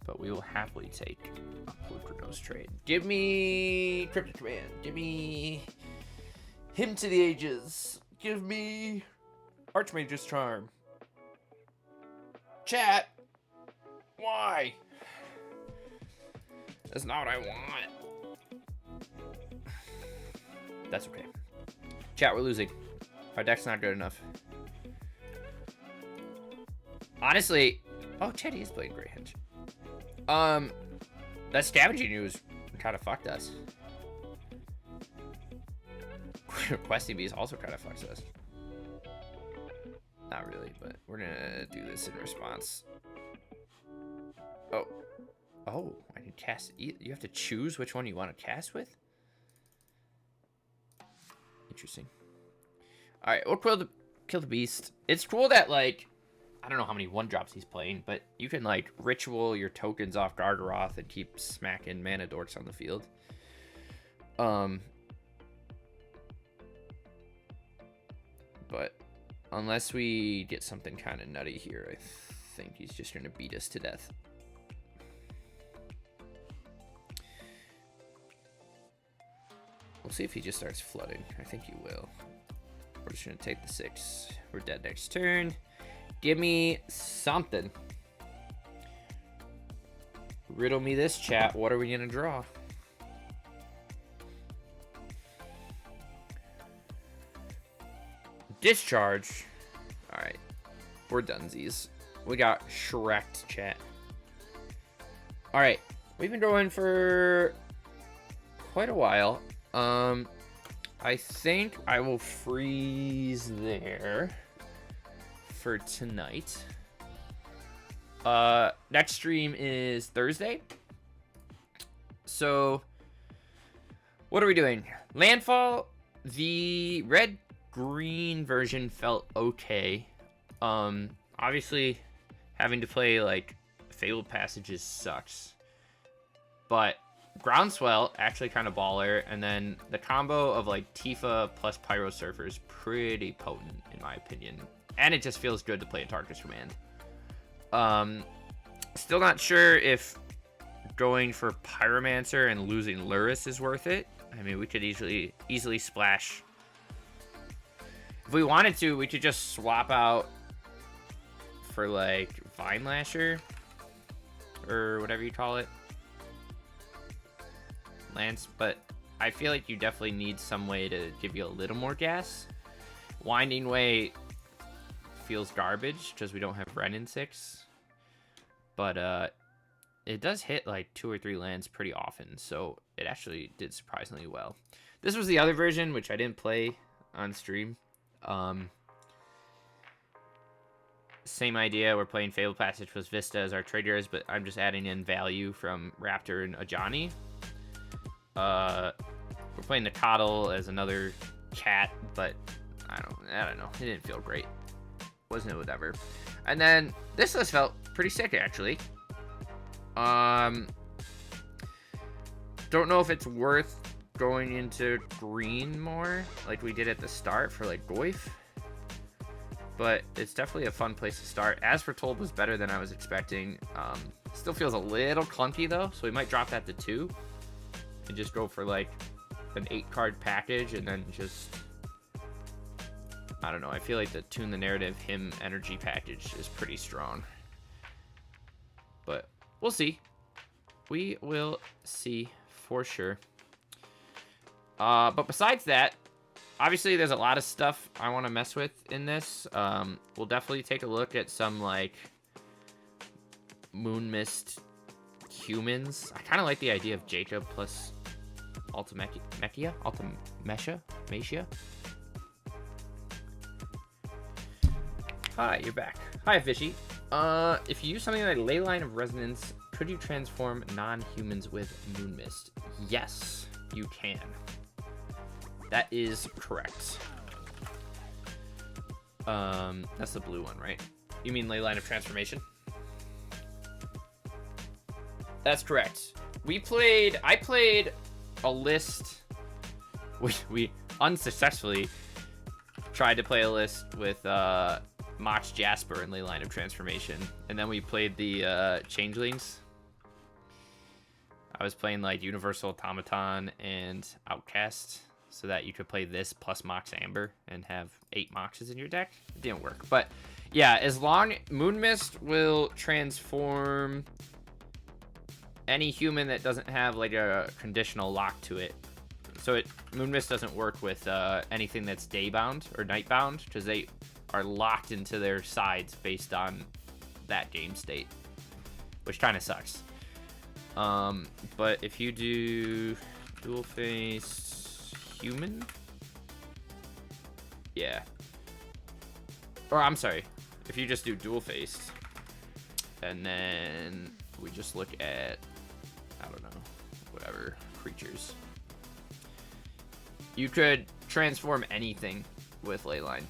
but we will happily take a Polychronos trade. Give me Cryptic Command. Give me Hymn to the Ages. Give me Archmage's Charm. Chat. Why? That's not what I want. That's okay. Chat, we're losing. Our deck's not good enough. Honestly, oh, Chetty is playing Grey Henge. That scavenging news kind of fucked us. Questing Bees also kind of fucks us. Not really, but we're gonna do this in response. Oh. Oh, I can cast. You have to choose which one you want to cast with? Interesting. Alright, we'll kill the beast. It's cool that, like, I don't know how many 1-drops he's playing, but you can, like, ritual your tokens off Gargaroth and keep smacking mana dorks on the field. But unless we get something kind of nutty here, I think he's just going to beat us to death. We'll see if he just starts flooding. I think he will. We're just going to take the 6. We're dead next turn. Give me something. Riddle me this, chat. What are we going to draw? Discharge. Alright. We're donesies. We got Shrek'd, chat. Alright. We've been going for quite a while. I think I will freeze there for tonight. Next stream is Thursday. So, what are we doing? Landfall, the red-green version felt okay. Obviously, having to play, like, Fabled Passages sucks. But Groundswell, actually kind of baller, and then the combo of, like, Tifa plus Pyro Surfer is pretty potent, in my opinion. And it just feels good to play a Tarkus Command. Still not sure if going for Pyromancer and losing Luris is worth it. I mean, we could easily splash. If we wanted to, we could just swap out for, like, Vine Lasher, or whatever you call it. Lance, but I feel like you definitely need some way to give you a little more gas. Winding Way feels garbage because we don't have Ren in 6, but it does hit like 2 or 3 lands pretty often, so it actually did surprisingly well. This was the other version, which I didn't play on stream. Same idea, we're playing Fabled Passage plus Vista as our triggers, but I'm just adding in value from Raptor and Ajani. We're playing the Coddle as another cat, but I don't know. It didn't feel great. Wasn't it? Whatever. And then this list felt pretty sick, actually. Don't know if it's worth going into green more, like we did at the start for like Goyf. But it's definitely a fun place to start. As Foretold was better than I was expecting. Still feels a little clunky though, so we might drop that to 2. And just go for like an 8-card package and then just, I don't know, I feel like the Tune the Narrative Hymn energy package is pretty strong. But we'll see. We will see for sure. But besides that, obviously there's a lot of stuff I want to mess with in this. We'll definitely take a look at some like Moon Mist humans. I kind of like the idea of Jacob plus Ultimechia? Machia? Hi, you're back. Hi, Fishy. If you use something like Leyline of Resonance, could you transform non-humans with Moon Mist? Yes, you can. That is correct. That's the blue one, right? You mean Leyline of Transformation? That's correct. I played a list. We unsuccessfully tried to play a list with Mach Jasper and Leyline of Transformation, and then we played the Changelings I was playing like Universal Automaton and Outcast so that you could play this plus Mox Amber and have 8 Moxes in your deck. It didn't work, but yeah, as long Moonmist will transform any human that doesn't have like a conditional lock to it. So Moonmist doesn't work with anything that's daybound or nightbound because they are locked into their sides based on that game state, which kind of sucks. But if you do dual face human, yeah. Or I'm sorry, if you just do dual face, and then we just look at, I don't know, whatever creatures. You could transform anything with Leyline.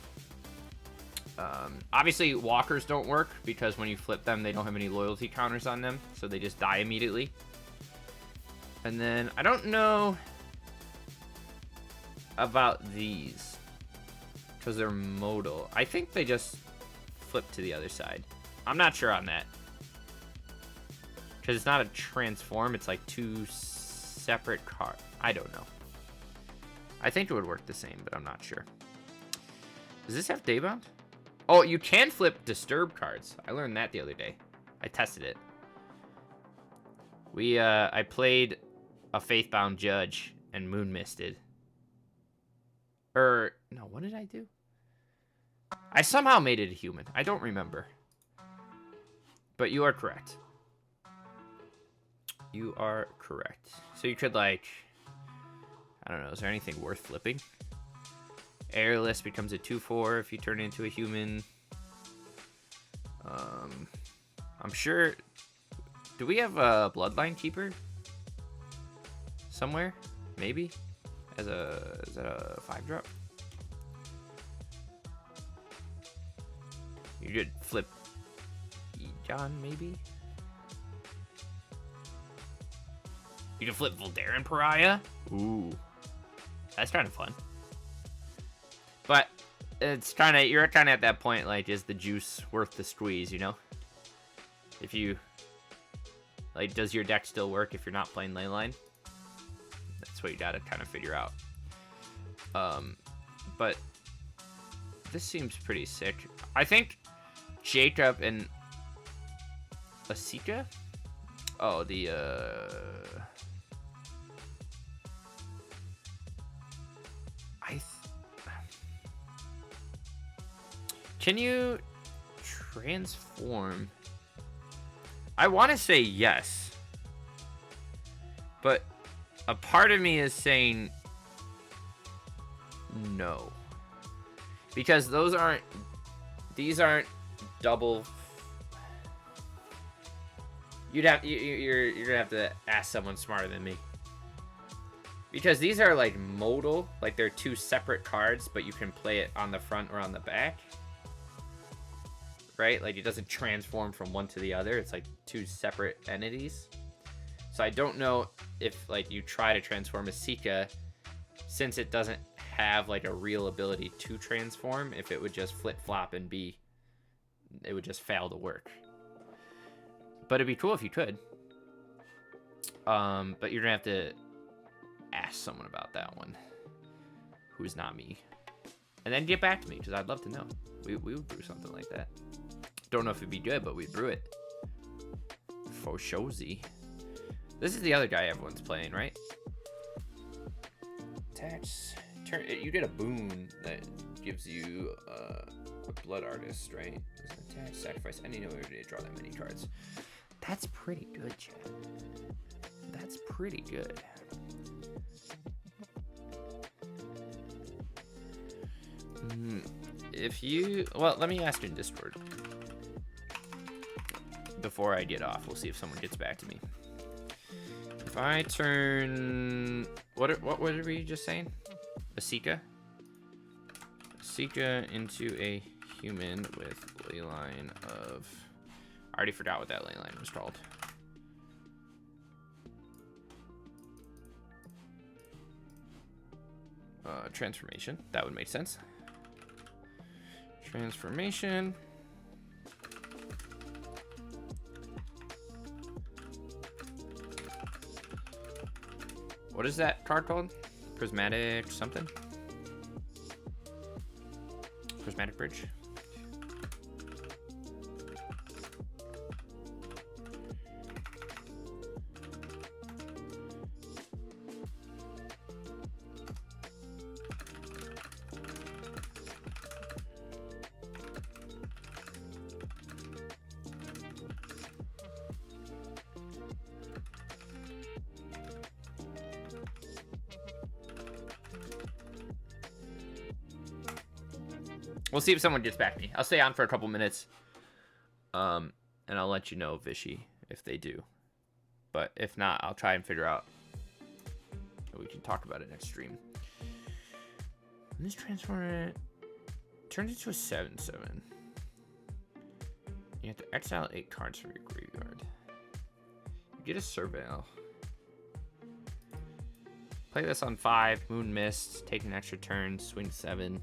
Obviously, walkers don't work because when you flip them, they don't have any loyalty counters on them, so they just die immediately. And then, I don't know about these because they're modal. I think they just flip to the other side. I'm not sure on that because it's not a transform, it's like 2 separate cards. I don't know. I think it would work the same, but I'm not sure. Does this have Daybound? Oh, you can flip Disturb cards. I learned that the other day. I tested it. I played a Faithbound Judge and Moon Misted. No, what did I do? I somehow made it a human. I don't remember. But you are correct. You are correct. So you could like, I don't know, is there anything worth flipping? Airless becomes a 2/4 if you turn it into a human. I'm sure. Do we have a Bloodline Keeper somewhere? Maybe. Is that a 5-drop? You could flip Ejon, maybe. You can flip Voldaren Pariah. Ooh, that's kind of fun. But it's kind of, you're kind of at that point, like, is the juice worth the squeeze, you know? If you, like, does your deck still work if you're not playing Leyline? That's what you gotta kind of figure out. But this seems pretty sick. I think Jacob and Asika? Oh, can you transform? I want to say yes, but a part of me is saying no, because these aren't double. You're gonna have to ask someone smarter than me, because these are like modal, like they're 2 separate cards, but you can play it on the front or on the back. Right? Like, it doesn't transform from one to the other. It's like 2 separate entities. So I don't know if, like, you try to transform a Sika, since it doesn't have, like, a real ability to transform, if it would just flip-flop and it would just fail to work. But it'd be cool if you could. But you're gonna have to ask someone about that one, who's not me. And then get back to me, because I'd love to know. We would brew something like that. Don't know if it'd be good, but we'd brew it. For showsy. This is the other guy everyone's playing, right? Attach. You get a boon that gives you a Blood Artist, right? Attach, sacrifice any no ability to draw that many cards. That's pretty good, Chad. That's pretty good. Well, let me ask you in Discord before I get off. We'll see if someone gets back to me. If I turn, what were we just saying? Asika into a human with Leyline of, I already forgot what that Leyline was called. Transformation. That would make sense. Transformation. What is that card called? Prismatic something? Prismatic Bridge. We'll see if someone gets back to me. I'll stay on for a couple minutes. And I'll let you know, Vishy, if they do. But if not, I'll try and figure out. We can talk about it next stream. When this transformer turns into a 7/7. You have to exile 8 cards from your graveyard. You get a Surveil. Play this on 5, Moon Mist, take an extra turn, swing 7.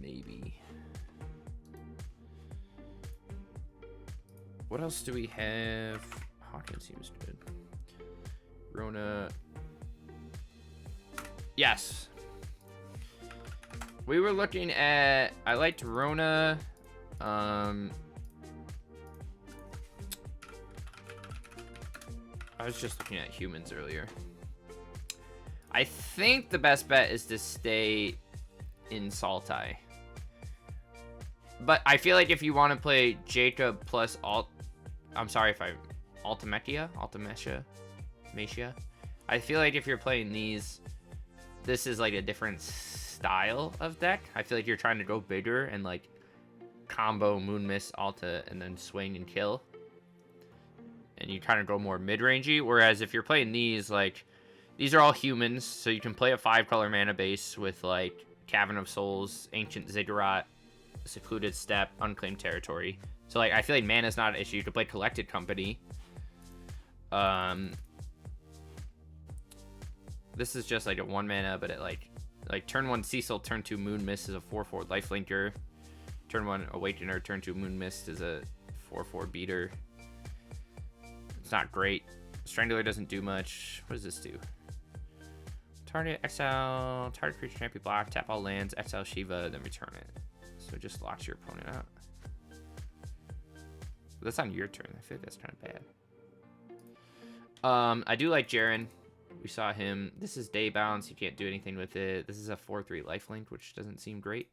Maybe. What else do we have? Hawkins seems good. Rona. Yes. We were looking at... I liked Rona. I was just looking at humans earlier. I think the best bet is to stay in Sultai. But I feel like if you want to play Jacob plus I'm sorry if I... Ultimecia? I feel like if you're playing these, this is like a different style of deck. I feel like you're trying to go bigger and like combo Moon Mist, Alta, and then swing and kill. And you kind of go more mid-rangey. Whereas if you're playing these, like, these are all humans, so you can play a 5-color mana base with like Cavern of Souls, Ancient Ziggurat, Secluded Steppe, Unclaimed Territory. So like I feel like mana's not an issue. You could play Collected Company. This is just like a 1 mana, but it like turn 1 Cecil, turn 2 Moon Mist is a 4/4 lifelinker. Turn 1 Awakener, turn 2 Moon Mist is a 4/4 beater. It's not great. Strangler doesn't do much. What does this do? Target, exile, target creature can't be blocked, tap all lands, exile Shiva, then return it. So it just locks your opponent out. But that's on your turn. I feel like that's kind of bad. I do like Jaren. We saw him. This is day bounce. You can't do anything with it. This is a 4/3 lifelink, which doesn't seem great.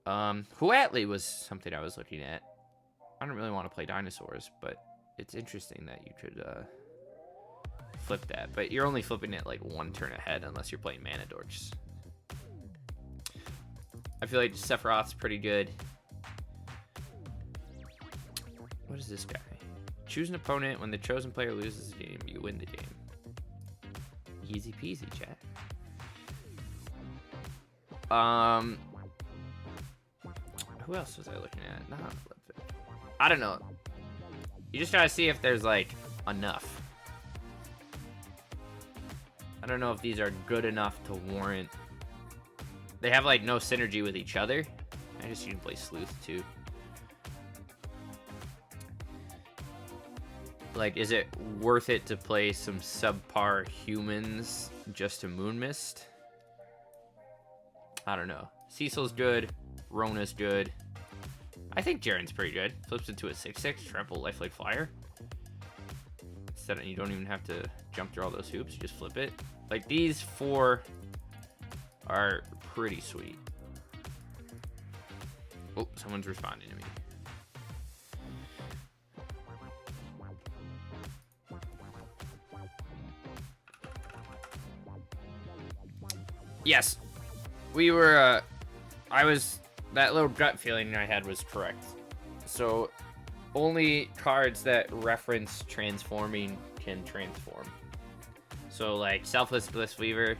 Huatli was something I was looking at. I don't really want to play dinosaurs, but it's interesting that you could flip that. But you're only flipping it like 1 turn ahead unless you're playing Mana Dorks. I feel like Sephiroth's pretty good. What is this guy? Choose an opponent. When the chosen player loses the game, you win the game. Easy peasy, chat. Who else was I looking at? Nah, I don't know. You just gotta see if there's like enough. I don't know if these are good enough to warrant. They have like no synergy with each other. I guess you can play Sleuth too. Like, is it worth it to play some subpar humans just to Moon Mist? I don't know. Cecil's good. Rona's good. I think Jaren's pretty good. Flips into a 6/6, trample lifelink flyer. Instead of, you don't even have to jump through all those hoops. You just flip it. Like, these 4 are pretty sweet. Oh, someone's responding to me. Yes, we were, that little gut feeling I had was correct. So, only cards that reference transforming can transform. So, like, Selfless Bliss Weaver,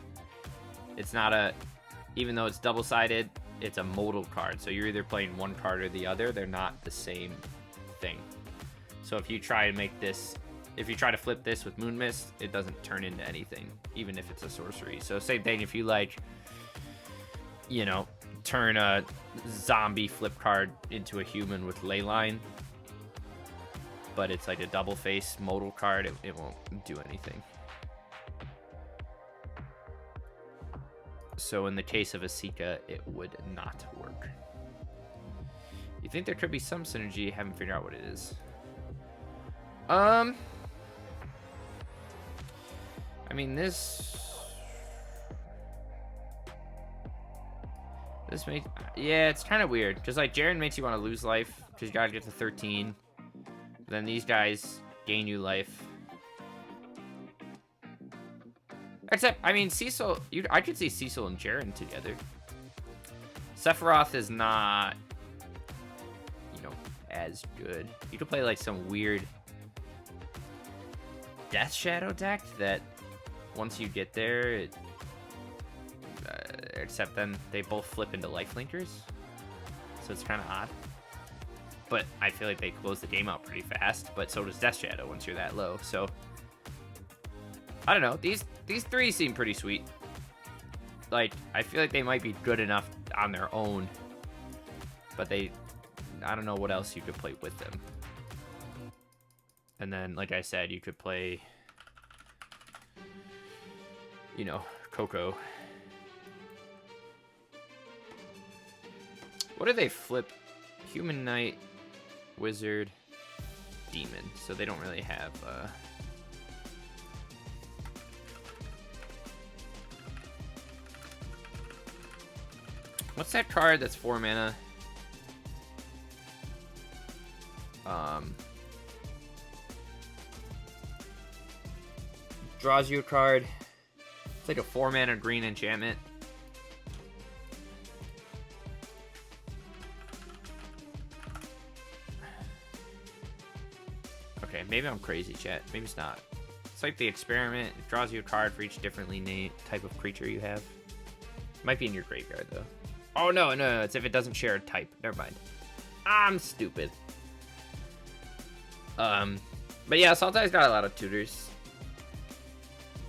it's not even though it's double-sided, it's a modal card. So you're either playing one card or the other. They're not the same thing. So if you try to make this, if you try to flip this with Moon Mist, it doesn't turn into anything, even if it's a sorcery. So same thing if you, like, you know, turn a zombie flip card into a human with Leyline. but it's like a double face modal card, it won't do anything. So in the case of Asika, it would not work. You think there could be some synergy, haven't figured out what it is. I mean, this makes, yeah, it's kind of weird, because like Jaren makes you want to lose life because you gotta get to 13. Then these guys gain you life. Except, I mean, Cecil, I could see Cecil and Jaren together. Sephiroth is not, you know, as good. You could play like some weird Death Shadow deck that once you get there, except then they both flip into life linkers. So it's kind of odd. But I feel like they close the game out pretty fast, but so does Death Shadow once you're that low. So I don't know. These three seem pretty sweet. Like, I feel like they might be good enough on their own, but I don't know what else you could play with them. And then, like I said, you could play, you know, Coco. What do they flip? Human Knight, Wizard, Demon. So they don't really have, what's that card that's 4 mana? Draws you a card. It's like a 4 mana green enchantment. Okay, maybe I'm crazy, chat. Maybe it's not. It's like the experiment. It draws you a card for each differently named type of creature you have. Might be in your graveyard, though. Oh, no. It's if it doesn't share a type. Never mind. I'm stupid. But yeah, Sultai's got a lot of tutors.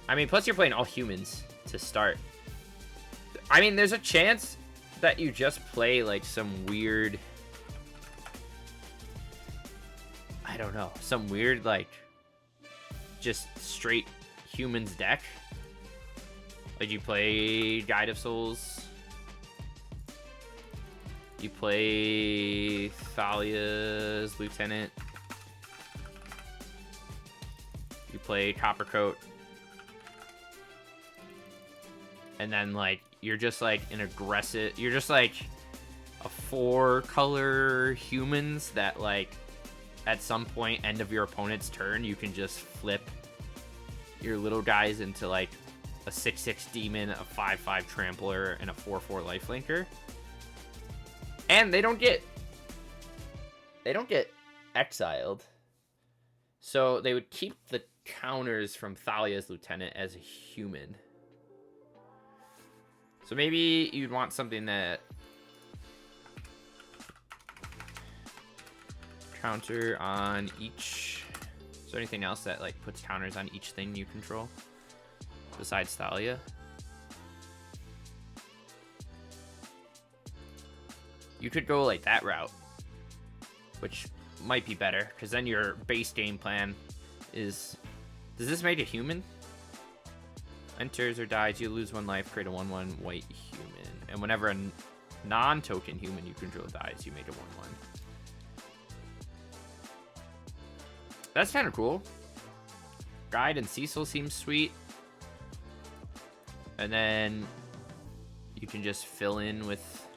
I mean, plus you're playing all humans to start. I mean, there's a chance that you just play, like, some weird... I don't know. Some weird, like, just straight humans deck. Like, you play Guide of Souls. You play Thalia's Lieutenant. You play Coppercoat. And then, like, you're just, like, an aggressive... You're just, like, a 4-color humans that, like, at some point, end of your opponent's turn, you can just flip your little guys into, like, a 6/6 demon, a 5/5 trampler, and a 4/4 lifelinker. And they don't get exiled. So they would keep the counters from Thalia's Lieutenant as a human. So maybe you'd want something that counter on each. Is there anything else that like puts counters on each thing you control besides Thalia? You could go like that route, which might be better because then your base game plan is, does this make a human? Enters or dies, you lose 1 life, create a 1/1 white human. And whenever a non-token human you control dies, you make a 1/1. That's kind of cool. Guide and Cecil seems sweet. And then you can just fill in with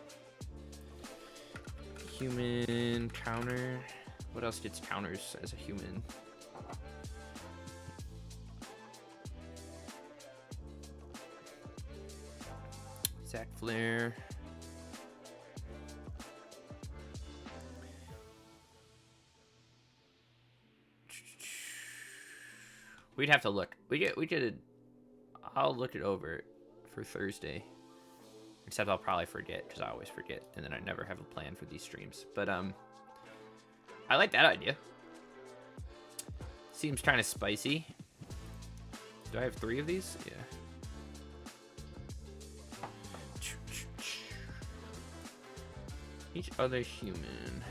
human counter. What else gets counters as a human? Zac Flare. We'd have to look. I'll look it over for Thursday. Except I'll probably forget, because I always forget, and then I never have a plan for these streams. But I like that idea. Seems kind of spicy. Do I have 3 of these? Yeah. Each other human.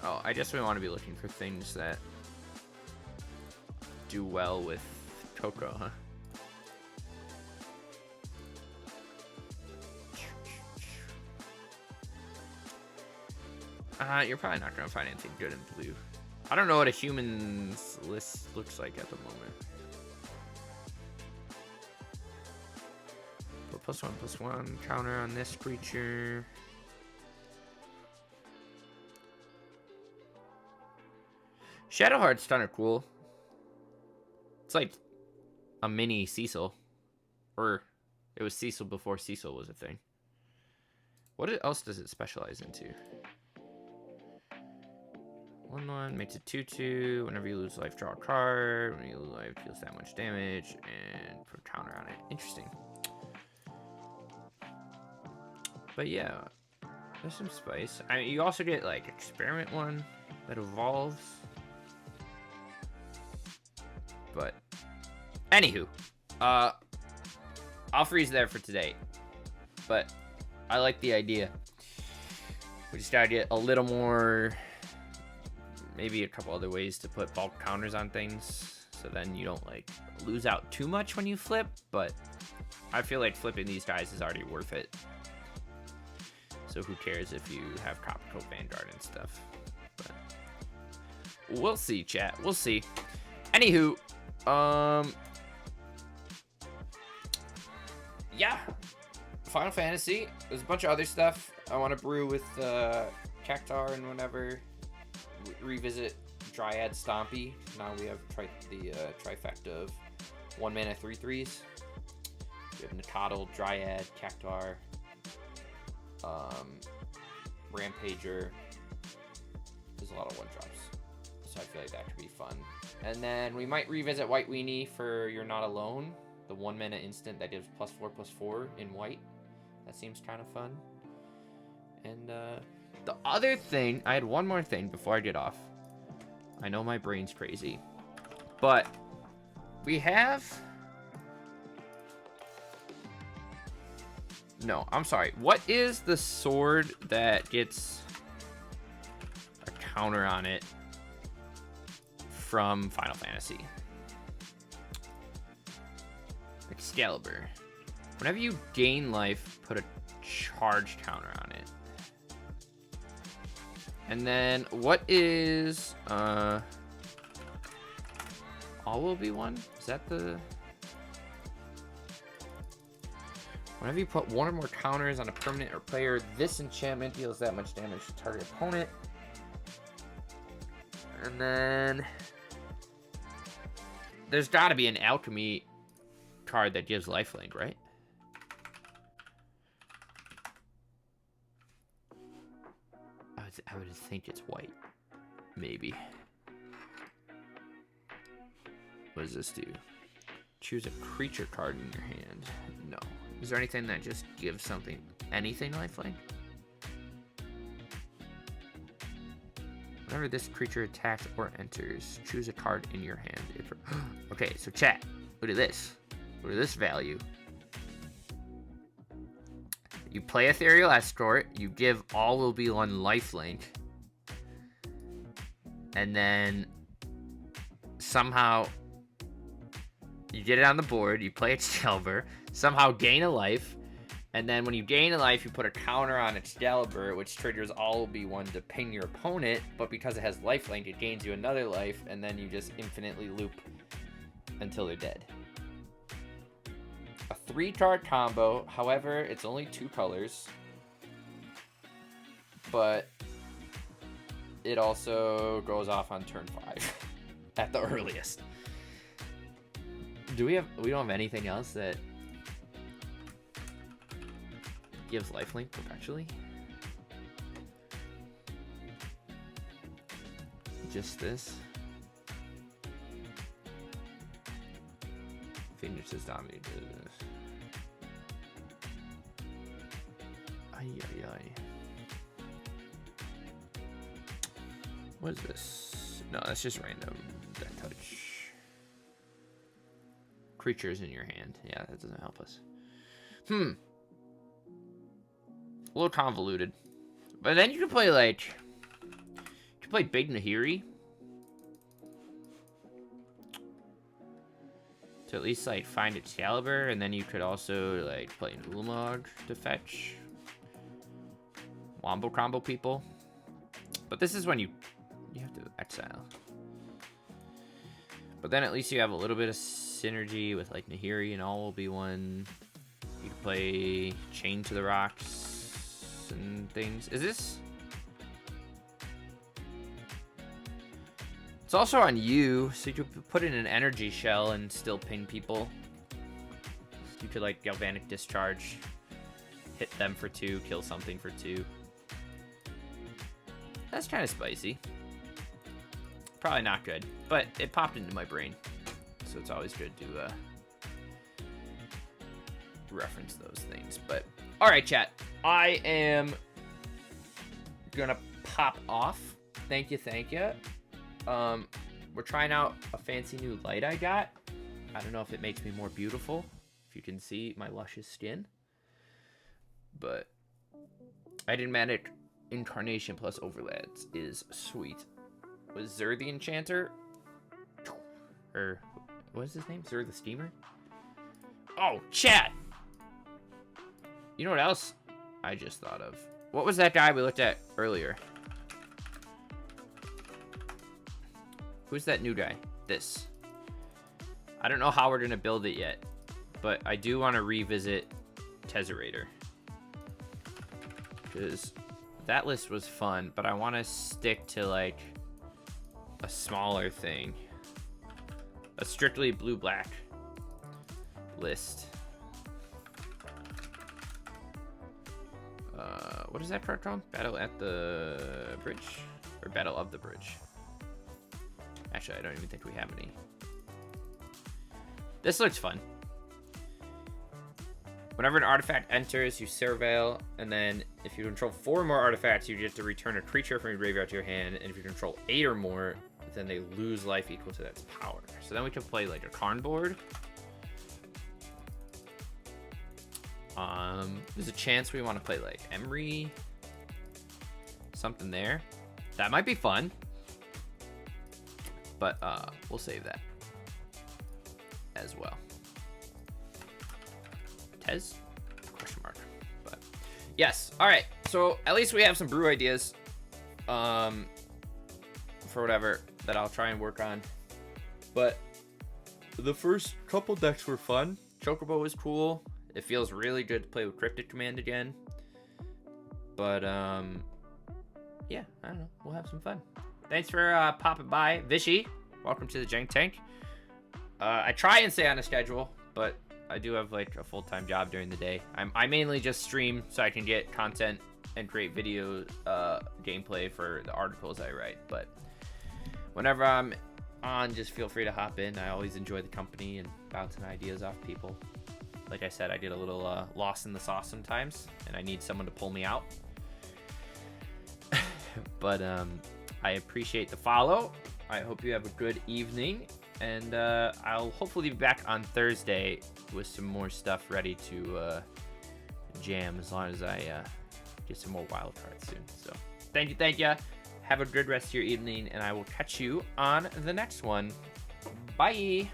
Oh, I guess we want to be looking for things that do well with Coco, huh? You're probably not going to find anything good in blue. I don't know what a human's list looks like at the moment. But +1/+1 counter on this creature. Shadowheart's kind of cool. It's like a mini Cecil. Or it was Cecil before Cecil was a thing. What else does it specialize into? 1/1 makes it 2/2. Whenever you lose life, draw a card. When you lose life, deals that much damage and put a counter on it. Interesting. But yeah, there's some spice. I mean, you also get like experiment one that evolves. But anywho, I'll freeze there for today. But I like the idea. We just gotta get a little more, maybe a couple other ways to put bulk counters on things, so then you don't like lose out too much when you flip. But I feel like flipping these guys is already worth it. So who cares if you have Coppercoat Vanguard and stuff? But we'll see, chat. We'll see. Anywho, yeah. Final Fantasy. There's a bunch of other stuff I want to brew with Cactar and whenever. Revisit Dryad Stompy. Now we have the trifecta of 1-mana 3/3s. We have Nicodle, Dryad, Cactar, Rampager. There's a lot of 1-drops, so I feel like that could be fun. And then we might revisit White Weenie for You're Not Alone, the 1-mana instant that gives +4/+4 in white. That seems kind of fun. And the other thing, I had one more thing before I get off. I know my brain's crazy, but we have... No, I'm sorry. What is the sword that gets a counter on it from Final Fantasy? Excalibur. Whenever you gain life, put a charge counter on it. And then what is all will be one? Is that the... Whenever you put one or more counters on a permanent or player, this enchantment deals that much damage to target opponent. And then there's got to be an alchemy card that gives lifelink, right? I would think it's white. Maybe. What does this do? Choose a creature card in your hand. No. Is there anything that just gives something, anything lifelink? Whenever this creature attacks or enters, choose a card in your hand. Okay, so chat, look at this. Look at this value. You play Ethereal Escort, you give all will be one lifelink, and then somehow you get it on the board, you play Excalibur, somehow gain a life, and then when you gain a life, you put a counter on Excalibur, which triggers all will be one to ping your opponent, but because it has lifelink, it gains you another life, and then you just infinitely loop until they're dead. A 3-card combo, however, it's only 2 colors, but it also goes off on turn 5 at the earliest. We don't have anything else that gives lifelink perpetually? Just this? Phoenix is dominated. Ay. What is this? No, that's just random. That touch. Creatures in your hand. Yeah, that doesn't help us. A little convoluted. But then you can play like... could play Big Nahiri. To at least, like, find Excalibur, and then you could also, like, play Ulamog to fetch Wombo Combo people. But this is when you have to exile. But then at least you have a little bit of synergy with, like, Nahiri and all will be one. You can play Chain to the Rocks and things. Is this? It's also on you, so you could put in an energy shell and still ping people. So you could, like, Galvanic Discharge, hit them for 2, kill something for 2. That's kind of spicy. Probably not good, but it popped into my brain. So it's always good to reference those things. But, alright, chat. I am gonna pop off. Thank you, thank you. We're trying out a fancy new light I got. I don't know if it makes me more beautiful, if you can see my luscious skin. But Enigmatic Incarnation plus Overlads is sweet. Was Zur the Enchanter? Or, what is his name? Zur the Steamer? Oh, chat! You know what else I just thought of? What was that guy we looked at earlier? Who's that new guy? This. I don't know how we're going to build it yet, but I do want to revisit Tezzerator. Because that list was fun, but I want to stick to, like, a smaller thing. A strictly blue-black list. What is that card called? Battle at the Bridge? Or Battle of the Bridge? Actually, I don't even think we have any. This looks fun. Whenever an artifact enters, you surveil, and then if you control 4 more artifacts, you get to return a creature from your graveyard to your hand, and if you control 8 or more, then they lose life equal to that power. So then we can play like a Karn board. There's a chance we want to play like Emery. Something there. That might be fun. But we'll save that as well. Tez? Question mark. But yes. All right. So at least we have some brew ideas. For whatever that I'll try and work on. But the first couple decks were fun. Chocobo was cool. It feels really good to play with Cryptic Command again. But yeah, I don't know. We'll have some fun. Thanks for popping by. Vishy, welcome to the Jank Tank. I try and stay on a schedule, but I do have like a full-time job during the day. I mainly just stream so I can get content and create video gameplay for the articles I write. But whenever I'm on, just feel free to hop in. I always enjoy the company and bouncing ideas off people. Like I said, I get a little lost in the sauce sometimes, and I need someone to pull me out. But I appreciate the follow. I hope you have a good evening, and I'll hopefully be back on Thursday with some more stuff ready to jam, as long as I get some more wild cards soon. So thank you. Have a good rest of your evening, and I will catch you on the next one. Bye.